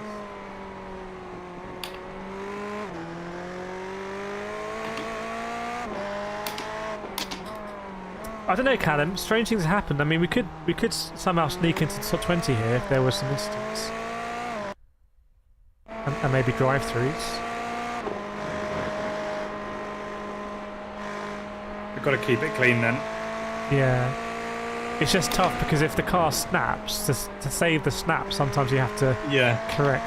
I don't know, Callum. Strange things happened. I mean, we could somehow sneak into the top 20 here if there was some incidents, and maybe drive-throughs. We've got to keep it clean then. Yeah. It's just tough because if the car snaps, to save the snap, sometimes you have to correct.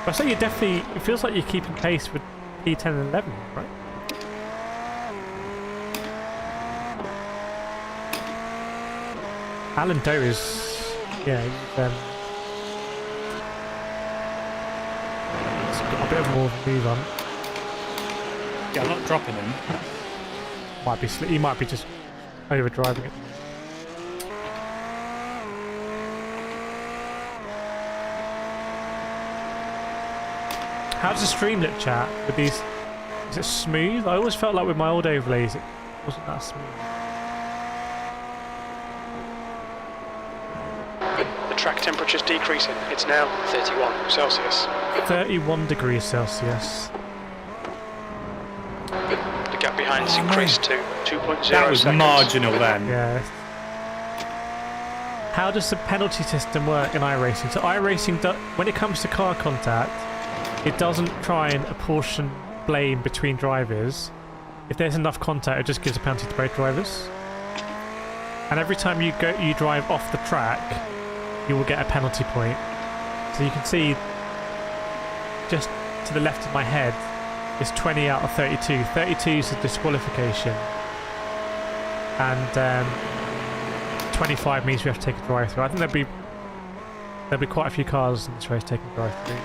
But I say you definitely. It feels like you're keeping pace with P10 and 11, right? Alan Doe is, yeah, he's got a bit of more of a move on. Yeah, I'm not dropping him. He might be just overdriving it. How does the stream look, chat? With these, is it smooth? I always felt like with my old overlays, it wasn't that smooth. The track temperature's decreasing. It's now 31 Celsius. 31 degrees Celsius. The gap behind's increased to 2.0 That was seconds. marginal then. Yeah. How does the penalty system work in iRacing? So iRacing, when it comes to car contact, it doesn't try and apportion blame between drivers. If there's enough contact, it just gives a penalty to both drivers. And every time you drive off the track, you will get a penalty point. So you can see just to the left of my head, it's 20 out of 32. 32 is a disqualification. And 25 means we have to take a drive-through. I think there'll be quite a few cars in this race taking a drive-through.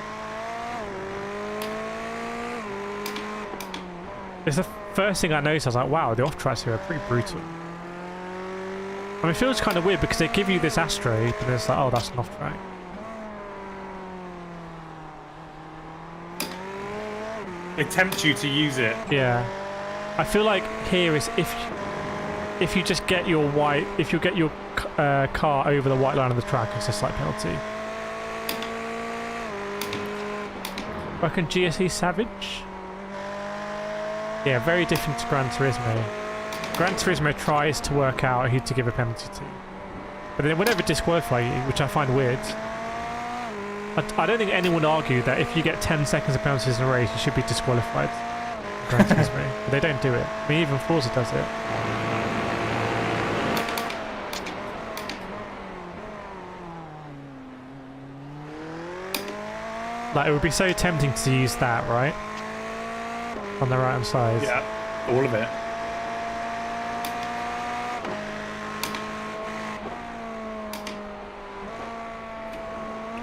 It's the first thing I noticed. I was like, wow, the off-tracks here are pretty brutal. I mean, it feels kind of weird because they give you this Astro, but it's like, oh, that's an off-track. They tempt you to use it. Yeah. I feel like here is if you just get your car over the white line of the track, it's a slight penalty. I reckon GSE Savage? Yeah, very different to Gran Turismo. Gran Turismo tries to work out who to give a penalty to. But then whenever disqualify you, which I find weird, I don't think anyone would argue that if you get 10 seconds of penalties in a race, you should be disqualified. Gran Turismo. But they don't do it. I mean, even Forza does it. Like, it would be so tempting to use that, right? On the right hand side. Yeah, all of it.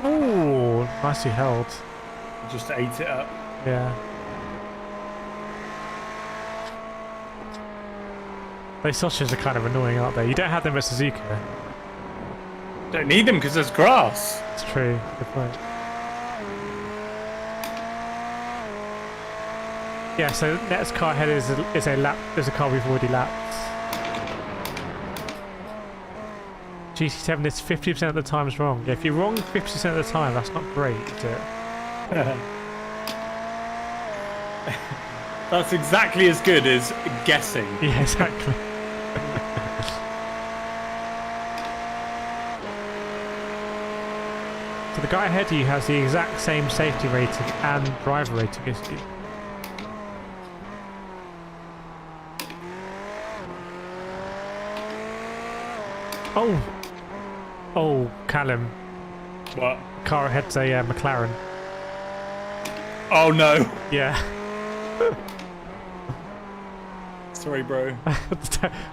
Ooh, nicely held. Just ate it up. Yeah. Those sausages are kind of annoying, aren't they? You don't have them at Suzuka. Don't need them because there's grass. It's true. Good point. Yeah, so next car ahead is a car we've already lapped. GT7 is 50% of the times wrong. Yeah, if you're wrong 50% of the time, that's not great, is it? That's exactly as good as guessing. Yeah, exactly. So the guy ahead of you has the exact same safety rating and driver rating as you. Oh, Callum. What? Car ahead's a McLaren. Oh no. Yeah. Sorry, bro.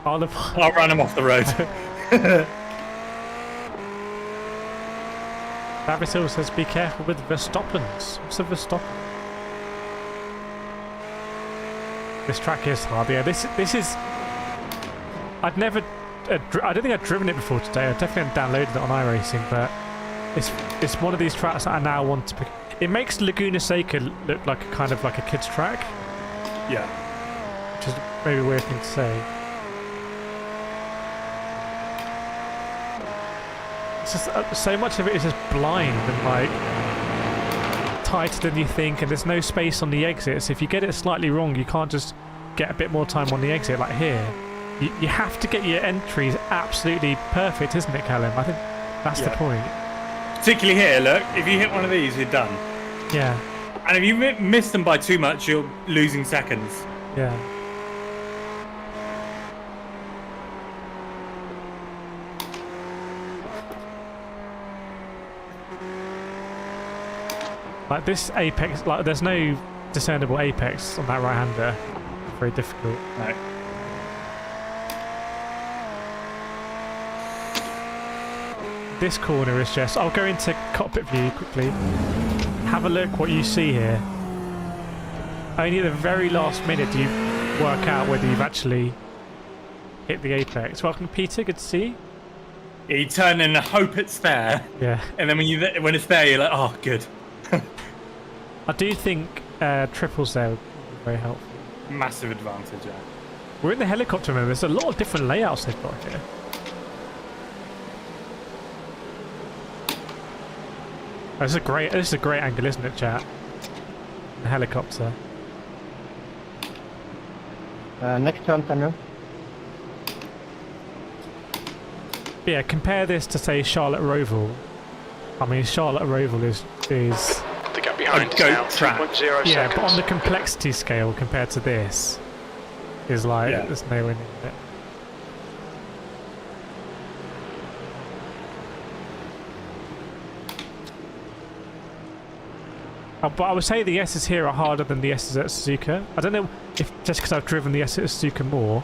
I'll run him off the road. Travis Hill says, be careful with Verstappens. What's a Verstappen? This track is hard. Yeah, this is... I don't think I've driven it before today. I definitely haven't downloaded it on iRacing, but it's one of these tracks that I now want to pick. It makes Laguna Seca look like a kind of like a kid's track. Yeah. Which is maybe a weird thing to say. It's just so much of it is just blind and like tighter than you think, and there's no space on the exits. If you get it slightly wrong, you can't just get a bit more time on the exit like here. You have to get your entries absolutely perfect, isn't it, Callum? I think that's the point. Particularly here, look, if you hit one of these, you're done. Yeah. And if you miss them by too much, you're losing seconds. Yeah. Like this apex, like there's no discernible apex on that right-hander. Very difficult. No. This corner is just... I'll go into cockpit view quickly. Have a look what you see here. Only at the very last minute do you work out whether you've actually hit the apex. Welcome, Peter. Good to see you. You turn and hope it's there. Yeah. And then when it's there, you're like, oh, good. I do think triples there would be very helpful. Massive advantage, yeah. We're in the helicopter, remember. There's a lot of different layouts they've got here. Oh, this is a great angle, isn't it, chat? The helicopter. Next turn, Samuel. But yeah, compare this to say Charlotte Roval. I mean, Charlotte Roval is The gap behind is goat now track. 3.0 seconds. yeah, but on the complexity scale compared to this, is like there's no winning it. But I would say the S's here are harder than the S's at Suzuka. I don't know if just because I've driven the S at Suzuka more.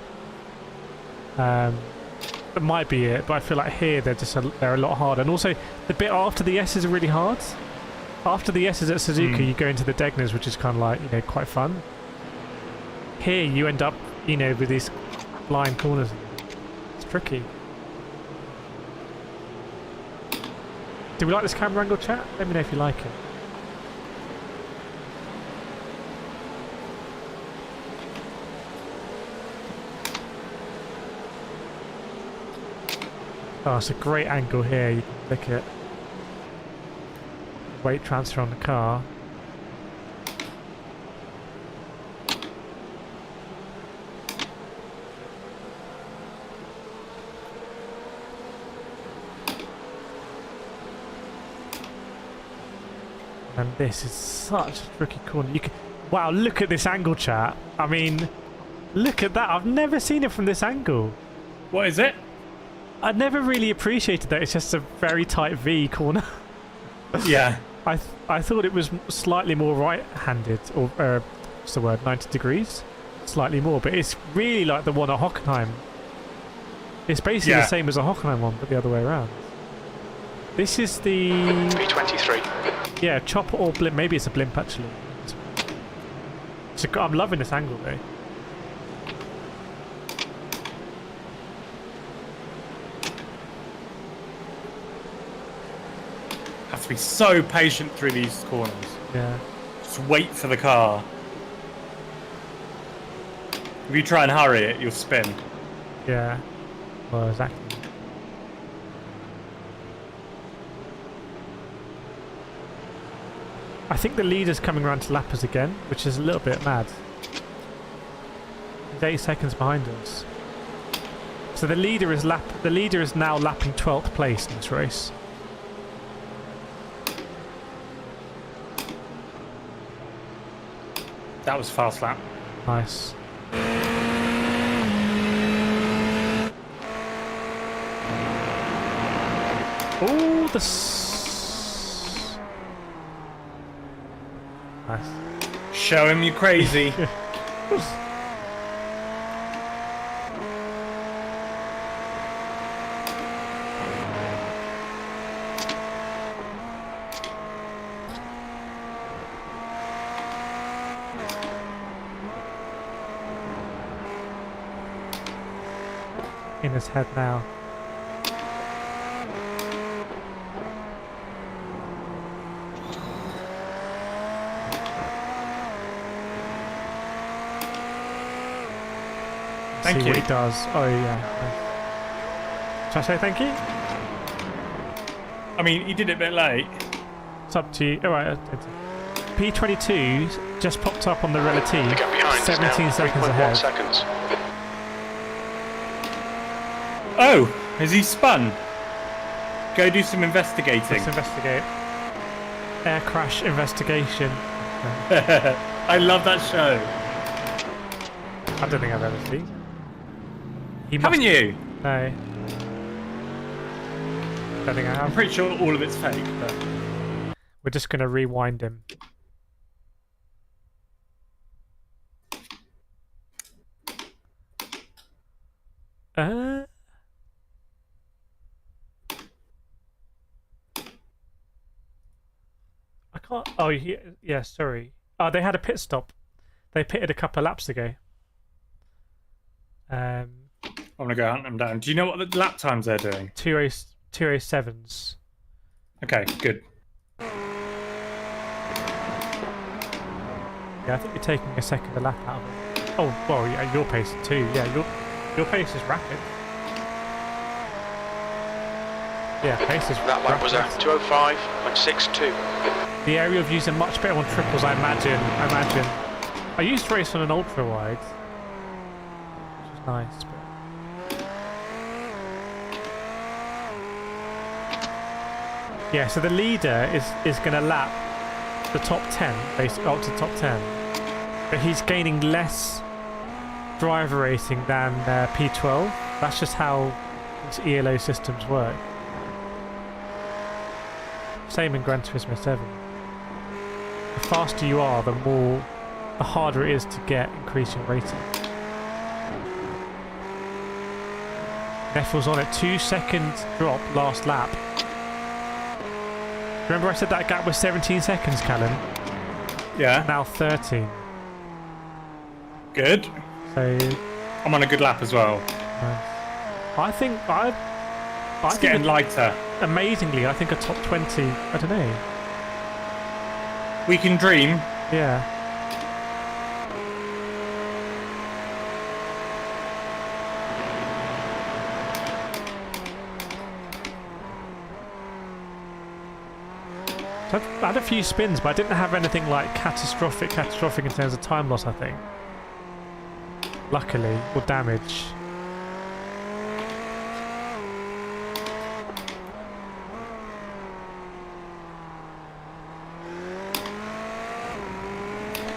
That might be it, but I feel like here they're a lot harder. And also, the bit after the S's are really hard. After the S's at Suzuka, you go into the Degners, which is kind of like, quite fun. Here, you end up, with these blind corners. It's tricky. Do we like this camera angle, chat? Let me know if you like it. Oh, it's a great angle here. You can look at weight transfer on the car. And this is such a tricky corner. Wow, look at this angle, chat. I mean, look at that. I've never seen it from this angle. What is it? I never really appreciated that it's just a very tight V corner. Yeah. I thought it was slightly more right-handed, or what's the word, 90 degrees? Slightly more, but it's really like the one at Hockenheim. It's basically the same as a Hockenheim one, but the other way around. This is the... P23. Yeah, chopper or blimp. Maybe it's a blimp, actually. I'm loving this angle, though. Have to be so patient through these corners. Yeah. Just wait for the car. If you try and hurry it, you'll spin. Yeah. Well, exactly. I think the leader's coming around to lappers again, which is a little bit mad. He's 8 seconds behind us. So the leader is now lapping 12th place in this race. That was fast lap. Nice. Oh, nice. Show him you're crazy. In his head now. Thank See you. what he does. Oh yeah. Shall I say thank you? I mean, you did it a bit late. It's up to you. Alright. P22 just popped up on the relative. The gap behind is 17 now seconds 3.1 ahead. seconds. Oh, has he spun? Go do some investigating. Let's investigate. Air crash investigation. I love that show. I don't think I've ever seen. Haven't you? No. Don't think I I'm have. pretty sure all of it's fake, but... We're just going to rewind him. I can't... Oh, yeah, sorry. Oh, they had a pit stop. They pitted a couple of laps ago. I'm going to go hunt them down. Do you know what the lap times they're doing? 2:07s. Okay, good. Yeah, I think you're taking a second a lap out of it. Oh, well, yeah, your pace too. Yeah, your pace is rapid. Yeah, pace is That lap was at 2:05.62. The aerial views are much better on triples, I imagine. I used to race on an ultra wide, which is nice. But... yeah, so the leader is going to lap the top 10, basically up to top 10, but he's gaining less driver rating than P12. That's just how these ELO systems work. Same in Gran Turismo 7. The faster you are, the harder it is to get increasing rating. Neffels on it, 2 second drop last lap. Remember I said that gap was 17 seconds, Callum? Yeah. Now 13. Good. So I'm on a good lap as well. I think It's getting lighter. Amazingly, I think a top 20, I don't know. We can dream. Yeah. So I had a few spins, but I didn't have anything like catastrophic in terms of time loss, I think. Luckily, or damage.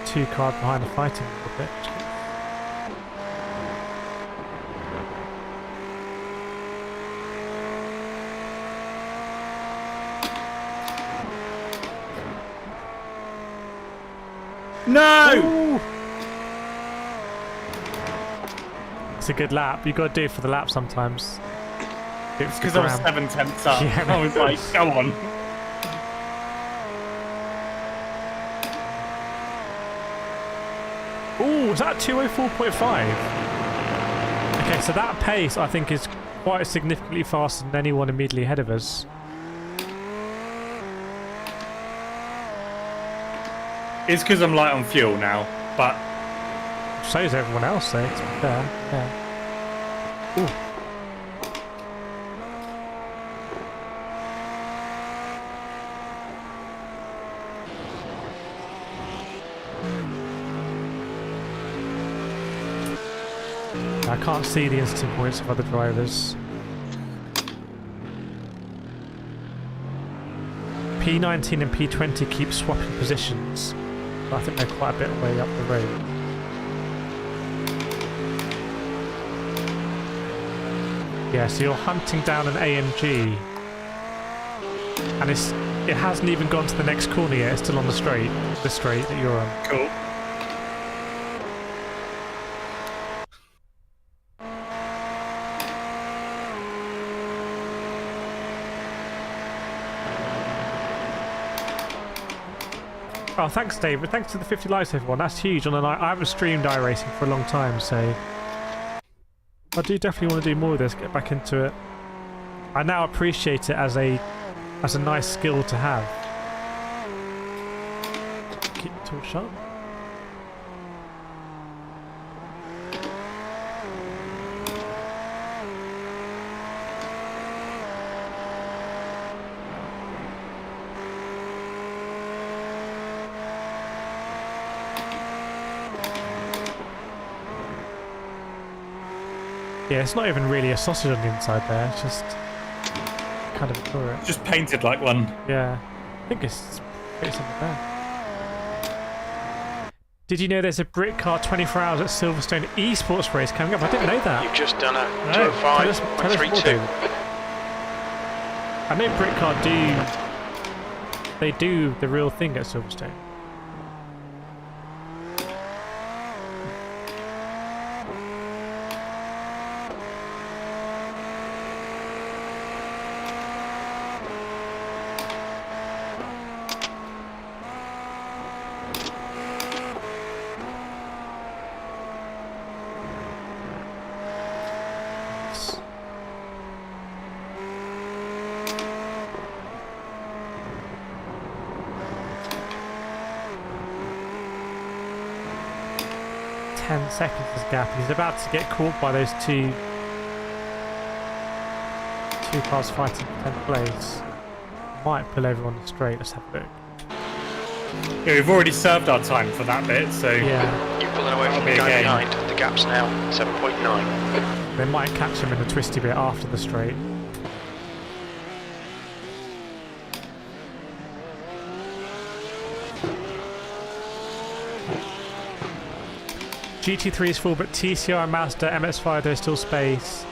Two card behind the fighting a little bit. No! Ooh. It's a good lap. You got to do it for the lap sometimes. It's because I was 7/10 up. Yeah. I was like, go on. Ooh, is that 2:04.5? Okay, so that pace I think is quite significantly faster than anyone immediately ahead of us. It's because I'm light on fuel now, but... So is everyone else, though, to be fair. Yeah. Ooh. I can't see the instant points of other drivers. P19 and P20 keep swapping positions, but I think they're quite a bit way up the road. Yeah, so you're hunting down an AMG, and it hasn't even gone to the next corner yet. It's still on the straight that you're on. Cool. Oh, thanks, David. Thanks to the 50 likes, everyone. That's huge. I haven't streamed iRacing for a long time, so I do definitely want to do more of this. Get back into it. I now appreciate it as a nice skill to have. Keep the tool sharp. Yeah, it's not even really a sausage on the inside there. It's just kind of ignore it. Just painted like one. Yeah, I think it's pretty simple there. Did you know there's a Brit Car 24 hours at Silverstone esports race coming up? I didn't know that. You've just done a No. Tell us 205.32. more, David. I know Brit Car they do the real thing at Silverstone. Seconds is gap. He's about to get caught by those two cars fighting for 10th place. Might pull over on the straight. Let's have a look. Yeah, we've already served our time for that bit, so Yeah, You're pulling away from the guy behind. The gap's now 7.9. they might catch him in the twisty bit after the straight. GT3 is full, but TCR, Mazda, MS5, there's still space.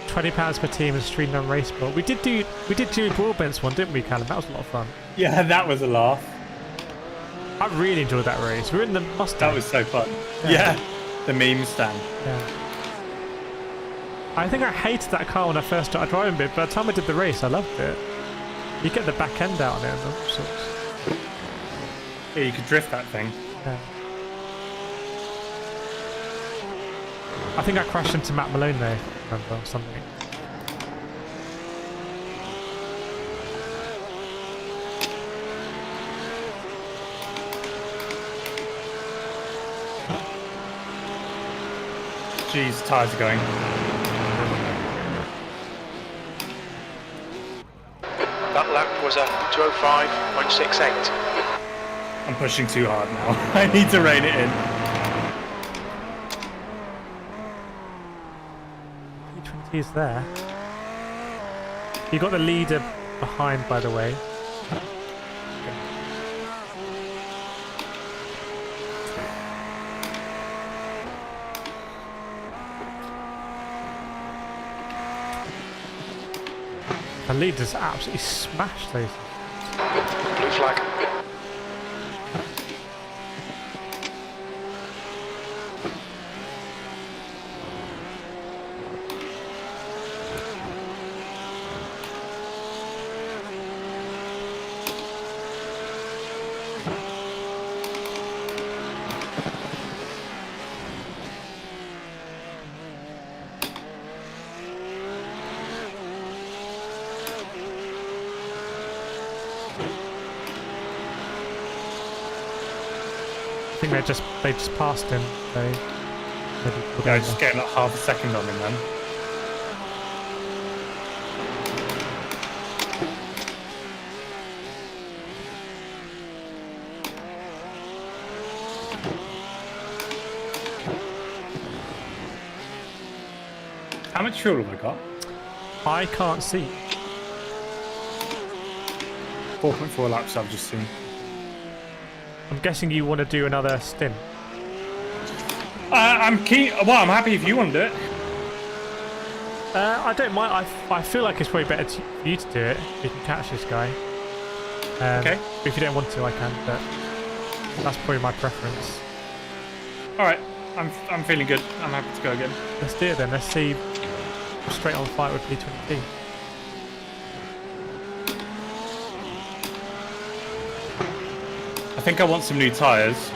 £20 per team is streamed on Racebot. We did do Broadbent's one, didn't we, Callum? That was a lot of fun. yeah, that was a laugh. I really enjoyed that race. We were in the Mustang. That was so fun. Yeah, the meme stand. Yeah. I think I hated that car when I first started driving it, but by the time I did the race, I loved it. You get the back end out on it and all sorts. Yeah, you could drift that thing. Yeah. I think I crashed into Matt Malone though, remember, or something. Jeez, tyres are going. That lap was a 205.68. I'm pushing too hard now. I need to rein it in. He's there. You got the leader behind, by the way. The leader's absolutely smashed those. Blue flag. I think they just passed him. So maybe we'll Yeah, go just getting like half a second on him then. How much fuel have I got? I can't see. 4.4 laps I've just seen. I'm guessing you want to do another stint. I'm keen. Well, I'm happy if you want to do it. I don't mind. I feel like it's probably better for you to do it. If you can catch this guy. Okay. If you don't want to, I can. But that's probably my preference. All right. I'm feeling good. I'm happy to go again. Let's do it then. Let's see. Straight on fight with P22. I think I want some new tyres.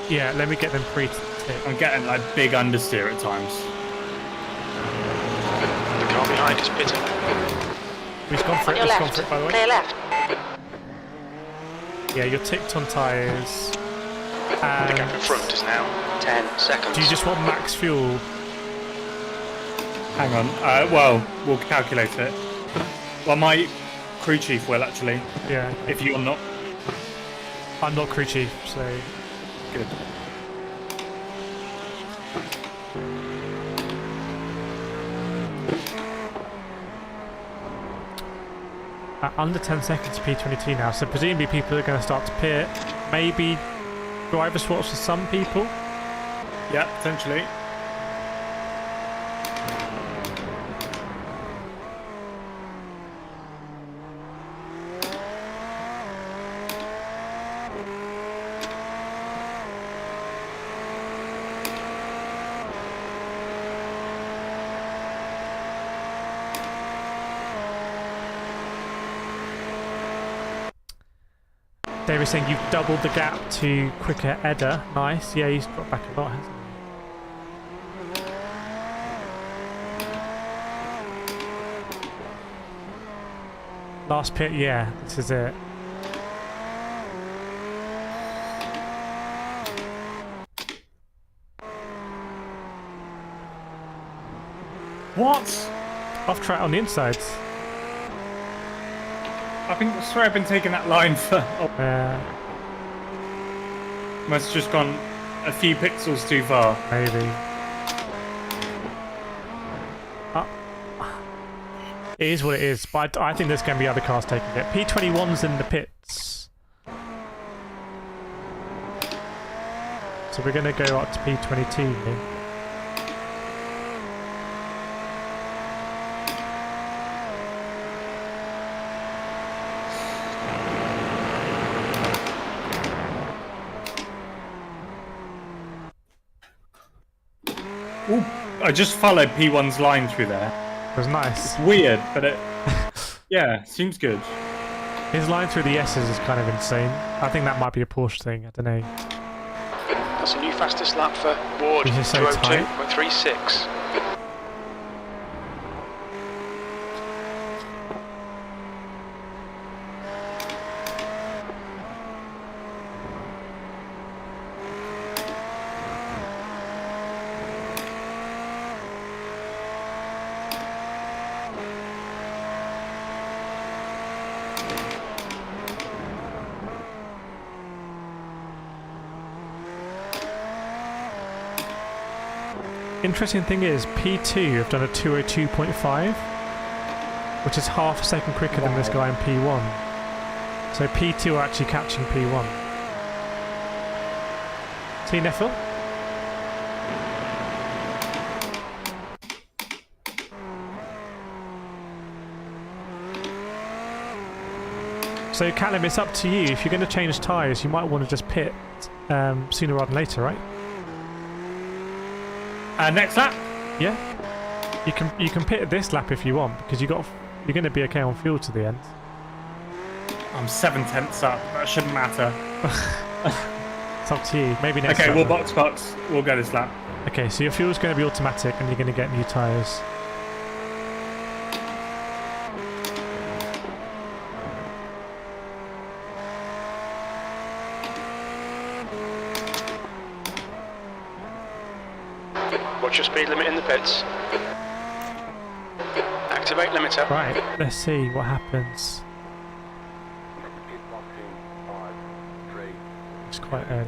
Yeah, let me get them pre-tipped. I'm getting like big understeer at times. The car behind is pitting. He's gone for On it. your He's gone left. for it, by the way. Clear left. Yeah, you're ticked on tyres. The gap in front is now 10 seconds. Do you just want max fuel? Hang on. Well, we'll calculate it. Well, my crew chief will actually. Yeah. If you're not. I'm not crew chief, so Good. At under 10 seconds P22 now, so presumably people are going to start to pit. Maybe driver swaps for some people. Yeah, potentially. They were saying you've doubled the gap to quicker Edda. Nice. Yeah, he's dropped back a lot, hasn't he? Last pit, yeah, this is it. What? Off track on the insides. I swear I've been taking that line for... Must have just gone a few pixels too far. Maybe. It is what it is, but I think there's going to be other cars taking it. P21's in the pits. So we're going to go up to P22 here. Ooh, I just followed P1's line through there. It was nice. It's weird, but it... yeah, seems good. His line through the S's is kind of insane. I think that might be a Porsche thing, I don't know. That's a new fastest lap for Ward, This is so tight. 202.36. Interesting thing is, P2 have done a 202.5, which is half a second quicker than this guy in P1. So P2 are actually catching P1. See, Neffel? So Callum, it's up to you. If you're going to change tyres, you might want to just pit sooner rather than later, right? Next lap? Yeah. You can pit this lap if you want, because you're going to be okay on fuel to the end. I'm 7/10 up. That shouldn't matter. It's up to you. Maybe next Okay, lap. we'll box. We'll go this lap. Okay, so your fuel's going to be automatic and you're going to get new tyres. Watch your speed limit in the pits. Activate limiter. Right, let's see what happens. It's quite early.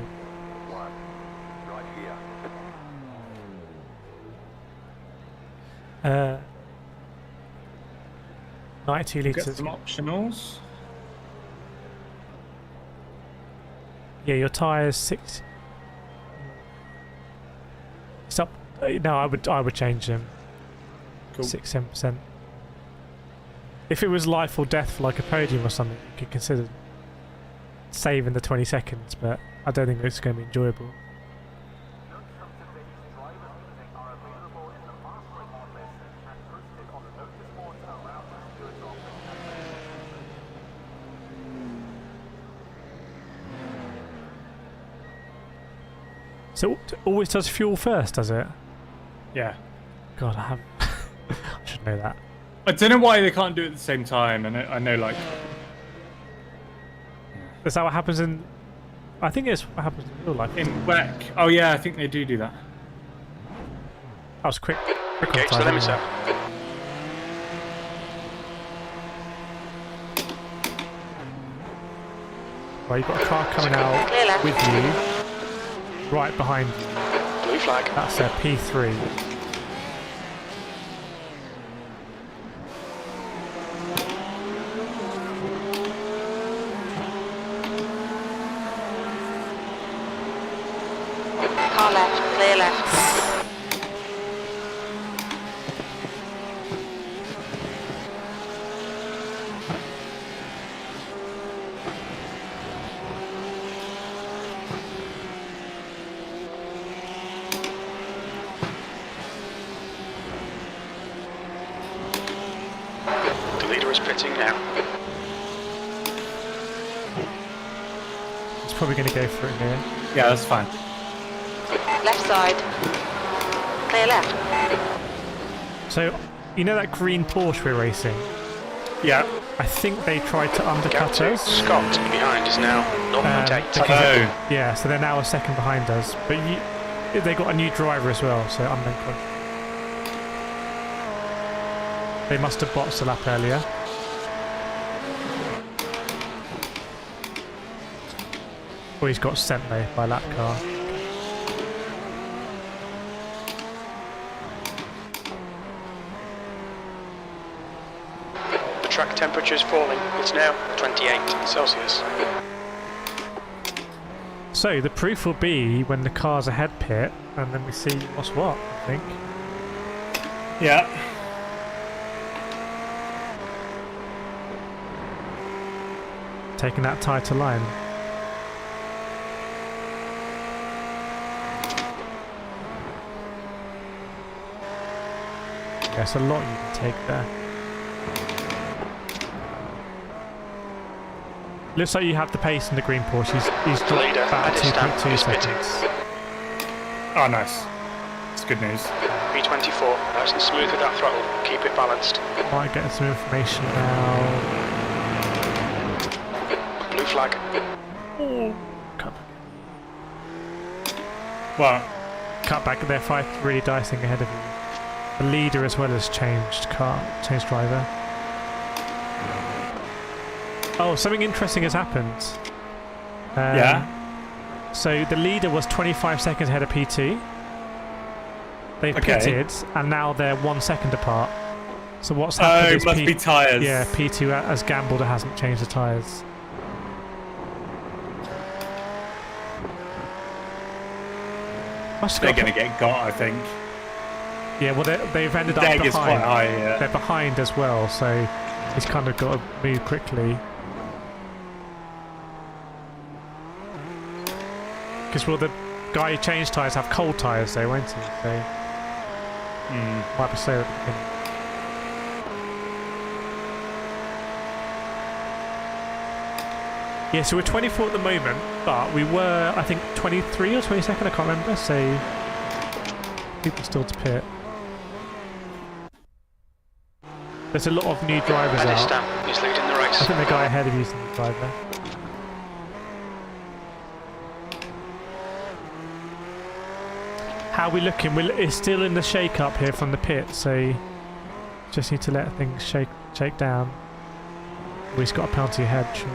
92 Get litres. some optionals. Yeah, your tyres 6. It's up. No, I would change them. Cool. 6-7%. If it was life or death for like a podium or something, you could consider saving the 20 seconds, but I don't think it's going to be enjoyable. So it always does fuel first, does it? Yeah. God, I should know that. I don't know why they can't do it at the same time, and I know, like... Is that what happens in... I think it's what happens in real life. In WEC. Oh yeah, I think they do that. That was quick. Engage the limiter. Well, you've got a car coming out with you, right behind you. Blue flag. That's a P3. left, clear left. The leader is pitting now. It's probably going to go for it here. Yeah, that's fine. Left side. Clear left. So, you know that green Porsche we're racing? Yeah. I think they tried to Gap undercut to us. Scott behind is now 0.8. Oh. Yeah, so they're now a second behind us. But they got a new driver as well, so I'm unconscious. They must have botched the lap earlier. Or he's got sent there by lap car. The track temperature is falling. It's now 28 Celsius. So the proof will be when the car's ahead pit, and then we see what's what, I think. Yeah. Taking that tighter line. There's a lot you can take there. Looks like you have the pace in the green Porsche. He's The dropped leader about at his stand 2.2 is pitting. seconds. Oh, nice. It's good news. B24, nice and smooth with that throttle. Keep it balanced. Might get some information now. Blue flag. Oh, cut Well, back. They're really dicing ahead of you. The leader as well has changed driver. Oh, something interesting has happened. yeah. So the leader was 25 seconds ahead of P2. They've Okay. pitted, and now they're 1 second apart. So what's happened Oh, is it must be tyres. Yeah, P2 has gambled and hasn't changed the tyres. They're going to get got, I think. Yeah, well, they've ended up Deg behind. is quite high, yeah. They're behind as well, so he's kind of got to move quickly. Because will the guy who changed tyres have cold tyres though, won't he? So might be slow at the beginning. Yeah, so we're 24 at the moment, but we were, I think, 23 or 22nd, I can't remember, so people still to pit. There's a lot of new drivers At his out. stand, he's leading the race. I think the guy ahead of you is the new driver. How are we looking? It's still in the shake-up here from the pit, so just need to let things shake down. We've got a penalty ahead, sure.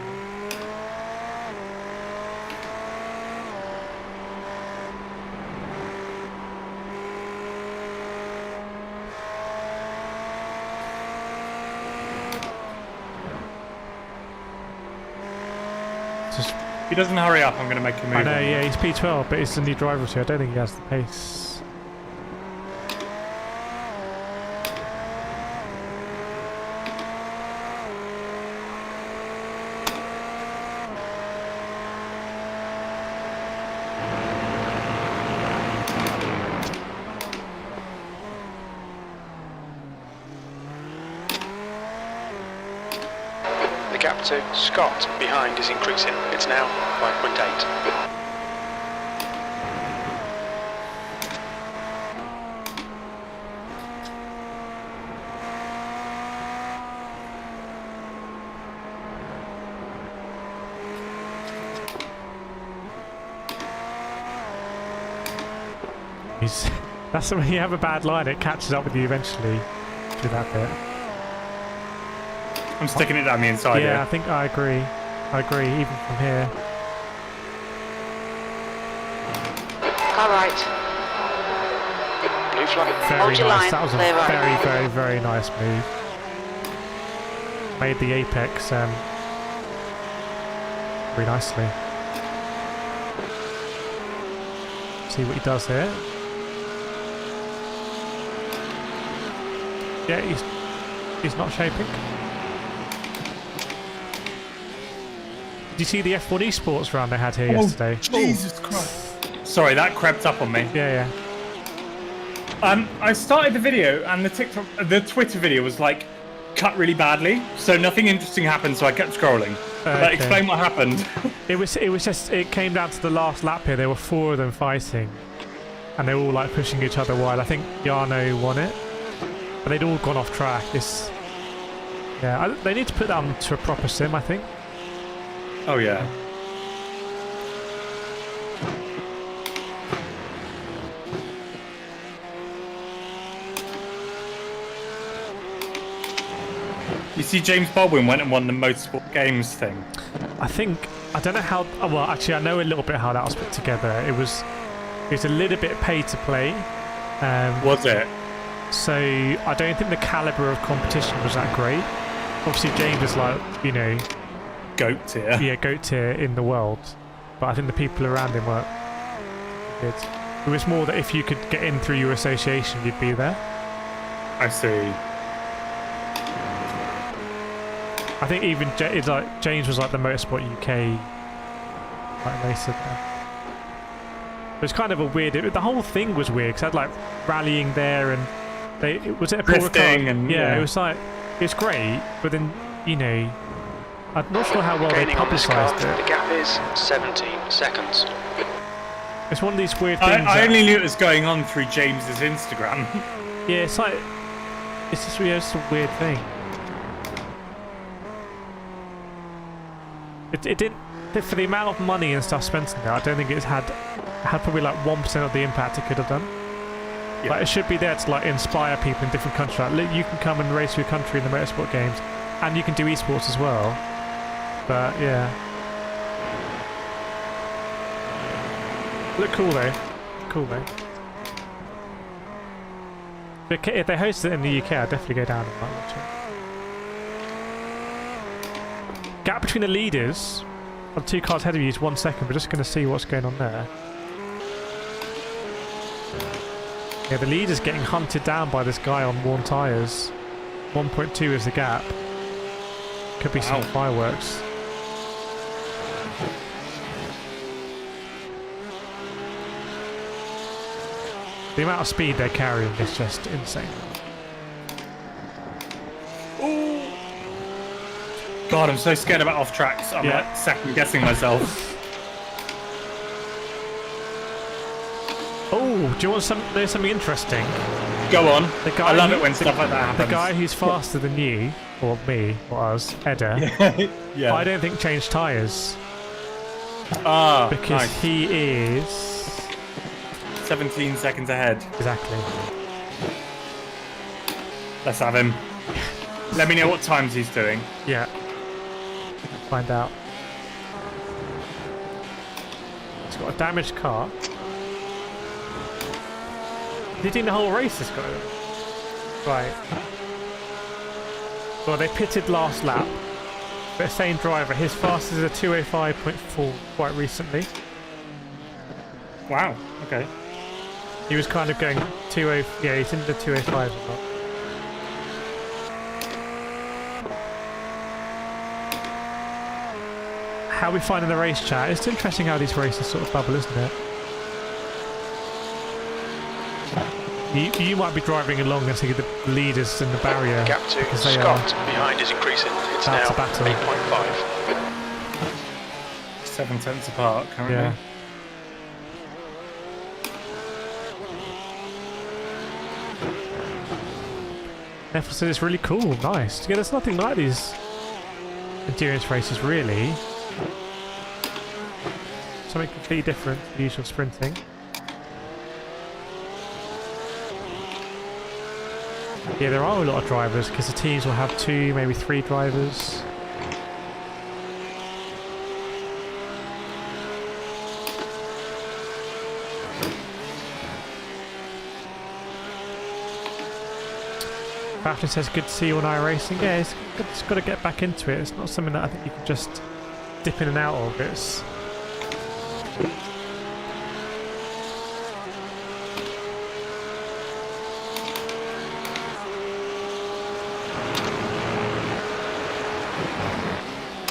If he doesn't hurry up, I'm going to make a move. I know, yeah, he's P12, but it's a new driver, so I don't think he has the pace. The gap to Scott behind is increasing. It's now 5.8. That's when you have a bad line, it catches up with you eventually to that bit. I'm sticking it down the inside Yeah, I here. think I agree. I agree, even from here. Car right. Blue flag. Very Hold your nice. line, That was a clear right. very, very, very nice move. Made the apex very nicely. See what he does here. Yeah, he's not shaping. Did you see the F1 esports round they had here yesterday? Jesus Christ. Sorry, that crept up on me. Yeah. I started the video and the Twitter video was like cut really badly, so nothing interesting happened, so I kept scrolling. Okay. Explain what happened. It was just, it came down to the last lap here. There were 4 of them fighting, and they were all like pushing each other wide. I think Jarno won it, but they'd all gone off track. They need to put that onto a proper sim, I think. Oh yeah. You see, James Baldwin went and won the Motorsport Games thing. I don't know how. Well, actually, I know a little bit how that was put together. It was a little bit pay to play. Was it? So I don't think the caliber of competition was that great. Obviously, James is like, you know, GOAT tier. Yeah, GOAT tier in the world. But I think the people around him weren't good. It was more that if you could get in through your association, you'd be there. I see. I think even James was like the Motorsport UK like racer there. It was kind of a weird. The whole thing was weird because they had like rallying there and was it a pull drifting and yeah, it was like it was great, but then you know I'm not sure how well they Gaining on this car, publicised it. the gap is 17 seconds. It's one of these weird things. I only knew it was going on through James's Instagram. Yeah, it's like it's just a weird thing. It didn't, for the amount of money and stuff spent in there, I don't think it's had probably like 1% of the impact it could have done. Yeah. Like, it should be there to like inspire people in different countries. Like, you can come and race your country in the motorsport games, and you can do esports as well. But yeah, look cool though. Cool though. If they host it in the UK, I'd definitely go down and might watch it. Gap between the leaders on 2 cars ahead of you is 1 second. We're just going to see what's going on there. Yeah, the leader's getting hunted down by this guy on worn tyres. 1.2 is the gap. Could be some fireworks. The amount of speed they're carrying is just insane. God, I'm so scared about off tracks. I'm like second guessing myself. Oh, do you want know something interesting? Go on. I love it when the, stuff like that happens. The guy who's faster than you, or me, or us, Edda, yeah. I don't think changed tyres. Ah, because nice. he is 17 seconds ahead. Exactly. Let's have him. Let me know what times he's doing. Yeah. Find out. He's got a damaged car. Is he doing the whole race, this guy? Right. Well, they pitted last lap. But the same driver. His fastest is a 205.4 quite recently. Wow, okay. He was kind of going 20. Yeah, he's in the 205 a lot. How we find in the race chat. It's interesting how these races sort of bubble, isn't it? You might be driving along and see the leaders in the barrier. Gap to Scott behind is increasing. It's now 8.5. 7 tenths apart currently. Yeah. Therefore, so it's really cool, nice. Yeah, there's nothing like these endurance races, really. Something completely different to the usual sprinting. Yeah, there are a lot of drivers because the teams will have 2, maybe 3 drivers. Biafron says, good to see you on iRacing. Yeah, it's got to get back into it. It's not something that I think you can just dip in and out of. It's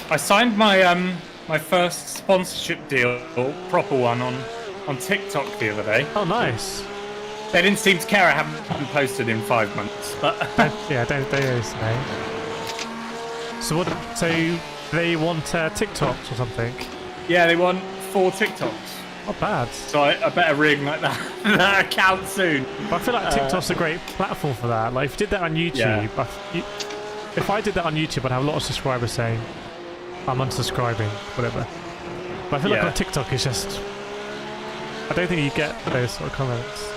I signed my my first sponsorship deal, proper one, on TikTok the other day. Oh, nice. They didn't seem to care. I haven't posted in 5 months, but Yeah, don't they say. So what? So they want TikToks or something? yeah, they want 4 TikToks. Not bad. So I better reignite that account soon. But I feel like TikTok's a great platform for that. Like if you did that on YouTube, if I did that on YouTube, I'd have a lot of subscribers saying, I'm unsubscribing, whatever. But I feel like on TikTok it's just... I don't think you get those sort of comments.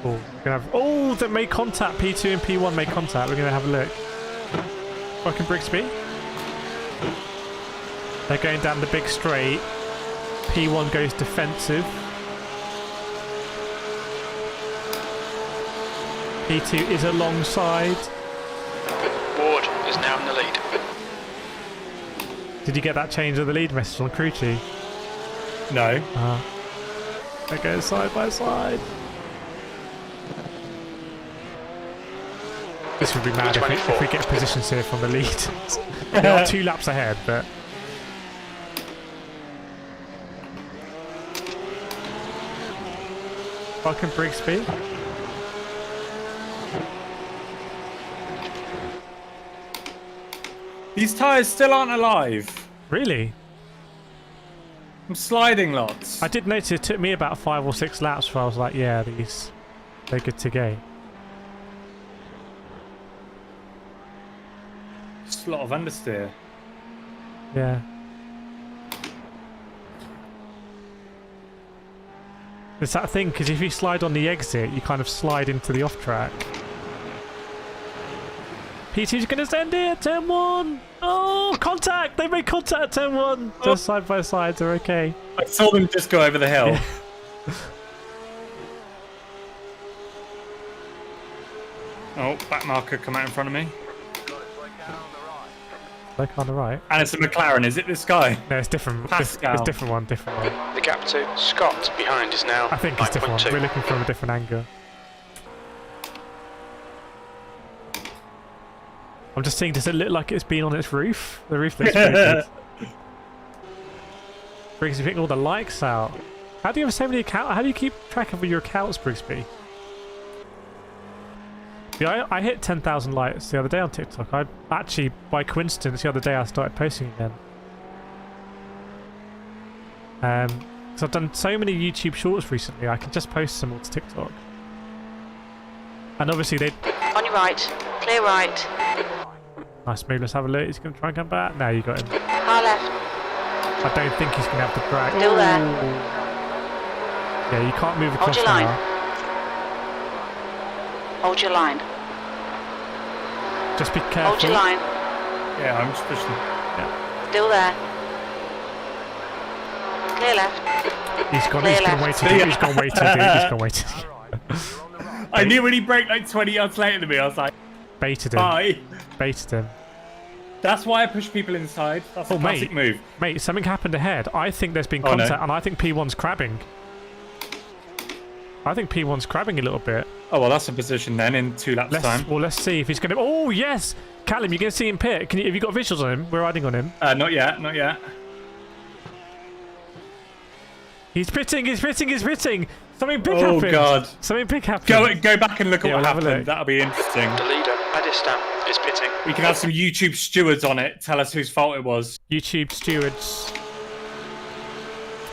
Oh, we're gonna have... Oh, they made contact. P2 and P1 made contact. We're going to have a look. Fucking Brigsby. They're going down the big straight. P1 goes defensive. P2 is alongside. Ward is now in the lead. Did you get that change of the lead message on crew chief? No. They go side by side. This would be mad if we get positions here from the lead. They are 2 laps ahead, but... Fucking Brigsby. These tyres still aren't alive. Really? I'm sliding lots. I did notice it took me about 5 or 6 laps before I was like, yeah, they're good to go. Just a lot of understeer. Yeah. It's that thing, because if you slide on the exit, you kind of slide into the off-track. P2's going to send it, turn 1! Oh, contact! They made contact at turn 1! Just side by side, they're okay. I saw them just go over the hill. Yeah. Oh, back marker come out in front of me. Like on the right. And it's a McLaren, is it this guy? No, it's different. Pascal. It's different one, different one. The gap to Scott behind is now I think it's different one. 9.2. We're looking from a different angle. I'm just saying, does it look like it's been on its roof? The roof looks pretty good. Brigsby picking all the likes out. How do you have so many accounts? How do you keep track of your accounts, Brigsby? Yeah, I hit 10,000 likes the other day on TikTok. I actually, by coincidence, the other day I started posting again. Because I've done so many YouTube shorts recently, I can just post them all to TikTok. And obviously they... On your right. Clear right. Nice move, let's have a look. He's going to try and come back. No, you got him. Far left. I don't think he's going to have the drag. Still there. Yeah, you can't move across Hold your line. now. Hold your line. Just be careful. Hold your line. Yeah, I'm just pushing. Still there. Clear left. He's gone. Clear He's gone left. way too deep. He's gone way too deep. He's gone way too deep. I knew when he braked like 20 yards later than me, I was like, Baited him. bye. Baited him. That's why I push people inside. That's a classic move. Mate, something happened ahead. I think there's been Oh, no. contact, and I think P1's crabbing. I think P1's crabbing a little bit. Oh, well, that's a position then in 2 laps time. Well, let's see if he's going to... Oh, yes! Callum, you're going to see him pit. Have you got visuals on him? We're riding on him. Not yet, not yet. He's pitting, he's pitting, he's pitting! Something big happened! Oh, God. Something big happened. Go back and look at Yeah, what we'll have a happened. look. That'll be interesting. The leader, Adistan, is pitting. We can have some YouTube stewards on it. Tell us whose fault it was. YouTube stewards.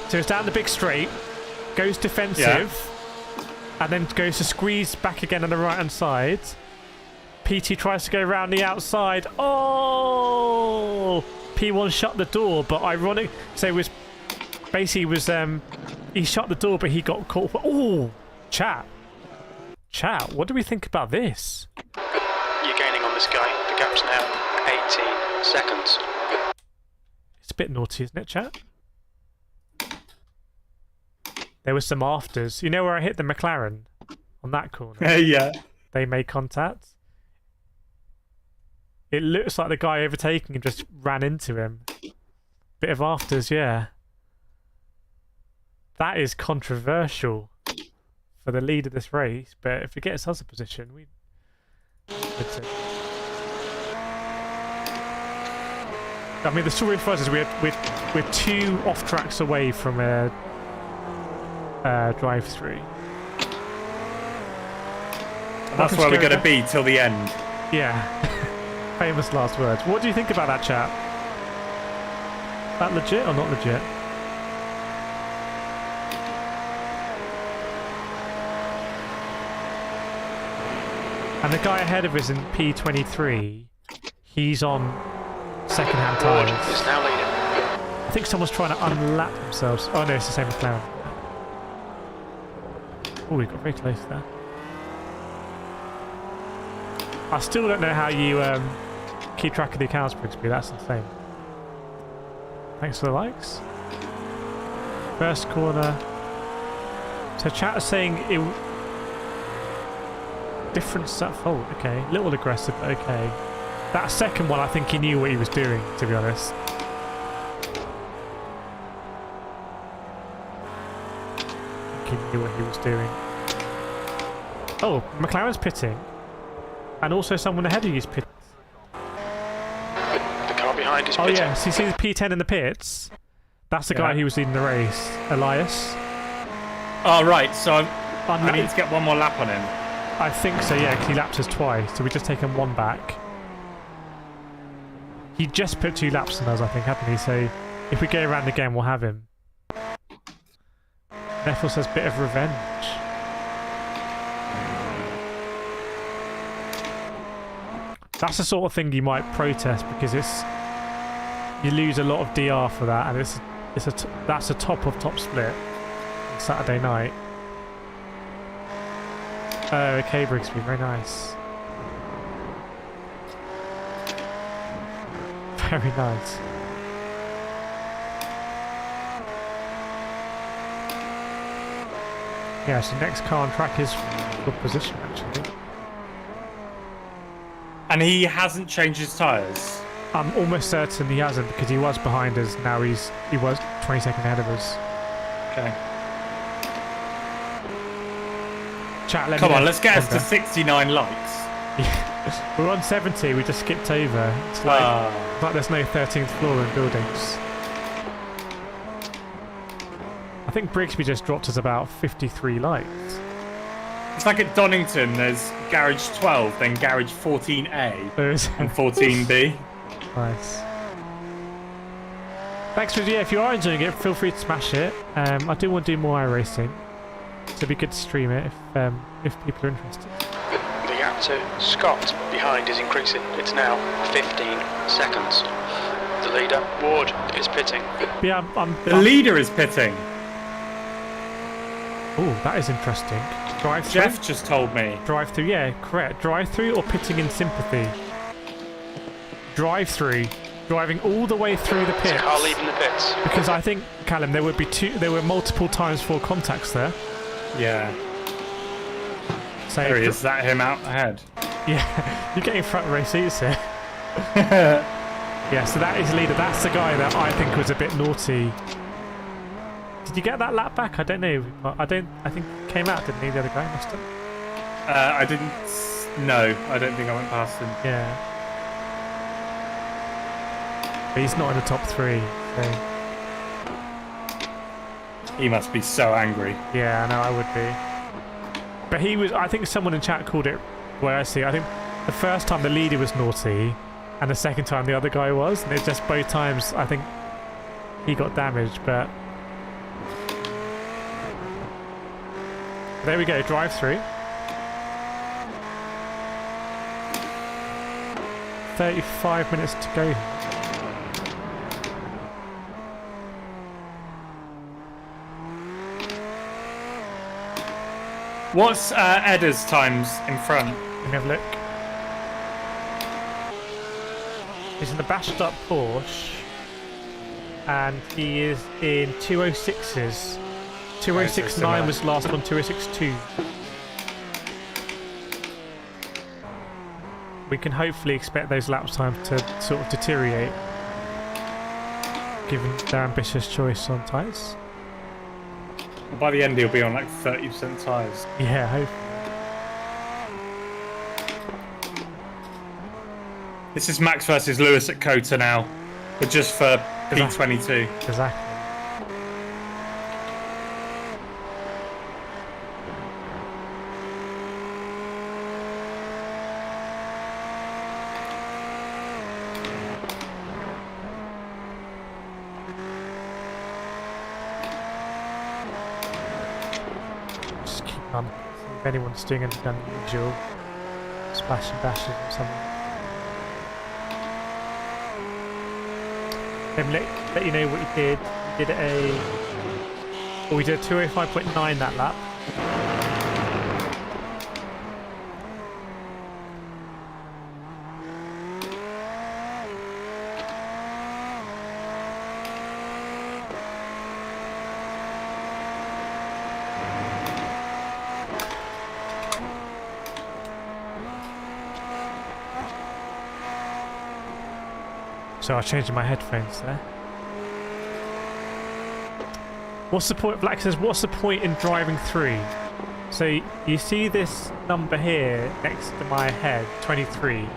So it's down the big straight, goes defensive, and then goes to squeeze back again on the right hand side. PT tries to go around the outside. Oh! P1 shut the door, but ironic. So it was basically he shut the door, but he got caught. Oh, chat. What do we think about this? You're gaining on this guy. The gap's now 18 seconds. It's a bit naughty, isn't it, chat? There was some afters. You know where I hit the McLaren? On that corner. Yeah. They made contact. It looks like the guy overtaking him just ran into him. Bit of afters, yeah. That is controversial. for the lead of this race, but if it gets us a position, we. I mean, the story for us is we're 2 off tracks away from a drive-through. That's where we're going to be till the end. Yeah. Famous last words. What do you think about that, chap? That legit or not legit? And the guy ahead of us in P23, he's on second-hand Ward tyres. is now leading. I think someone's trying to unlap themselves. Oh no, it's the same McLaren. Oh, we got very close there. I still don't know how you keep track of the accounts, Brigsby. That's insane. Thanks for the likes. First corner. So chat is saying it. Different stuff. Oh, okay. A little aggressive, but okay. That second one, I think he knew what he was doing, to be honest. I think he knew what he was doing. Oh, McLaren's pitting. And also someone ahead of you is pitting. The car behind is pitting. Oh yeah, so you see the P10 in the pits? That's the guy who was leading the race. Elias. Oh, right. So I need to get one more lap on him. I think so, yeah, because he lapped us twice, so we've just taken 1 back. He just put 2 laps on us, I think, hadn't he? So if we go around again, we'll have him. Neffel says bit of revenge. That's the sort of thing you might protest because you lose a lot of DR for that, and that's a top of top split on Saturday night. Oh, okay, Brigsby, very nice. Very nice. Yeah, so next car on track is good position, actually. And he hasn't changed his tyres? I'm almost certain he hasn't because he was behind us. Now he was 20 seconds ahead of us. Okay. Chat, let Come me on, know. let's get us to 69 likes. Yeah. We're on 70, we just skipped over. It's like there's no 13th floor in buildings. I think Brigsby just dropped us about 53 likes. It's like at Donington, there's Garage 12, then Garage 14A, and 14B. Nice. Thanks for if you are enjoying it, feel free to smash it. I do want to do more iRacing, so it'd be good to stream it if people are interested. The gap to Scott behind is increasing. It's now 15 seconds. The leader, Ward, is pitting. Yeah, The leader is pitting. Oh, that is interesting. Drive-through? Jeff just told me. Drive-through, yeah, correct. Drive-through or pitting in sympathy? Drive-through. Driving all the way through the pits. Car leaving the pits. Because I think, Callum, there were multiple times 4 contacts there. Yeah. So There he is. Is that him out ahead? Yeah, you're getting front row seats here. Yeah, so that is leader. That's the guy that I think was a bit naughty. Did you get that lap back? I don't know. I think he came out, didn't he? The other guy must have. I didn't. No, I don't think I went past him. Yeah. But he's not in the top 3. So. He must be so angry. Yeah, I know, I would be. But he was. I think someone in chat called it. Where I see. I think the first time the leader was naughty, and the second time the other guy was, and it just both times I think he got damaged, but. There we go, drive-through. 35 minutes to go. What's Edda's times in front? Let me have a look. He's in the bashed up Porsche, and he is in 206s. 206.9 was last one, 206.2. We can hopefully expect those lap times to sort of deteriorate, given their ambitious choice on tyres. By the end, he'll be on like 30% tyres. Yeah, hopefully. This is Max versus Lewis at COTA now, but just for P22. Exactly. Just keep on. If anyone's doing anything unusual, splash and dashes or something. Then let you know what you did. You did we did a 205.9 that lap. So I was changing my headphones there. What's the point? Black says, what's the point in driving through? So you see this number here next to my head, 23.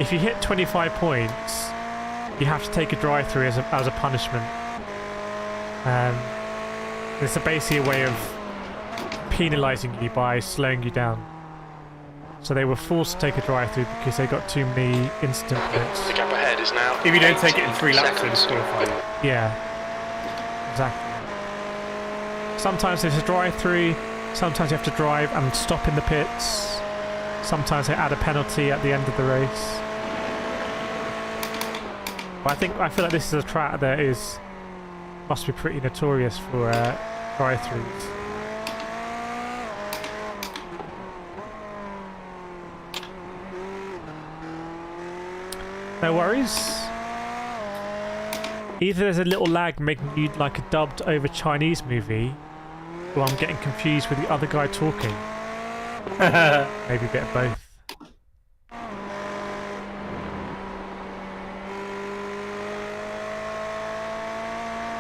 If you hit 25 points, you have to take a drive-through as a punishment. It's basically a way of penalising you by slowing you down. So they were forced to take a drive-through because they got too many instant points. The gap ahead is now. If you don't take it in 3 laps, seconds. it'll disqualify you. Yeah, exactly. Sometimes there's a drive-through, sometimes you have to drive and stop in the pits. Sometimes they add a penalty at the end of the race. But I feel like this is a track that must be pretty notorious for drive-throughs. No worries. Either there's a little lag making you like a dubbed over Chinese movie, or I'm getting confused with the other guy talking. Maybe a bit of both.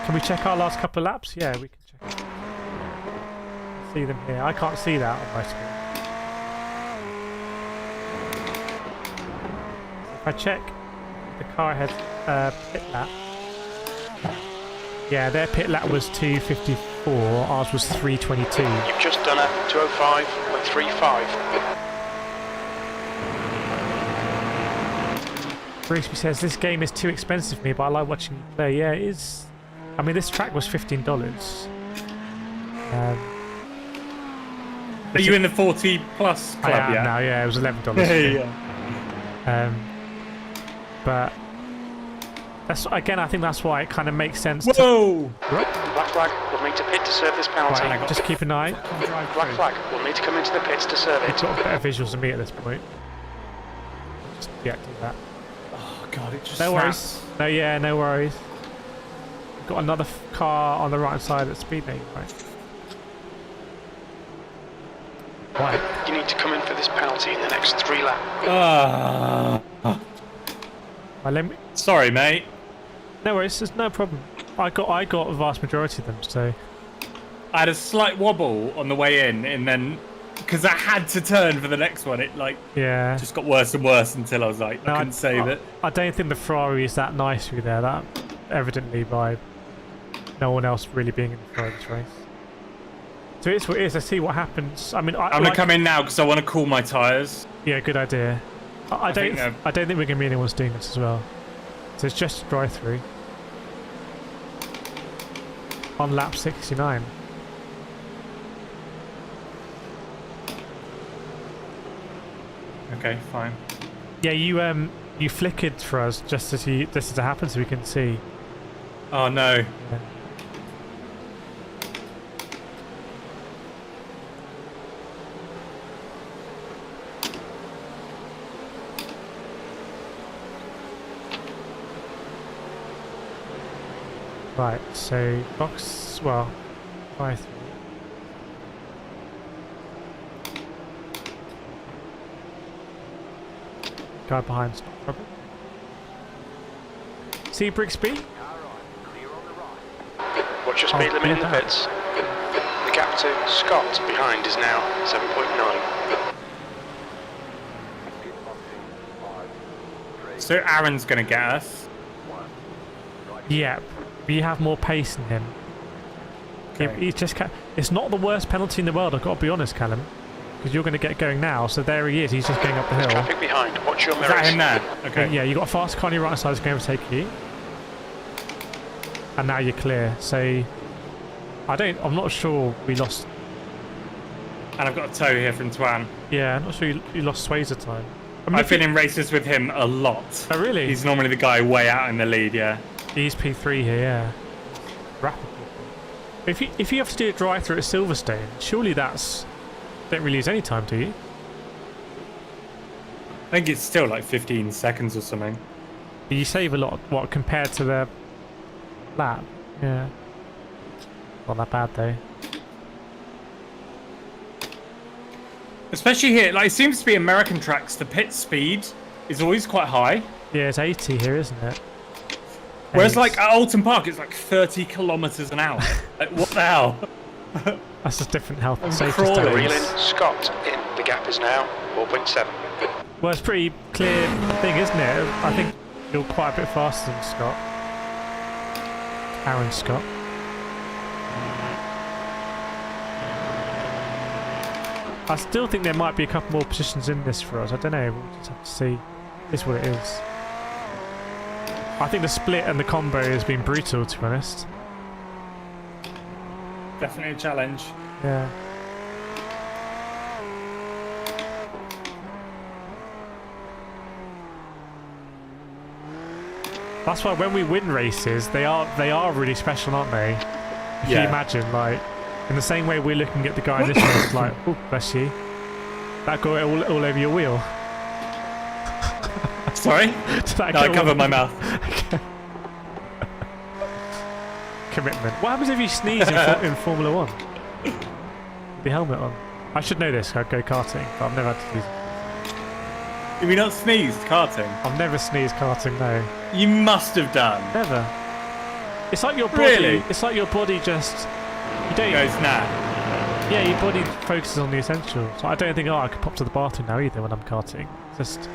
Can we check our last couple of laps? Yeah, we can check it. See them here. I can't see that on my screen. If I check the car ahead pit lap. Yeah, their pit lap was 2:54, ours was 3:22. You've just done a 205.35. Bruceby says, this game is too expensive for me, but I like watching you play. Yeah, it is. I mean, this track was $15. Are you in the 40 plus club I am yet? now, yeah, it was $11. Yeah. But that's again, I think that's why it kind of makes sense. Whoa! Black flag will need to pit to serve this penalty. Right, just keep an eye. Black flag will need to come into the pits to serve You've it. got better visuals than me at this point. Just deactivate that. Oh god, it just No worries. snapped. No, yeah, no worries. Got another car on the right side at speed lane, right? Right. You need to come in for this penalty in the next 3 laps. Well, let me. Sorry, mate. No worries. There's no problem. I got a vast majority of them, so. I had a slight wobble on the way in, and then because I had to turn for the next one, it like Yeah. just got worse and worse until I was like, I couldn't save it. I don't think the Ferrari is that nice through there. That evidently by no one else really being in the Ferrari this race. So it's what it is. Let's see what happens. I mean, I'm gonna come in now because I want to cool my tyres. Yeah, good idea. I don't think we're gonna be anyone's doing this as well. So it's just a drive-through on lap 69. Okay, fine. Yeah, you flickered for us just as it happened, so we can see. Oh no. Yeah. Right, so box, well, 5-3. Guy behind's not trouble. See Brixby? Watch your speed limit in the pits. Gap to Scott behind is now 7.9. So Aaron's going to get us. Yeah, but you have more pace than him. Okay. He's just it's not the worst penalty in the world, I've got to be honest, Callum. Because you're going to get going now, so there he is, he's just going up the hill. Traffic behind, watch your Is mirrors. that him there? Okay. Yeah, you got a fast car on your right side that's going to overtake you. And now you're clear, so... I'm not sure we lost... And I've got a tow here from Twan. Yeah, I'm not sure you lost Swayze of time. I mean, I've been in races with him a lot. Oh, really? He's normally the guy way out in the lead, yeah. He's P3 here, yeah. Rapid. If you have to do a drive-through at Silverstone, surely that's... Don't really lose any time, do you? I think it's still like 15 seconds or something. You save a lot, what, compared to the lap? Yeah. Not that bad, though. Especially here, like it seems to be American tracks, the pit speed is always quite high. Yeah, it's 80 here, isn't it? Whereas 8. like at Alton Park, it's like 30 kilometers an hour. Like what the hell? That's just different health and safety crawling. Reel in studies. Scott in. The gap is now 4.7. Well, it's a pretty clear thing, isn't it? I think you're quite a bit faster than Scott. Aaron Scott. I still think there might be a couple more positions in this for us. I don't know. We'll just have to see. It's what it is. I think the split and the combo has been brutal, to be honest. Definitely a challenge. Yeah. That's why when we win races, they are really special, aren't they? If you imagine, like, in the same way we're looking at the guy in this race, like, oh, bless you. That got all over your wheel. Sorry? No, I covered my mouth. Commitment. What happens if you sneeze in Formula 1? With the helmet on. I should know this, I'd go karting, but I've never had to use it. Have you not sneezed karting? I've never sneezed karting, no. You must have done. Never. It's like your body. Really? It's like your body just. You don't. Goes nah. Yeah, your body focuses on the essentials. So I don't think, I could pop to the bathroom now either when I'm karting. Just.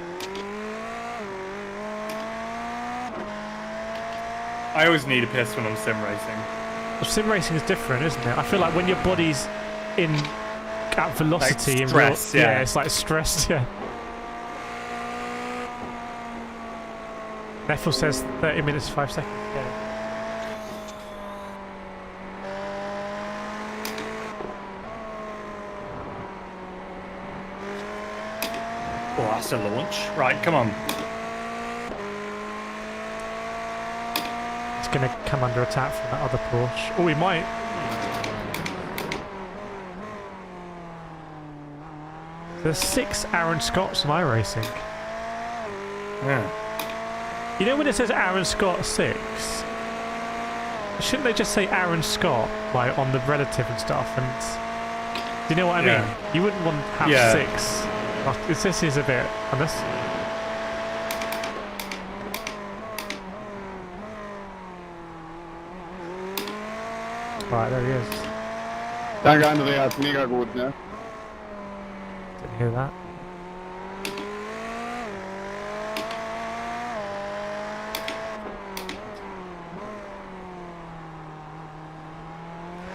I always need a piss when I'm sim racing. Well, sim racing is different, isn't it? I feel like when your body's at velocity, Like stress, yeah. it's like stressed. Yeah. Neffel says 30 minutes 5 seconds. Yeah. Oh, that's a launch. Right, come on. It's going to come under attack from that other Porsche. Oh, he might. There's 6 Aaron Scotts on iRacing. Yeah. You know when it says Aaron Scott 6? Shouldn't they just say Aaron Scott, like, on the relative and stuff? And do you know what I mean? You wouldn't want to have 6. Like, this is a bit... Unless... Right, there he is. Danke, Andreas. Mega gut, ne? Didn't hear that.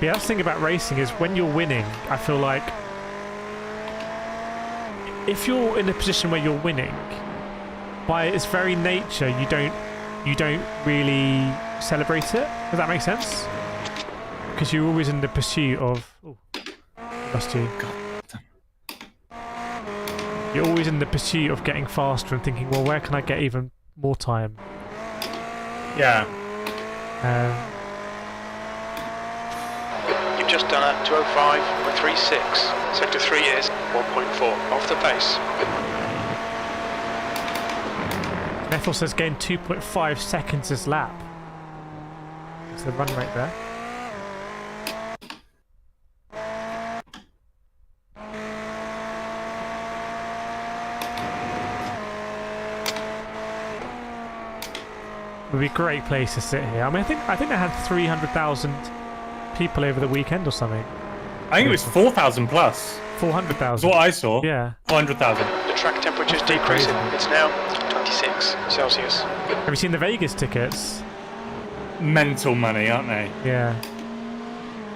Yeah, that's the thing about racing is when you're winning, I feel like if you're in a position where you're winning, by its very nature, you don't really celebrate it. Does that make sense? Because you're always in the pursuit of. Oh, lost you. You're always in the pursuit of getting faster and thinking, well, where can I get even more time? Yeah. Just done a 2:05.36. Sector 3 is 1.4 off the pace. Nethel says gain 2.5 seconds this lap. What's the run rate there? It would be a great place to sit here. I mean, I think they had 300,000 people over the weekend or something. I think it was 4,000 plus. 400,000. That's what I saw. Yeah. 400,000. The track temperature's decreasing. It's now 26 Celsius. Have you seen the Vegas tickets? Mental money, aren't they? Yeah.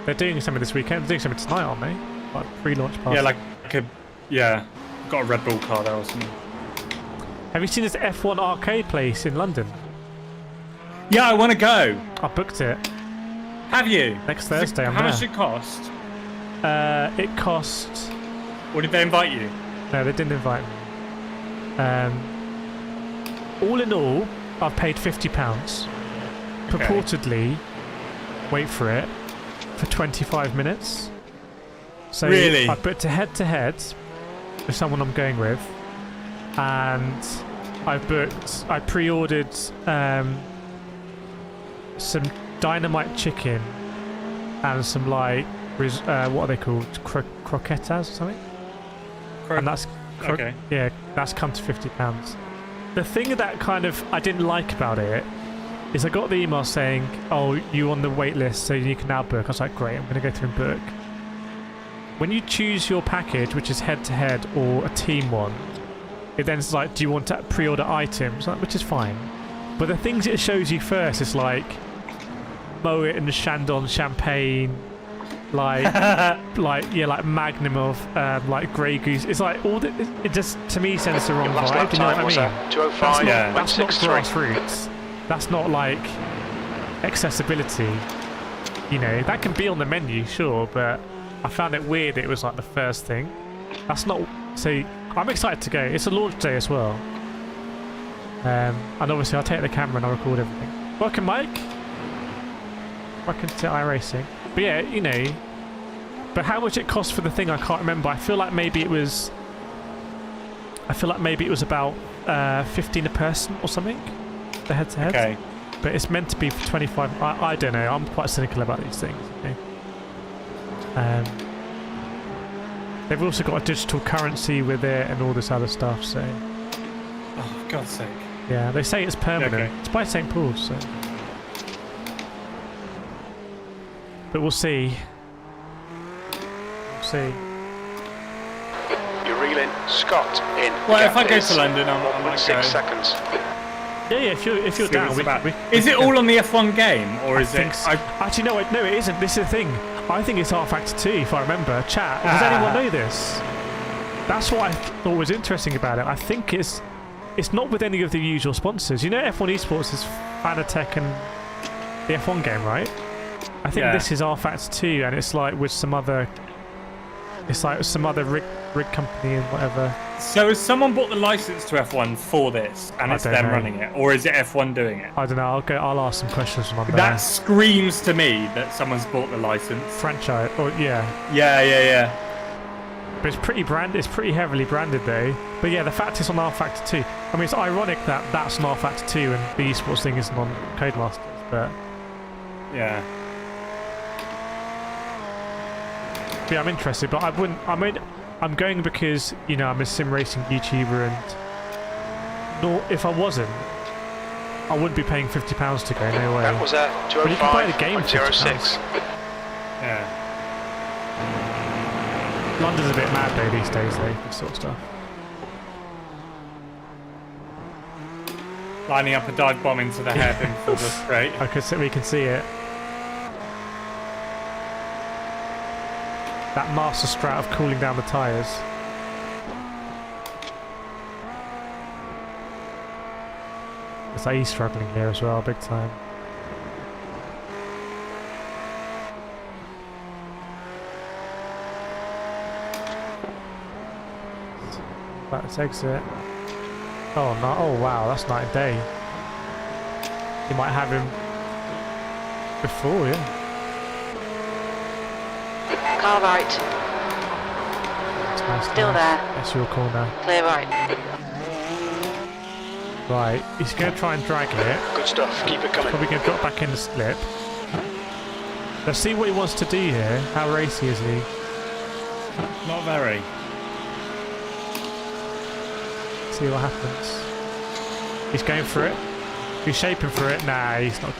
They're doing something this weekend. They're doing something tonight, aren't they? Like pre-launch party. Yeah, got a Red Bull car there or something. Have you seen this F1 arcade place in London? Yeah, I want to go. I booked it. Have you? Next Thursday, I'm How there. much did it cost? It cost... Or did they invite you? No, they didn't invite me. All in all, I've paid £50. Purportedly, wait for it, for 25 minutes. So really? I booked a head-to-head with someone I'm going with, and I pre-ordered some dynamite chicken and some like what are they called, croquetas or something, and that's okay. Yeah, that's come to £50. The thing that kind of I didn't like about it is I got the email saying, oh, you on the wait list, so you can now book. I was like, great, I'm going to go through and book. When you choose your package, which is head-to-head or a team one, it then is like, do you want to pre-order items? Like, which is fine. But the things it shows you first is like Moet and Chandon champagne, like like Magnum of like Grey Goose. It's like all it just to me sends the wrong vibe. You know what I mean? 205. That's not grassroots. That's not like accessibility. You know, that can be on the menu, sure, but I found it weird that it was like the first thing. That's not... So, I'm excited to go. It's a launch day as well. And obviously I'll take the camera and I'll record everything. Welcome, Mike. Welcome to iRacing. But yeah, you know... But how much it cost for the thing, I can't remember. I feel like maybe it was about 15 a person or something. The head-to-head. Okay. But it's meant to be for 25. I don't know. I'm quite cynical about these things. Okay? They've also got a digital currency with it and all this other stuff. So. Oh, for God's sake. Yeah, they say it's permanent. Okay. It's by St. Paul's. So. But we'll see. We'll see. You're reeling Scott in. Well, if I go to London, I might go. 6 seconds. Yeah, if you're down, is it all on the F1 game, or is it? Actually, no, it isn't. This is the thing. I think it's R Factor 2, if I remember. Chat, does anyone know this? That's what I thought was interesting about it. I think it's not with any of the usual sponsors. You know, F1 Esports is Fanatec and the F1 game, right? I think this is R Factor 2, and it's like with some other. It's like some other rig company and whatever. So has someone bought the license to F1 for this, and it's them running it, or is it F1 doing it? I don't know. I'll ask some questions when I'm there. That screams to me that someone's bought the license. Franchise, or yeah. Yeah. But it's pretty branded. It's pretty heavily branded though. But yeah, the fact it's on R Factor 2. I mean, it's ironic that that's on R Factor 2 and the esports thing isn't on Codemasters, but yeah. Yeah, I'm interested, but I wouldn't. I'm going because you know I'm a sim racing YouTuber, and if I wasn't, I wouldn't be paying £50 to go. No way. That was a 205. But you can buy the game for 06. Yeah. London's a bit mad though these days, though, this sort of stuff. Lining up a dive bomb into the head and for the straight. We can see it. That master strat of cooling down the tyres. It's like he's struggling here as well, big time. Let's exit. Oh no! Oh wow, that's night and day. You might have him before, yeah. Car right. Nice, Still there. That's your corner. Clear right. Right, he's going to try and drag it. Good stuff. Keep it coming. Probably going to drop back in the slip. Let's see what he wants to do here. How racy is he? Not very. See what happens. He's going for it. He's shaping for it. Nah, he's not.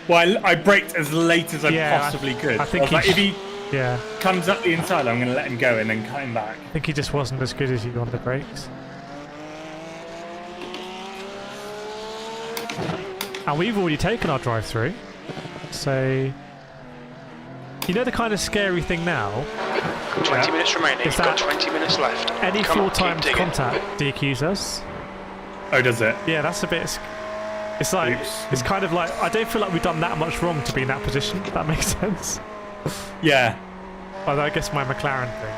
Well, I braked as late as I possibly could. I think if he yeah. comes up the inside, I'm going to let him go and then cut him back. I think he just wasn't as good as you on the brakes. And we've already taken our drive-through, so you know the kind of scary thing now. 20 minutes remaining. You've got 20 minutes left. Any full times contact DQs us. Oh, does it? Yeah, that's a bit. It's like it's kind of like I don't feel like we've done that much wrong to be in that position. If that makes sense. Yeah. Although I guess my McLaren thing.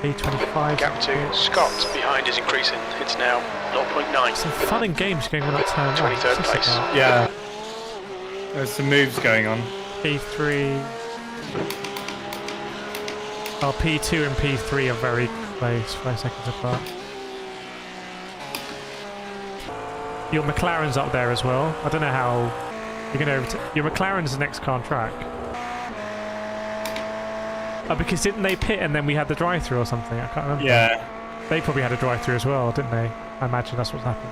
A25. Gap to Scott behind is increasing. It's now 0.9. Some fun and games going on at turn 1. 23rd place. Yeah. There's some moves going on. P3. Oh, P2 and P3 are very close, 5 seconds apart. Your McLaren's up there as well. I don't know how you're going to your McLaren's the next car on track. Oh, because didn't they pit and then we had the drive-through or something? I can't remember. Yeah. They probably had a drive-through as well, didn't they? I imagine that's what's happened.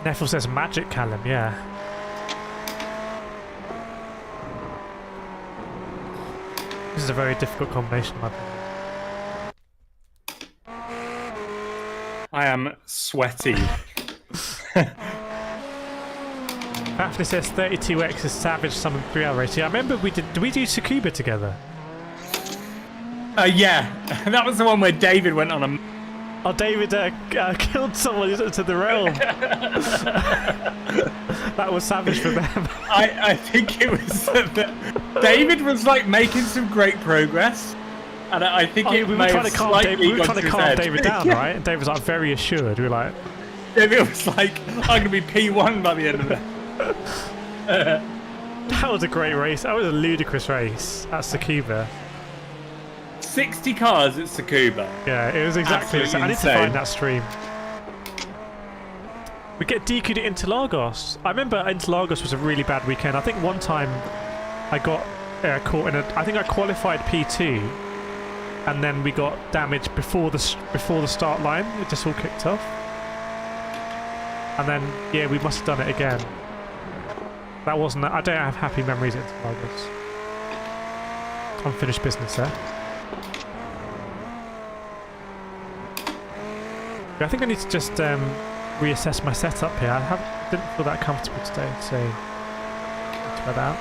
Neffel says magic, Callum, yeah. This is a very difficult combination, my opinion. I am sweaty. Fafnir says 32X is savage summon 3-hour race. Yeah, I remember we did we do Tsukuba together? Yeah. That was the one where David went on a... Oh, David killed someone into the realm. That was savage for them. I think it was... David was like making some great progress. And I think we were trying to calm David down, yeah. right? And David was like very assured. We were like... David was like, I'm going to be P1 by the end of it. That was a great race. That was a ludicrous race at Tsukuba. 60 cars at Tsukuba. Yeah, it was exactly the same. I need to find that stream. We get DQ'd at Interlagos. I remember Interlagos was a really bad weekend. I think one time I got caught in a... I think I qualified P2 and then we got damaged before the start line. It just all kicked off. And then, yeah, we must have done it again. That wasn't... I don't have happy memories at Interlagos. Unfinished business there. I think I need to just reassess my setup here. I didn't feel that comfortable today, so let's try that out.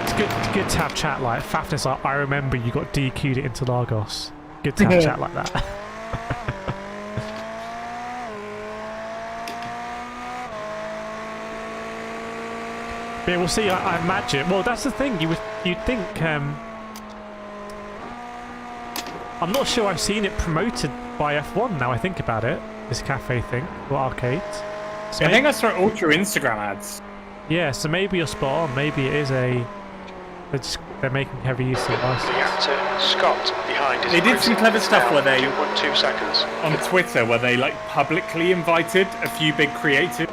It's good to have chat like Fafnir's like, I remember you got DQ'd at Interlagos. Good to have chat like that. But yeah, we'll see. I imagine. Well, that's the thing. You'd think. I'm not sure I've seen it promoted by F1 now I think about it, this cafe thing, or arcade. So I think I saw it all through Instagram ads. Yeah, so maybe you're spot on. Maybe it is they're making heavy use of us. Scott behind is they did some clever stuff where they 2.2 seconds on Twitter where they like publicly invited a few big creators.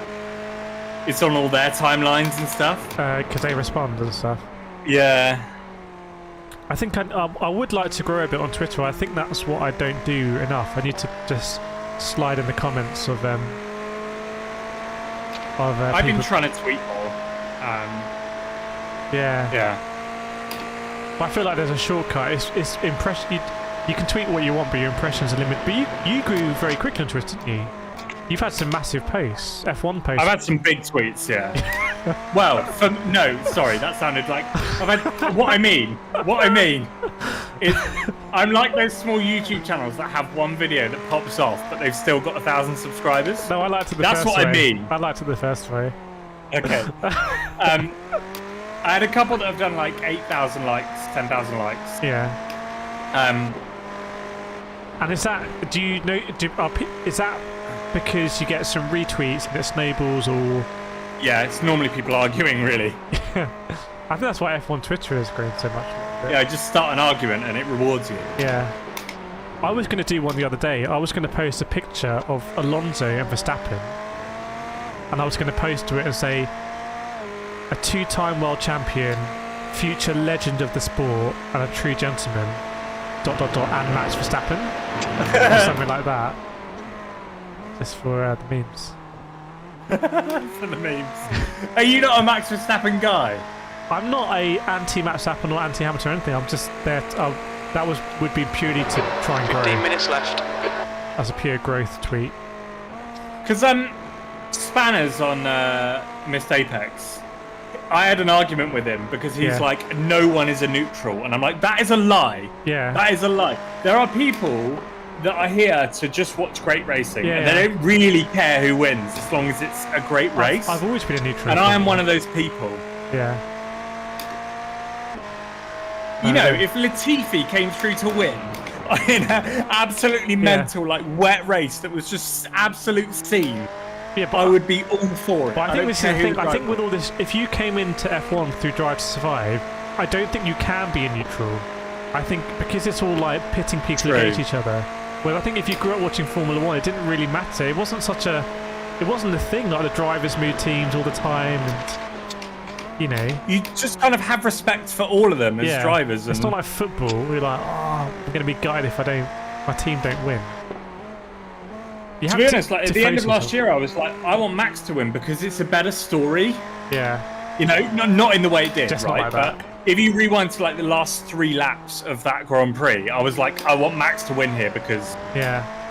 It's on all their timelines and stuff. Because they respond and stuff. Yeah. I think I would like to grow a bit on Twitter. I think that's what I don't do enough. I need to just slide in the comments of I've been trying to tweet more. Yeah. Yeah. But I feel like there's a shortcut. It's impression. You can tweet what you want, but your impressions are limited. But you grew very quickly on Twitter, didn't you? You've had some massive posts, F1 posts. I've had some big tweets, yeah. Well, no, sorry, that sounded like... What I mean is I'm like those small YouTube channels that have one video that pops off, but they've still got 1,000 subscribers. No, I liked it the first way. That's what I mean. I liked it the first way. Okay. I had a couple that have done like 8,000 likes, 10,000 likes. Yeah. And is that... is that... because you get some retweets and it snowballs, or... Yeah, it's normally people arguing, really. I think that's why F1 Twitter has grown so much. Yeah, just start an argument and it rewards you. Yeah. I was going to do one the other day. I was going to post a picture of Alonso and Verstappen. And I was going to post to it and say, a two-time world champion, future legend of the sport, and a true gentleman, ... and Max Verstappen, or something like that. Just for the memes. For the memes. Are you not a Max Verstappen guy? I'm not a anti-Max Verstappen or anti-Hamilton or anything. I'm just there. That would be purely to try and grow. 15 minutes left. As a pure growth tweet. Because Spanners on Missed Apex, I had an argument with him because he's like, no one is a neutral, and I'm like, that is a lie. Yeah. That is a lie. There are people that are here to just watch great racing, and they don't really care who wins as long as it's a great race. I've always been a neutral. And I am one of those people. Yeah. You know, if Latifi came through to win in an absolutely mental, like, wet race that was just absolute scene, but I would be all for it. But I think this is the thing. I think with all this, if you came into F1 through Drive to Survive, I don't think you can be a neutral. I think because it's all like pitting people against each other. Well, I think if you grew up watching Formula 1, it didn't really matter. It wasn't it wasn't the thing, like the drivers move teams all the time, and you know. You just kind of have respect for all of them as drivers. It's not like football. We're like, oh, I'm going to be gutted if my team don't win. To be honest, like at the end of last year, I was like, I want Max to win because it's a better story. Yeah. You know, not in the way it did, just right? Not like that. If you rewind to like the last 3 laps of that Grand Prix, I was like, I want Max to win here because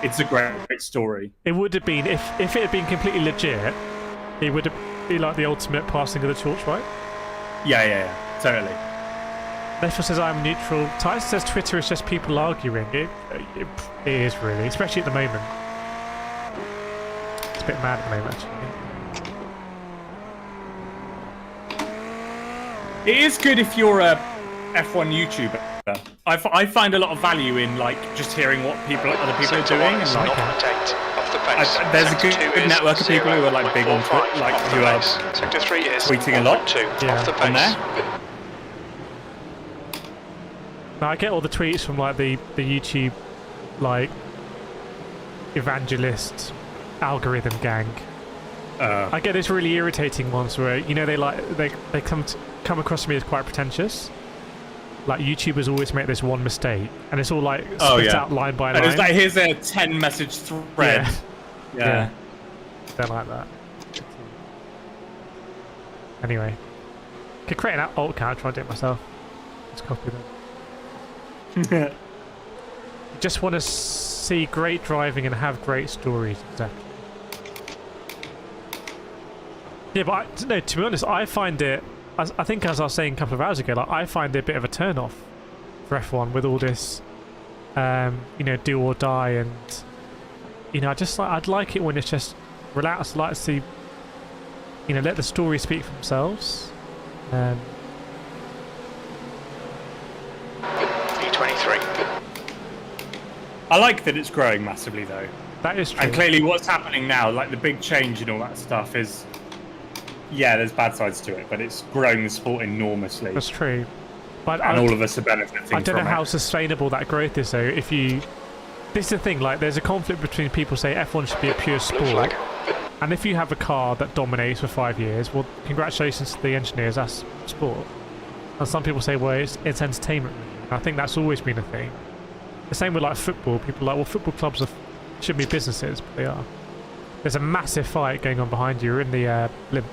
it's a great story. It would have been if it had been completely legit. It would have been like the ultimate passing of the torch, right? Yeah, totally. Leffa says I'm neutral. Tyson says Twitter is just people arguing. It is really, especially at the moment. It's a bit mad at the moment, actually. It is good if you're a F1 YouTuber. I find a lot of value in like just hearing what other people are doing, and like there's a good network of people who are like big on Twitter, like who are tweeting a lot on there. Now I get all the tweets from like the YouTube like evangelist algorithm gang. I get this really irritating ones where you know they come across to me as quite pretentious. Like YouTubers always make this one mistake, and it's all like split out line by line. And it's like here's a 10 message thread. Yeah. They're like that. Anyway, could create an alt account, try and do it myself. Just copy them. You just want to see great driving and have great stories, exactly. Yeah, but no, to be honest, I find it. I think, as I was saying a couple of hours ago, like I find it a bit of a turn-off for F1 with all this, you know, do or die, and you know, I'd like it when it's just relaxed. I like to see, you know, let the stories speak for themselves. P23. I like that it's growing massively, though. That is true. And clearly, what's happening now, like the big change and all that stuff, is. Yeah, there's bad sides to it, but it's growing the sport enormously. That's true. But all of us are benefiting from it. I don't know how sustainable that growth is, though. If you... This is the thing, like, there's a conflict between people say F1 should be a pure sport, and if you have a car that dominates for 5 years, well, congratulations to the engineers, that's sport. And some people say, well, it's entertainment. And I think that's always been a thing. The same with, like, football. People are like, well, football clubs shouldn't be businesses, but they are. There's a massive fight going on behind you. You're in the limp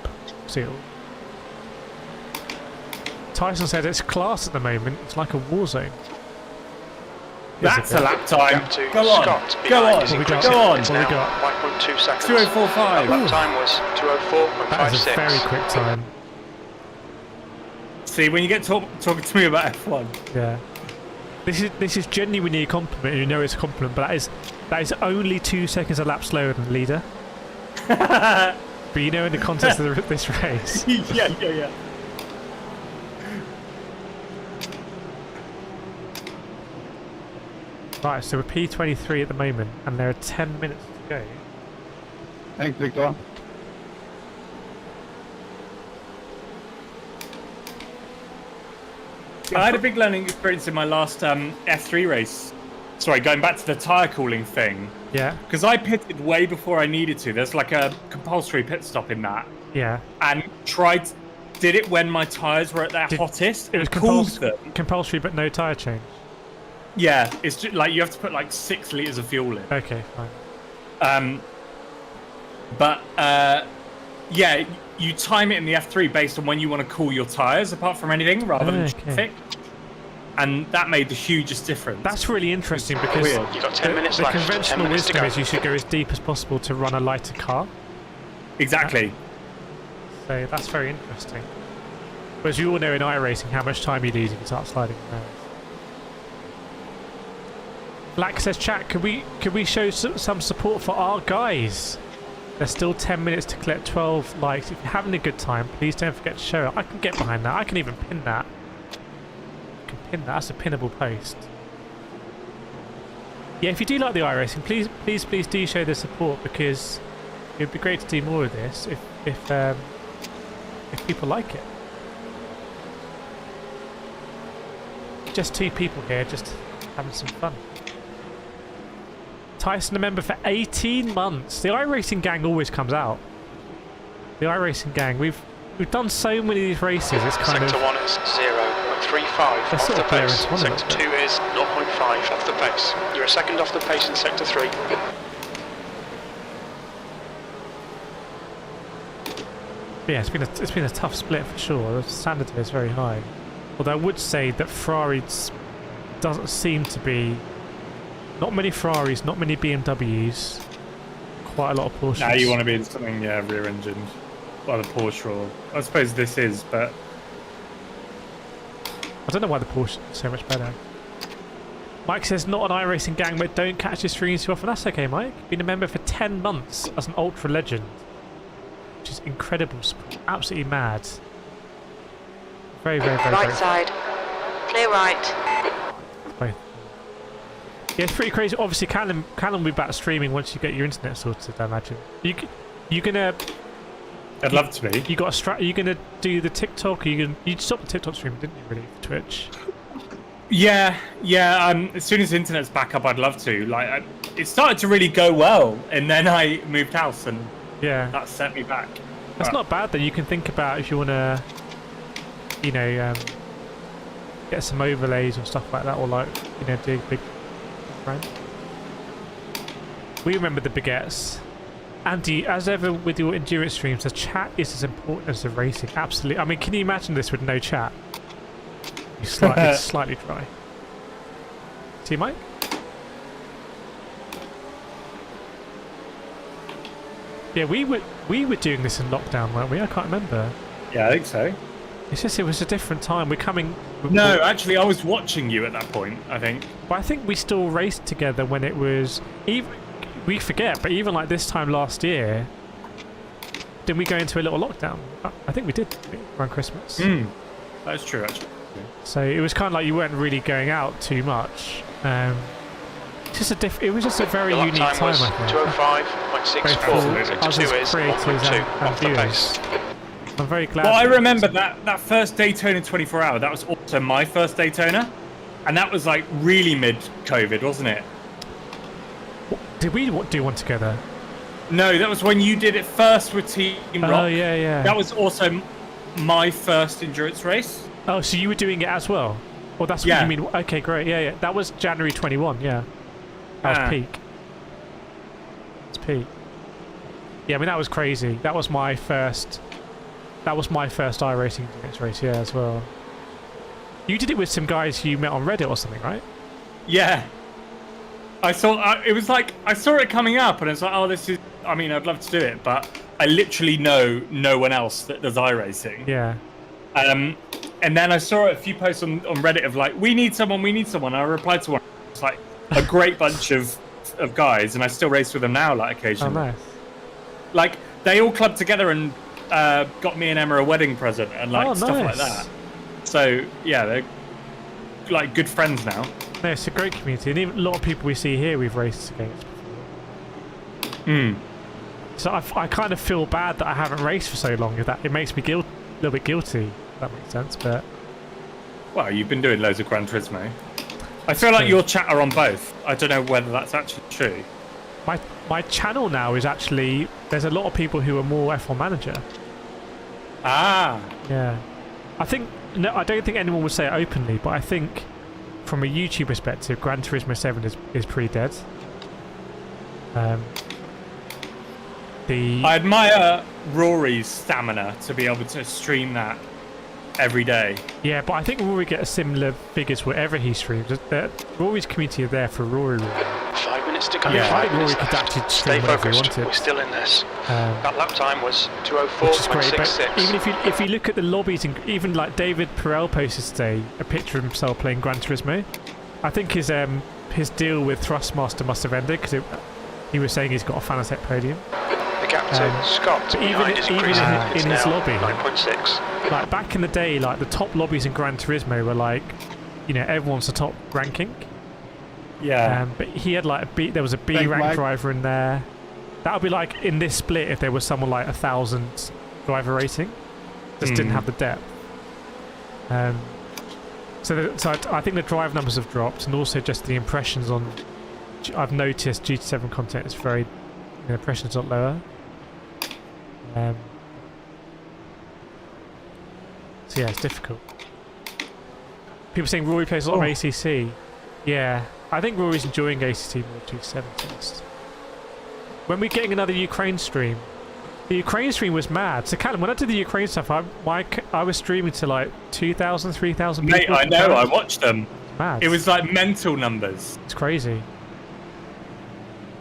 seal. Tyson said it's class at the moment. It's like a war zone. That's a lap time. Go on. Go on. Go on. What we got? 1.2 seconds. 2045. Lap time was 2:04.56. That is a very quick time. See, when you get talking to me about F1. Yeah. This is genuinely a compliment. You know it's a compliment, but that is only 2 seconds a lap slower than the leader. But you know, in the context of this race. Yeah. Right, so we're P23 at the moment, and there are 10 minutes to go. Thanks, Victor. I had a big learning experience in my last F3 race. Sorry, going back to the tyre cooling thing. Yeah. Because I pitted way before I needed to. There's like a compulsory pit stop in that. Yeah. And tried did it when my tyres were at their hottest. It was compulsory, but no tyre change. Yeah, it's just, like you have to put like 6 litres of fuel in. Okay, fine. Yeah, you time it in the F3 based on when you want to cool your tyres, apart from anything, rather than traffic. And that made the hugest difference. That's really interesting because You've got 10 minutes the left. conventional wisdom is you should go as deep as possible to run a lighter car. Exactly. So that's very interesting. Whereas you all know in iRacing how much time you lose if you start sliding around. Black says, chat, could we show some support for our guys? There's still 10 minutes to collect 12 likes. If you're having a good time, please don't forget to share it. I can get behind that. I can even pin that. I can pin that. That's a pinnable post. Yeah, if you do like the iRacing, please do show the support, because it would be great to do more of this if people like it. Just 2 people here, just having some fun. Tyson, a member for 18 months. The iRacing gang always comes out. The iRacing gang. We've done so many of these races. It's kind Sector 1 is 0.35 off the pace. Sector 2 is 0.5 off the pace. You're a second off the pace in Sector 3. Yeah, it's been a tough split for sure. The standard here is very high. Although I would say that Ferrari doesn't seem to be. Not many Ferraris, not many BMWs, quite a lot of Porsches. Now you want to be in something, rear-engined. Well, the Porsche, or I suppose this is, but I don't know why the Porsche is so much better. Mike says, not an iRacing gang, but don't catch your streams too often. That's okay, Mike. Been a member for 10 months as an ultra legend, which is incredible support. Absolutely mad. Very, very, very, Right very side. Clear right. both. Yeah, it's pretty crazy. Obviously, Callum will be back streaming once you get your internet sorted, I imagine. You gonna? I'd love to be. You got a you gonna do the TikTok? You stopped the TikTok stream, didn't you? Really, for Twitch. Yeah. As soon as the internet's back up, I'd love to. Like, it started to really go well, and then I moved house, and that set me back. That's not bad. Then you can think about if you wanna, get some overlays or stuff like that, or like do big. Right. We remember the baguettes. Andy, as ever with your endurance streams, the chat is as important as the racing. Absolutely. I mean, can you imagine this with no chat? You slightly dry. See, Mike? Yeah, we were doing this in lockdown, weren't we? I can't remember. Yeah, I think so. It's just, it was a different time. We're coming... No, actually, I was watching you at that point, I think. But I think we still raced together when it was... We forget, but even like this time last year, didn't we go into a little lockdown? I think we did around Christmas. That's true, actually. So it was kind of like you weren't really going out too much. It was just a very unique time, I think. 205.64. Sector 2 is 1.2 off the pace. I'm very glad. Well, I remember that first Daytona 24-hour. That was also my first Daytona, and that was like really mid-COVID, wasn't it? Did we do one together? No, that was when you did it first with Team Rock. Oh yeah. That was also my first endurance race. Oh, so you were doing it as well? Well, that's what you mean. Okay, great. Yeah. That was January 21. Yeah, that was peak. It's peak. Yeah, I mean that was crazy. That was my first iRacing endurance race, as well. You did it with some guys you met on Reddit or something, right? Yeah. I saw it was like I saw it coming up, and it's like, oh, this is. I mean, I'd love to do it, but I literally know no one else that does iRacing. Yeah. And then I saw a few posts on Reddit of like, we need someone. I replied to one. It's like a great bunch of guys, and I still race with them now, like occasionally. Oh, nice. Like they all clubbed together and got me and Emma a wedding present and like stuff like that. So yeah, they're like good friends now. No, it's a great community, and even a lot of people we see here we've raced against before. So I kind of feel bad that I haven't raced for so long. That it makes me a little bit guilty. If that makes sense, but well, you've been doing loads of Gran Turismo. I feel like your chat are on both. I don't know whether that's actually true. My channel now is actually there's a lot of people who are more F1 Manager. Ah. Yeah. I don't think anyone would say it openly, but I think from a YouTube perspective, Gran Turismo 7 is pretty dead. I admire Rory's stamina to be able to stream that every day. Yeah, but I think Rory gets similar figures wherever he streams. Rory's community are there for Rory. 5 minutes to go. Yeah, I think 5 Rory minutes could left. actually Stay stream whatever he focused. wanted. We're still in this. That lap time was Which is great, but 2:04.66. even if you look at the lobbies, and even like David Perel posted today a picture of himself playing Gran Turismo, I think his deal with Thrustmaster must have ended because he was saying he's got a Fanatec podium. The gap to Scott behind is increasing. It's in his now lobby, 9.6. like back in the day, like the top lobbies in Gran Turismo were like, you know, everyone's the top ranking. Yeah. But he had like there was a B Thank rank Mike. driver in there. That would be like in this split if there was someone like 1,000 driver rating, just didn't have the depth. So I think the drive numbers have dropped, and also just the impressions on. I've noticed GT7 content is very, the impressions are lower. So yeah, it's difficult. People saying Rory plays a lot of ACC. Yeah, I think Rory's enjoying ACC more than GT7 test. When we're getting another Ukraine stream, the Ukraine stream was mad. So Callum, when I did the Ukraine stuff, I was streaming to like 2,000, 3,000 people. Mate, I know, I watched them. Mad. It was like mental numbers. It's crazy.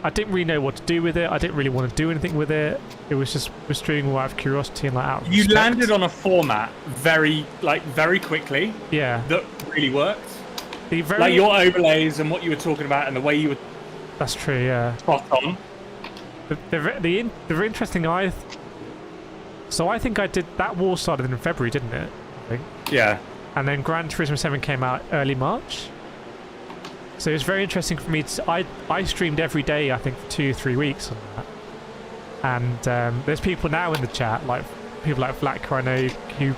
I didn't really know what to do with it. I didn't really want to do anything with it. It was just was streaming more out of curiosity and like out of You respect. landed on a format very quickly. Yeah. That really worked. The very, Like your overlays and what you were talking about and the way you were That's true, yeah. spot on. The interesting so I think I did that war started in February, didn't it? I think. Yeah. And then Gran Turismo 7 came out early March. So it was very interesting for me to I streamed every day I think for 2-3 weeks on that. And there's people now in the chat, like people like Vlatka I know who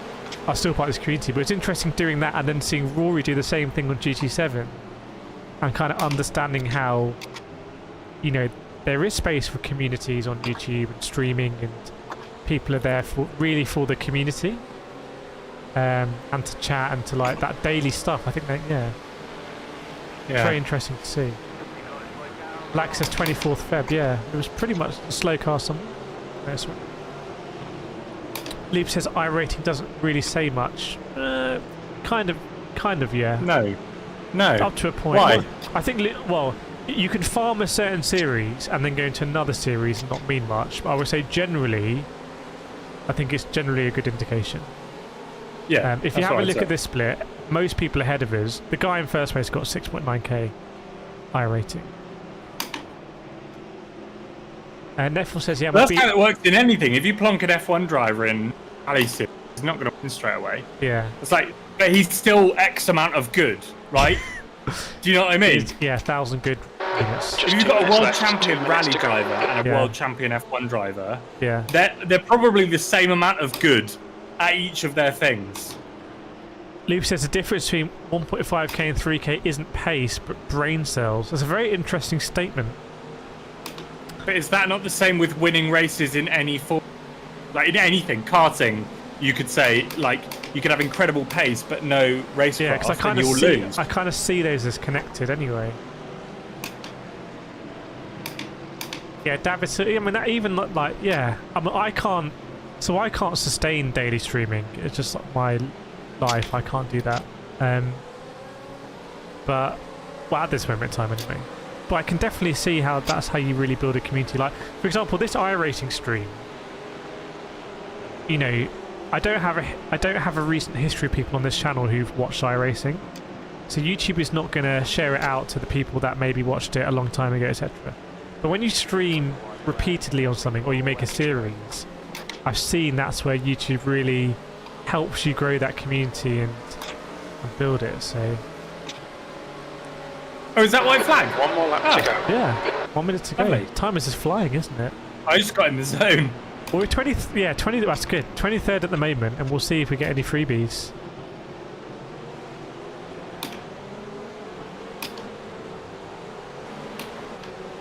are still part of this community, but it's interesting doing that and then seeing Rory do the same thing on GT7 and kind of understanding how, you know, there is space for communities on YouTube and streaming, and people are there for the community, and to chat and to like that daily stuff. I think that it's very interesting to see. Black says 24th Feb. Yeah, it was pretty much a slow car summer. Leap says iRating doesn't really say much. Kind of, yeah. No. Up to a point. Why? Well, I think, you can farm a certain series and then go into another series and not mean much. But I would say generally, I think it's generally a good indication. Yeah. If you have a look at this split, most people ahead of us, the guy in first place got 6.9k iRating. And Neffel says, yeah, That's how it works in anything. If you plonk an F1 driver in Alice, he's not going to win straight away. Yeah. It's like, but he's still X amount of good, right? Do you know what I mean? Yeah, 1,000 good units. If you've got a world champion rally driver and a world champion F1 driver, they're probably the same amount of good at each of their things. Loop says the difference between 1.5k and 3k isn't pace, but brain cells. That's a very interesting statement. But is that not the same with winning races in any form? Like in anything, karting, you could say, like, you could have incredible pace, but no race because and you'll lose. I kind of see those as connected anyway. Yeah, David, I mean, that even like, yeah, I mean, I can't sustain daily streaming. It's just like my life. I can't do that. But, well, at this moment in time anyway. But I can definitely see how that's how you really build a community. Like, for example, this iRacing stream, you know, I don't have a recent history of people on this channel who've watched iRacing, so YouTube is not going to share it out to the people that maybe watched it a long time ago, etc. But when you stream repeatedly on something, or you make a series, I've seen that's where YouTube really helps you grow that community and build it. So. Oh, is that white flag? One more lap to go. Yeah, 1 minute to go. Lovely. Time is just flying, isn't it? I just got in the zone. Well, we're 20. Yeah, 20. That's good. 23rd at the moment, and we'll see if we get any freebies.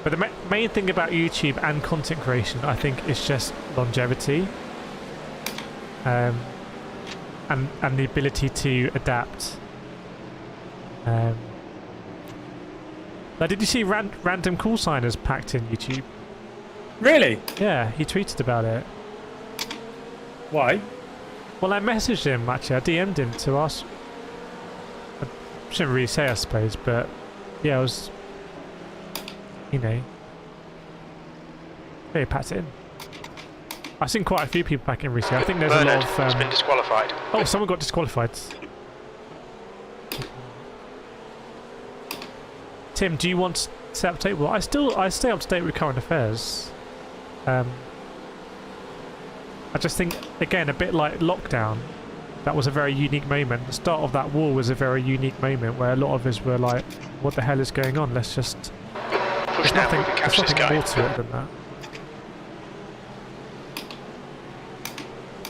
But the main thing about YouTube and content creation, I think, is just longevity. and the ability to adapt. Now, did you see random call signers packed in YouTube? Really? Yeah, he tweeted about it. Why? Well, I messaged him actually. I DM'd him to ask. I shouldn't really say, I suppose, but yeah, I was, you know, yeah, he packed it in. I've seen quite a few people pack in recently. I think there's Bernard a lot of. has been disqualified. Oh, someone got disqualified. Tim, do you want to stay up to date? Well, I stay up to date with current affairs. I just think, again, a bit like lockdown, that was a very unique moment. The start of that war was a very unique moment where a lot of us were like, what the hell is going on? Let's just... Push now, we can catch this guy. More to it than that.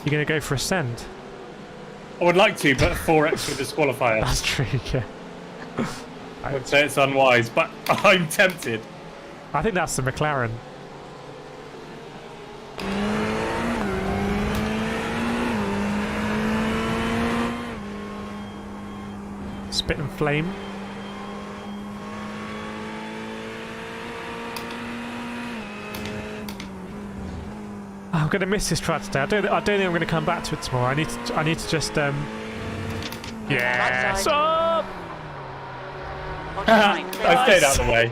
You're going to go for a send? I would like to, but 4 extra disqualifiers. That's true, yeah. I would say it's unwise, but I'm tempted. I think that's the McLaren. Spit and flame. I'm gonna miss this track today. I don't think I'm gonna come back to it tomorrow. I need to just yes. Up! I stayed out of the way.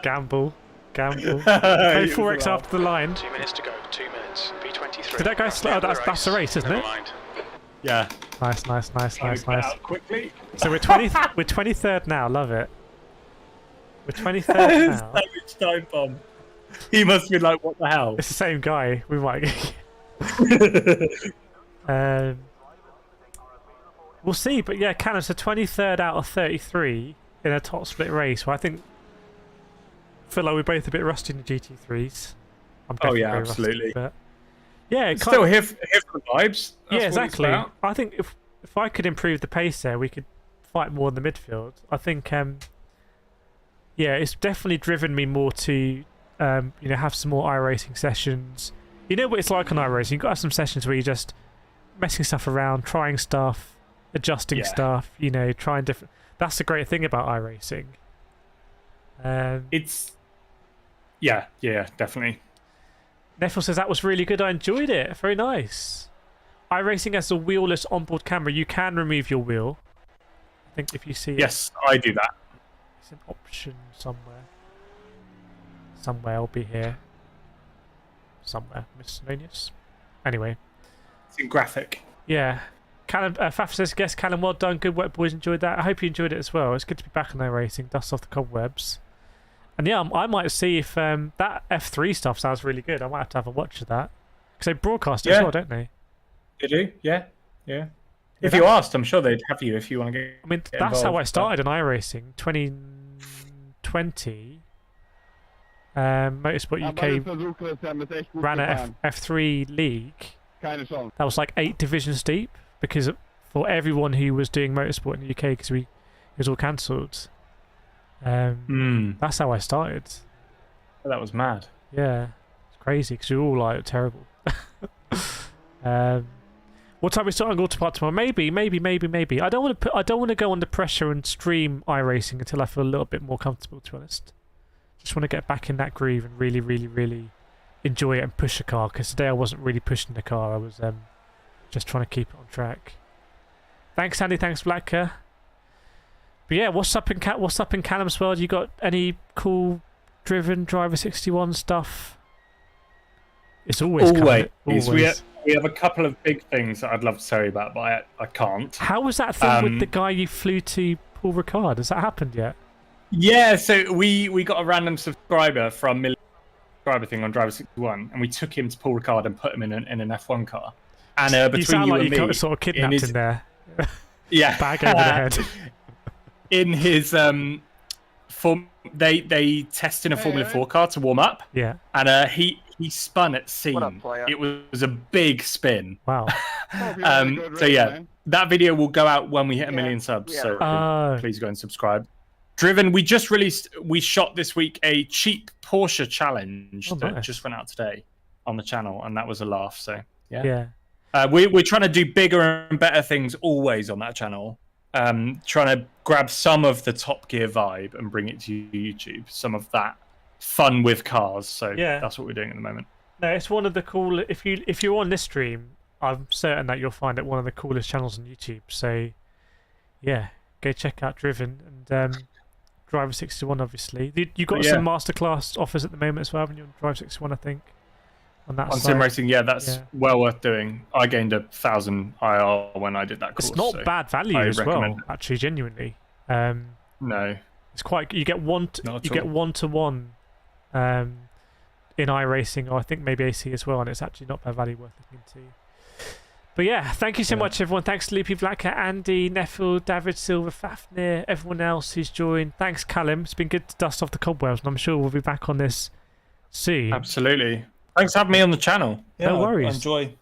Gamble. Play 4x after the line. 2 minutes to go. 2 minutes. B23. Did that guy slow? That's the race, isn't Never it? mind. Yeah. Nice. Out quickly. So we're 23rd now. Love it. We're 23rd now. Savage time bomb. He must be like, what the hell? It's the same guy. We might. We'll see, but yeah, Callum's a 23rd out of 33 in a top split race. Well, I feel like we're both a bit rusty in the GT3s. I'm definitely very absolutely. Rusty, but yeah, It's still here for the vibes. That's yeah, exactly. What it's about. I think if I could improve the pace there, we could fight more in the midfield. I think yeah, it's definitely driven me more to have some more iRacing sessions. You know what it's like on iRacing. You've got to have some sessions where you're just messing stuff around, trying stuff, adjusting stuff, trying different... That's the great thing about iRacing. It's... Yeah, definitely. Neffel says, that was really good, I enjoyed it. Very nice. iRacing has a wheelless onboard camera. You can remove your wheel. I think if you see Yes, I do that. It's an option somewhere. Somewhere I'll be here. Somewhere. Miscellaneous. Anyway. It's in graphic. Yeah. Callum, Faf says, guess Callum, well done. Good work, boys. Enjoyed that. I hope you enjoyed it as well. It's good to be back on iRacing. Dust off the cobwebs. And yeah, I might see if that F3 stuff sounds really good. I might have to have a watch of that. Because they broadcast it as well, don't they? They do, yeah. If you asked, I'm sure they'd have you if you want to get I mean, that's how I started in iRacing. 2020. Motorsport UK ran a F3 league. That was like 8 divisions deep because for everyone who was doing motorsport in the UK because it was all cancelled. That's how I started. That was mad. Yeah, it's crazy because we were all like terrible. What time are we starting Autopart tomorrow? Maybe. I don't want to go under pressure and stream iRacing until I feel a little bit more comfortable. To be honest, just want to get back in that groove and really, really, really enjoy it and push the car. Because today I wasn't really pushing the car. I was just trying to keep it on track. Thanks, Andy. Thanks, Blacker. But yeah, what's up in Callum's world? You got any cool driven Driver 61 stuff? It's always. We have a couple of big things that I'd love to tell you about, but I can't. How was that thing with the guy you flew to, Paul Ricard? Has that happened yet? Yeah, so we got a random subscriber from Million Subscriber thing on Driver 61, and we took him to Paul Ricard and put him in an F1 car. And between you sound like and you got me, sort of kidnapped in there. Yeah, bag over the head. In his they test in a Formula 4 car to warm up. Yeah, and he spun at scene. It was a big spin. Wow. So yeah, that video will go out when we hit 1 million subs. So please go and subscribe. Driven, we shot this week a cheap Porsche challenge that just went out today on the channel, and that was a laugh. So yeah. We're trying to do bigger and better things always on that channel. Trying to grab some of the Top Gear vibe and bring it to YouTube. Some of that fun with cars. So that's what we're doing at the moment. No, it's one of the cool. If you're on this stream, I'm certain that you'll find it one of the coolest channels on YouTube. So yeah, go check out Driven and Driver 61. Obviously, you got some masterclass offers at the moment as well. When you're on Driver 61, I think. On sim racing, that's well worth doing. I gained 1,000 IR when I did that course. It's not bad value as well, actually, genuinely. No, it's quite. You get one to one in iRacing, or I think maybe AC as well, and it's actually not bad value worth looking into. But yeah, thank you so much, everyone. Thanks to Loopy, Blackcat, Andy, Neffel, David Silver, Fafnir, everyone else who's joined. Thanks, Callum. It's been good to dust off the cobwebs, and I'm sure we'll be back on this soon. Absolutely. Thanks for having me on the channel. No worries. Enjoy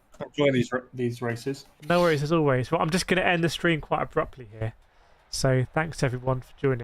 these races. No worries as always. Well, I'm just going to end the stream quite abruptly here. So thanks everyone for joining.